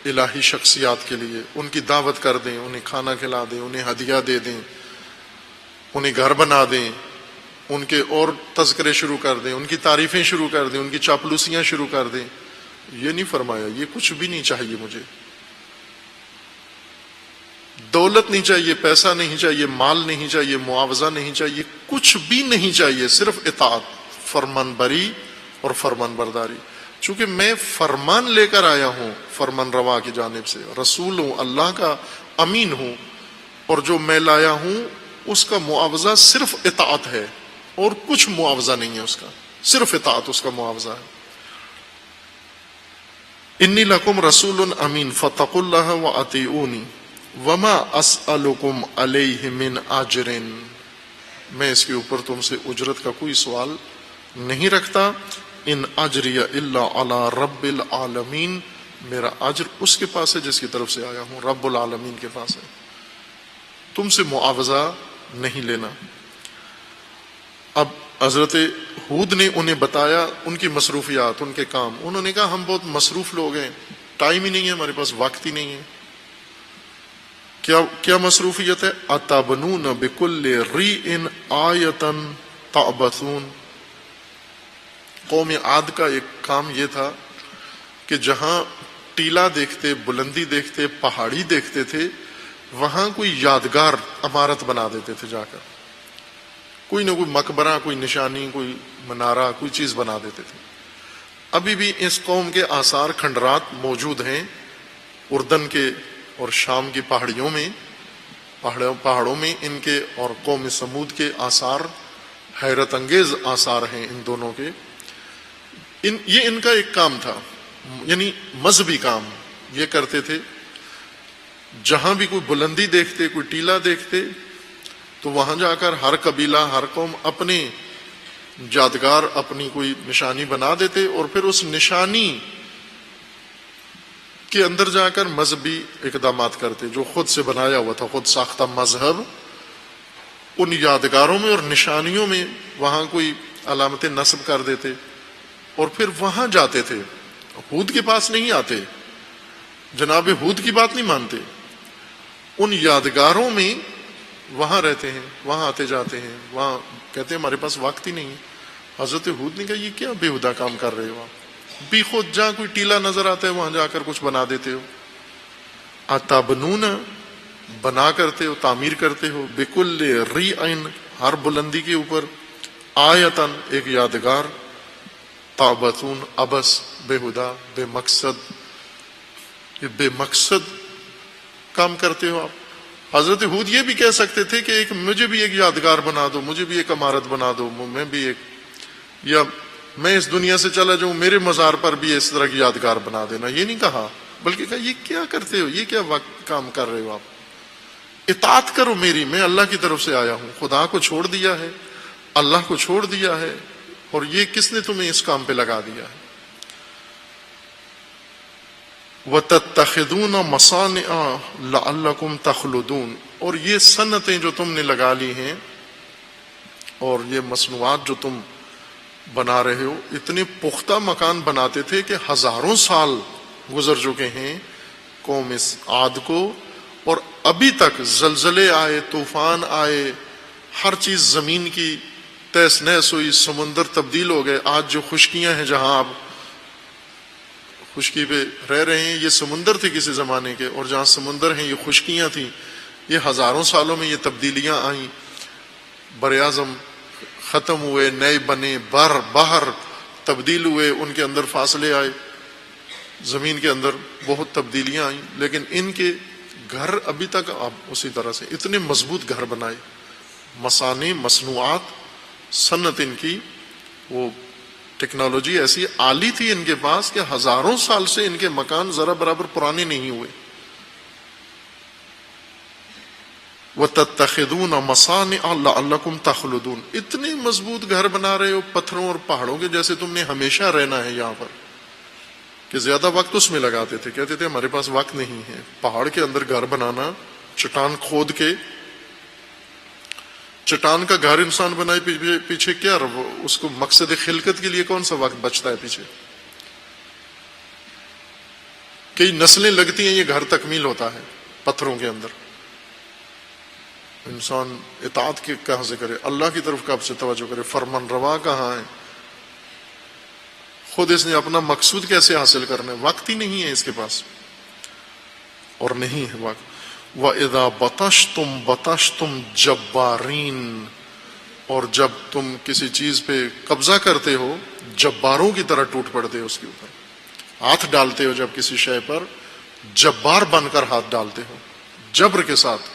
الہی شخصیات کے لیے. ان کی دعوت کر دیں، انہیں کھانا کھلا دیں، انہیں ہدیہ دے دیں، انہیں گھر بنا دیں، ان کے اور تذکرے شروع کر دیں، ان کی تعریفیں شروع کر دیں، ان کی چاپلوسیاں شروع کر دیں. یہ نہیں فرمایا. یہ کچھ بھی نہیں چاہیے مجھے. دولت نہیں چاہیے، پیسہ نہیں چاہیے، مال نہیں چاہیے، معاوضہ نہیں چاہیے، کچھ بھی نہیں چاہیے، صرف اطاعت، فرمان بری اور فرمان برداری. چونکہ میں فرمان لے کر آیا ہوں فرمان روا کی جانب سے، رسول ہوں، اللہ کا امین ہوں، اور جو میں لایا ہوں اس کا معاوضہ صرف اطاعت ہے اور کچھ معاوضہ نہیں ہے اس کا، صرف اطاعت اس کا معاوضہ ہے. انی لکم رسول امین فاتقوا اللہ واطیعونی وما اسألکم علیہ من اجر. میں اس کے اوپر تم سے اجرت کا کوئی سوال نہیں رکھتا. ان اجری الا علی رب العالمین. میرا اجر اس کے پاس ہے جس کی طرف سے آیا ہوں، رب العالمین کے پاس ہے. تم سے معاوضہ نہیں لینا. اب حضرت ہود نے انہیں بتایا ان کی مصروفیات، ان کے کام. انہوں نے کہا ہم بہت مصروف لوگ ہیں، ٹائم ہی نہیں ہے ہمارے پاس، وقت ہی نہیں ہے. کیا مصروفیت ہے؟ اتبنون بکل ریء آیۃ تعبثون. قوم عاد کا ایک کام یہ تھا کہ جہاں ٹیلا دیکھتے، بلندی دیکھتے، پہاڑی دیکھتے تھے، وہاں کوئی یادگار عمارت بنا دیتے تھے. جا کر کوئی نہ کوئی مقبرہ، کوئی نشانی، کوئی منارہ، کوئی چیز بنا دیتے تھے. ابھی بھی اس قوم کے آثار کھنڈرات موجود ہیں اردن کے اور شام کی پہاڑیوں میں، پہاڑوں میں ان کے اور قوم سمود کے آثار حیرت انگیز آثار ہیں ان دونوں کے. یہ ان کا ایک کام تھا، یعنی مذہبی کام یہ کرتے تھے. جہاں بھی کوئی بلندی دیکھتے، کوئی ٹیلا دیکھتے، تو وہاں جا کر ہر قبیلہ، ہر قوم اپنے یادگار، اپنی کوئی نشانی بنا دیتے، اور پھر اس نشانی کے اندر جا کر مذہبی اقدامات کرتے. جو خود سے بنایا ہوا تھا، خود ساختہ مذہب، ان یادگاروں میں اور نشانیوں میں وہاں کوئی علامت نصب کر دیتے، اور پھر وہاں جاتے تھے. ہود کے پاس نہیں آتے، جناب ہود کی بات نہیں مانتے، ان یادگاروں میں وہاں رہتے ہیں، وہاں آتے جاتے ہیں. وہاں کہتے ہیں ہمارے پاس وقت ہی نہیں ہے. حضرت ہود نے کہا یہ کیا بےہودہ کام کر رہے ہو آپ؟ بھی خود جہاں کوئی ٹیلا نظر آتا ہے وہاں جا کر کچھ بنا دیتے ہو. اتبنون بنا کرتے ہو، تعمیر کرتے ہو، بکل ریء ہر بلندی کے اوپر، آیتن ایک یادگار، تعبثون ابس بےہودہ بے مقصد، یہ بے مقصد کام کرتے ہو آپ. حضرت ہود یہ بھی کہہ سکتے تھے کہ مجھے بھی ایک یادگار بنا دو، مجھے بھی ایک عمارت بنا دو، میں بھی ایک، یا میں اس دنیا سے چلا جاؤں میرے مزار پر بھی اس طرح کی یادگار بنا دینا، یہ نہیں کہا، بلکہ کہا یہ کیا کرتے ہو، یہ کیا کام کر رہے ہو آپ، اطاعت کرو میری، میں اللہ کی طرف سے آیا ہوں، خدا کو چھوڑ دیا ہے، اللہ کو چھوڑ دیا ہے، اور یہ کس نے تمہیں اس کام پہ لگا دیا ہے؟ وَتَتَّخِذُونَ مَصَانِعَ لَعَلَّكُمْ تَخْلُدُونَ، اور یہ صنعتیں جو تم نے لگا لی ہیں اور یہ مصنوعات جو تم بنا رہے ہو، اتنے پختہ مکان بناتے تھے کہ ہزاروں سال گزر چکے ہیں قوم عاد کو، اور ابھی تک زلزلے آئے، طوفان آئے، ہر چیز زمین کی تہس نہس ہوئی، سمندر تبدیل ہو گئے۔ آج جو خشکیاں ہیں، جہاں آپ خشکی پہ رہ رہے ہیں، یہ سمندر تھے کسی زمانے کے، اور جہاں سمندر ہیں یہ خشکیاں تھیں۔ یہ ہزاروں سالوں میں یہ تبدیلیاں آئیں، بر اعظم ختم ہوئے، نئے بنے، باہر تبدیل ہوئے، ان کے اندر فاصلے آئے، زمین کے اندر بہت تبدیلیاں آئیں، لیکن ان کے گھر ابھی تک اب اسی طرح سے اتنے مضبوط گھر بنائے، مصانع، مصنوعات، صنعت ان کی، وہ ٹیکنالوجی ایسی عالی تھی ان کے پاس کہ ہزاروں سال سے ان کے مکان ذرا برابر پرانے نہیں ہوئے۔ وَتَتَّخِذُونَ مَصَانِعَ لَعَلَّكُمْ تَخْلُدُونَ، اتنے مضبوط گھر بنا رہے ہو پتھروں اور پہاڑوں کے جیسے، تم نے ہمیشہ رہنا ہے یہاں پر، کہ زیادہ وقت اس میں لگاتے تھے، کہتے تھے ہمارے پاس وقت نہیں ہے۔ پہاڑ کے اندر گھر بنانا، چٹان کھود کے، چٹان کا گھر انسان بنائے، پیچھے کیا اس کو مقصد خلقت کے لیے کون سا وقت بچتا ہے پیچھے؟ کئی نسلیں لگتی ہیں یہ گھر تکمیل ہوتا ہے پتھروں کے اندر۔ انسان اطاعت کے کہاں سے کرے، اللہ کی طرف کب سے توجہ کرے، فرمان روا کہاں ہے، خود اس نے اپنا مقصود کیسے حاصل کرنا ہے، وقت ہی نہیں ہے اس کے پاس، اور نہیں ہے وقت۔ وَإِذَا بَطَشْتُمْ بَطَشْتُمْ جَبَّارِينَ، اور جب تم کسی چیز پہ قبضہ کرتے ہو جباروں کی طرح ٹوٹ پڑتے ہو، اس کے اوپر ہاتھ ڈالتے ہو، جب کسی شے پر جبار بن کر ہاتھ ڈالتے ہو، جبر کے ساتھ،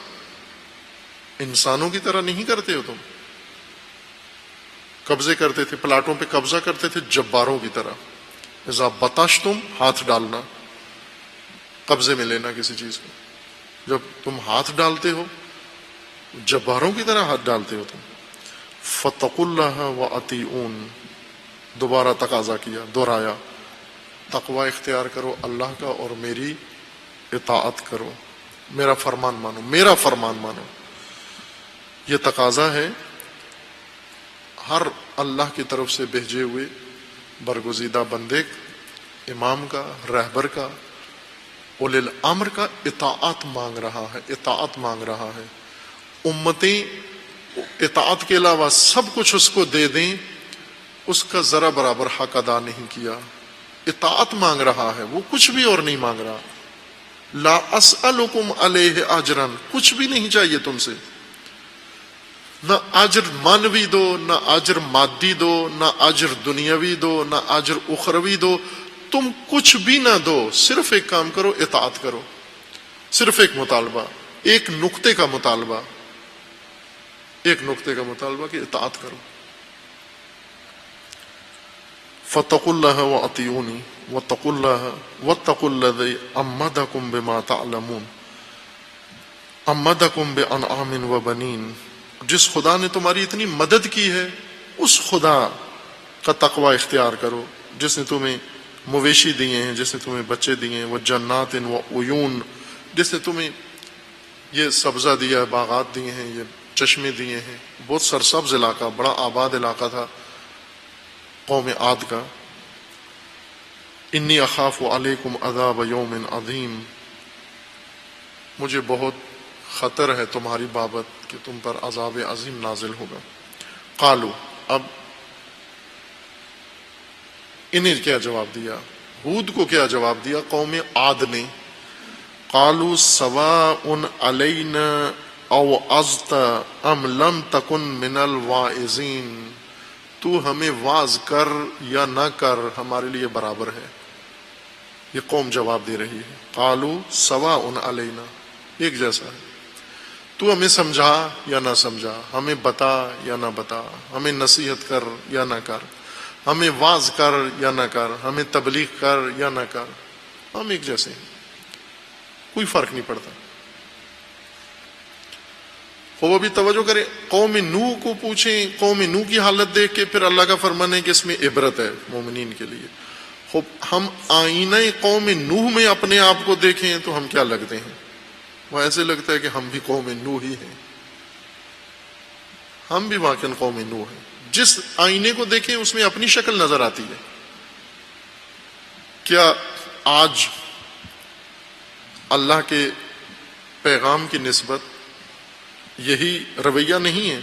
انسانوں کی طرح نہیں کرتے ہو تم۔ قبضے کرتے تھے، پلاٹوں پہ قبضہ کرتے تھے جباروں کی طرح۔ اذا بطشتم، ہاتھ ڈالنا، قبضے میں لینا کسی چیز کو، جب تم ہاتھ ڈالتے ہو جباروں کی طرح ہاتھ ڈالتے ہو تم۔ فَاتَّقُوا اللَّهَ وَأَطِيعُونِ، دوبارہ تقاضا کیا، دہرایا، تقوی اختیار کرو اللہ کا اور میری اطاعت کرو، میرا فرمان مانو، میرا فرمان مانو۔ یہ تقاضا ہے ہر اللہ کی طرف سے بھیجے ہوئے برگزیدہ بندے، امام کا، رہبر کا، اولی الامر کا، اطاعت مانگ رہا ہے، اطاعت مانگ رہا ہے۔ امتیں اطاعت کے علاوہ سب کچھ اس کو دے دیں، اس کا ذرا برابر حق ادا نہیں کیا۔ اطاعت مانگ رہا ہے، وہ کچھ بھی اور نہیں مانگ رہا۔ لا اسألکم علیہ اجرا، کچھ بھی نہیں چاہیے تم سے، نہ اجر مانوی دو، نہ اجر مادی دو، نہ اجر دنیاوی دو، نہ اجر اخروی دو، تم کچھ بھی نہ دو، صرف ایک کام کرو، اطاعت کرو، صرف ایک مطالبہ، ایک نقطے کا مطالبہ، ایک نقطے کا مطالبہ کہ اطاعت کرو۔ فَاتَّقُوا اللَّهَ وَأَطِيعُونِ وَاتَّقُوا الَّذِي أَمَّدَكُم بِمَا تَعْلَمُونَ أَمَّدَكُم بِأَنْعَامٍ وَبَنِينَ، جس خدا نے تمہاری اتنی مدد کی ہے اس خدا کا تقوی اختیار کرو، جس نے تمہیں مویشی دیے ہیں، جس نے تمہیں بچے دیے ہیں، وَجَنَّاتٍ وَعُيُونٍ، جس نے تمہیں یہ سبزہ دیا ہے، باغات دیے ہیں، یہ چشمے دیے ہیں، بہت سرسبز علاقہ، بڑا آباد علاقہ تھا قوم عاد کا۔ انی اخاف علیکم عذاب یوم عظیم، مجھے بہت خطر ہے تمہاری بابت کہ تم پر عذاب عظیم نازل ہوگا۔ قالو، اب انہیں کیا جواب دیا، ہود کو کیا جواب دیا قوم عاد نے؟ قالوا سواء علینا اوعظت ام لم تکن من الواعظین، تو ہمیں واعظ کر یا نہ کر ہمارے لیے برابر ہے۔ یہ قوم جواب دے رہی ہے، قالوا سواء علینا، ایک جیسا ہے، تو ہمیں سمجھا یا نہ سمجھا، ہمیں بتا یا نہ بتا، ہمیں نصیحت کر یا نہ کر، ہمیں واز کر یا نہ کر، ہمیں تبلیغ کر یا نہ کر، ہم ایک جیسے ہیں، کوئی فرق نہیں پڑتا۔ وہ بھی توجہ کریں، قوم نوح کو پوچھیں، قوم نوح کی حالت دیکھ کے پھر اللہ کا فرمان ہے کہ اس میں عبرت ہے مومنین کے لیے۔ ہم آئینہ قوم نوح میں اپنے آپ کو دیکھیں تو ہم کیا لگتے ہیں؟ وہ ایسے لگتا ہے کہ ہم بھی قوم نوح ہی ہیں، ہم بھی واقعاً قوم نوح ہیں۔ جس آئینے کو دیکھیں اس میں اپنی شکل نظر آتی ہے۔ کیا آج اللہ کے پیغام کی نسبت یہی رویہ نہیں ہے؟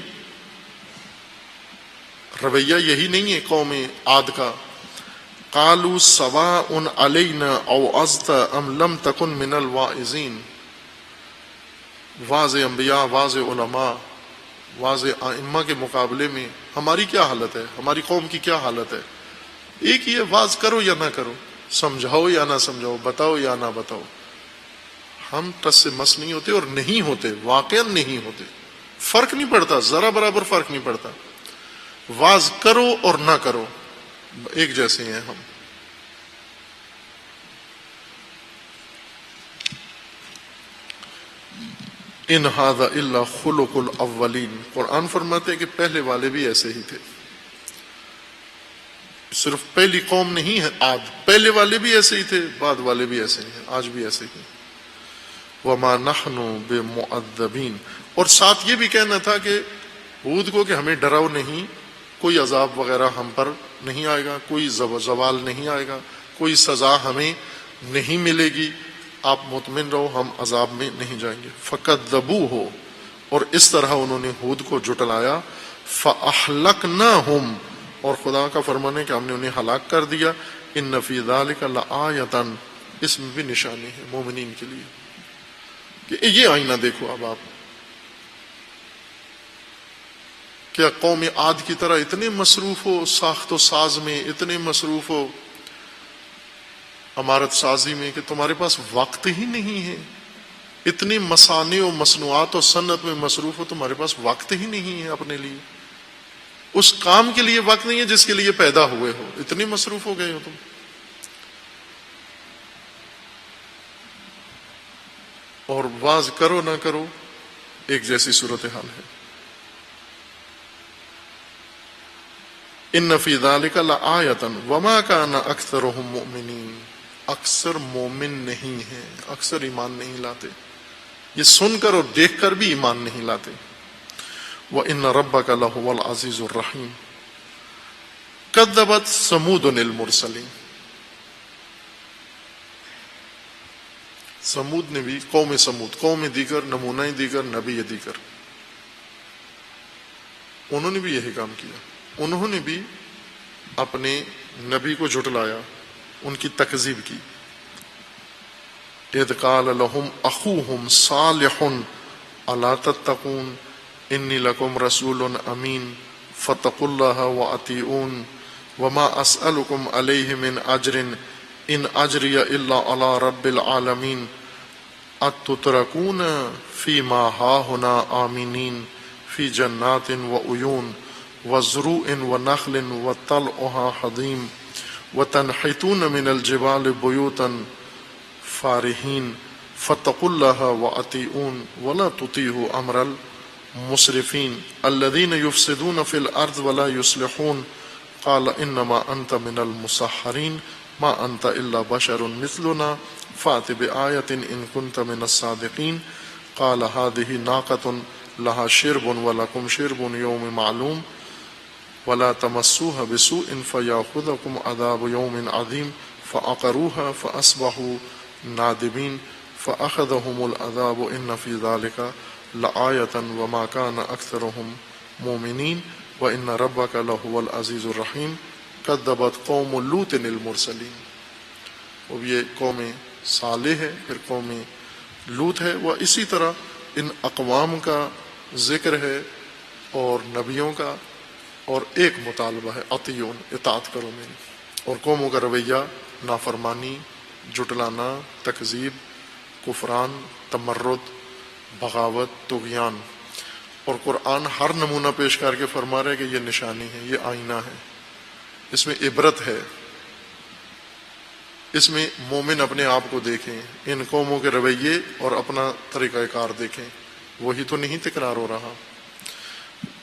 رویہ یہی نہیں ہے قوم عاد کا؟ قالوا سواء علینا اوعظت ام لم تکن من الواعظین۔ واضح انبیاء، واضح علماء، واضح ائمہ کے مقابلے میں ہماری کیا حالت ہے، ہماری قوم کی کیا حالت ہے؟ ایک ہی ہے، واز کرو یا نہ کرو، سمجھاؤ یا نہ سمجھاؤ، بتاؤ یا نہ بتاؤ۔ ہم ٹس سے مس نہیں ہوتے اور نہیں ہوتے، واقعا نہیں ہوتے، فرق نہیں پڑتا، ذرا برابر فرق نہیں پڑتا۔ واز کرو اور نہ کرو ایک جیسے ہیں ہم۔ ان ھذا الا خلق الاولین، قرآن فرماتے ہیں کہ پہلے والے بھی ایسے ہی تھے، صرف پہلی قوم نہیں ہے عاد، پہلے والے بھی ایسے ہی تھے، بعد والے بھی ایسے ہی ہیں، آج بھی ایسے ہی۔ وما نحن بمعذبین، اور ساتھ یہ بھی کہنا تھا کہ ہود کو کہ ہمیں ڈراؤ نہیں، کوئی عذاب وغیرہ ہم پر نہیں آئے گا، کوئی زوال نہیں آئے گا، کوئی سزا ہمیں نہیں ملے گی، آپ مطمئن رہو، ہم عذاب میں نہیں جائیں گے۔ فکذبوہ، اور اس طرح انہوں نے ہود کو جھٹلایا، فاہلکناہم، اور خدا کا فرمان ہے کہ ہم نے انہیں ہلاک کر دیا۔ ان فی ذلک لآیۃ، اس میں بھی نشانی ہے مومنین کے لیے کہ یہ آئینہ دیکھو۔ اب آپ کیا قوم عاد کی طرح اتنے مصروف ہو ساخت و ساز میں، اتنے مصروف ہو عمارت سازی میں کہ تمہارے پاس وقت ہی نہیں ہے؟ اتنی مصانع و مصنوعات و صنعت میں مصروف ہو، تمہارے پاس وقت ہی نہیں ہے اپنے لیے، اس کام کے لیے وقت نہیں ہے جس کے لیے پیدا ہوئے ہو، اتنے مصروف ہو گئے ہو تم۔ اور واز کرو نہ کرو ایک جیسی صورتحال ہے۔ ان فی ذلک لآیۃ وما کان اکثرهم مؤمنین، اکثر مومن نہیں ہیں، اکثر ایمان نہیں لاتے، یہ سن کر اور دیکھ کر بھی ایمان نہیں لاتے۔ وان ربک لہو العزیز الرحیم۔ کذبت ثمود المرسلین، سمود نے بھی، قوم سمود، قوم دیگر، نمونہ دیگر، نبی دیگر، انہوں نے بھی یہی کام کیا، انہوں نے بھی اپنے نبی کو جھٹلایا، ان کی تکذیب کی۔ اذ قال لهم اخوهم صالح الا تتقون انی لکم رسول امین فاتقوا اللہ واطیعون وما اسألکم علیہ من اجر ان اجری الا علی رب العالمین اتترکون فیما ہاہنا آمنین فی جنات وعیون وزروع ونخل وطلعها حضیم وتنحتون من الجبال بیوتا فارحین فاتقوا اللہ واطیعون ولا تطیعوا امر المسرفین الذین یفسدون فی الارض ولا یصلحون قال انما انت من المسحرین ما انت الا بشر مثلنا فات بآیۃ ان کنت من الصادقین قال هذه ناقۃ لها شرب ولکم شرب یوم معلوم ولا تمسوها بسوء فیاخذکم عذاب یوم عظیم فعقروها فاصبحوا نادمین فاخذهم العذاب ان فی ذلک لآیۃ وما کان اکثرهم مومنین وان ربک لہو العزیز الرحیم کذبت قوم لوط المرسلین۔ اب یہ قوم صالح ہے، پھر قوم لوط ہے، وہ اسی طرح ان اقوام کا ذکر ہے اور نبیوں کا، اور ایک مطالبہ ہے اطیعون، اطاعت کرو میری، اور قوموں کا رویہ نافرمانی، جھٹلانا، تکذیب، کفران، تمرد، بغاوت، طغیان۔ اور قرآن ہر نمونہ پیش کر کے فرما رہے کہ یہ نشانی ہے، یہ آئینہ ہے اس میں عبرت ہے، اس میں مومن اپنے آپ کو دیکھیں، ان قوموں کے رویے اور اپنا طریقہ کار دیکھیں، وہی تو نہیں تکرار ہو رہا۔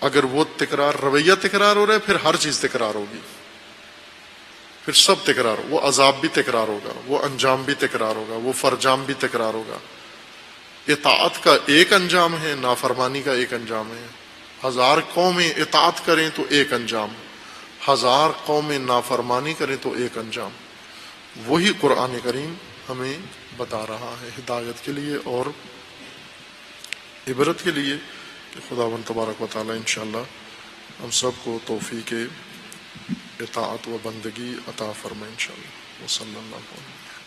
اگر وہ تکرار رویہ تکرار ہو رہا ہے، پھر ہر چیز تکرار ہوگی، پھر سب تکرار، وہ عذاب بھی تکرار ہوگا، وہ انجام بھی تکرار ہوگا، وہ فرجام بھی تکرار ہوگا۔ اطاعت کا ایک انجام ہے، نافرمانی کا ایک انجام ہے۔ 1000 قومیں اطاعت کریں تو ایک انجام، 1000 قومیں نافرمانی کریں تو ایک انجام۔ وہی قرآن کریم ہمیں بتا رہا ہے ہدایت کے لیے اور عبرت کے لیے، کہ خداوند تبارک و تعالی انشاءاللہ ہم سب کو توفیق اطاعت و بندگی عطا فرمائے انشاءاللہ۔ وصلی اللہ علیہ وسلم۔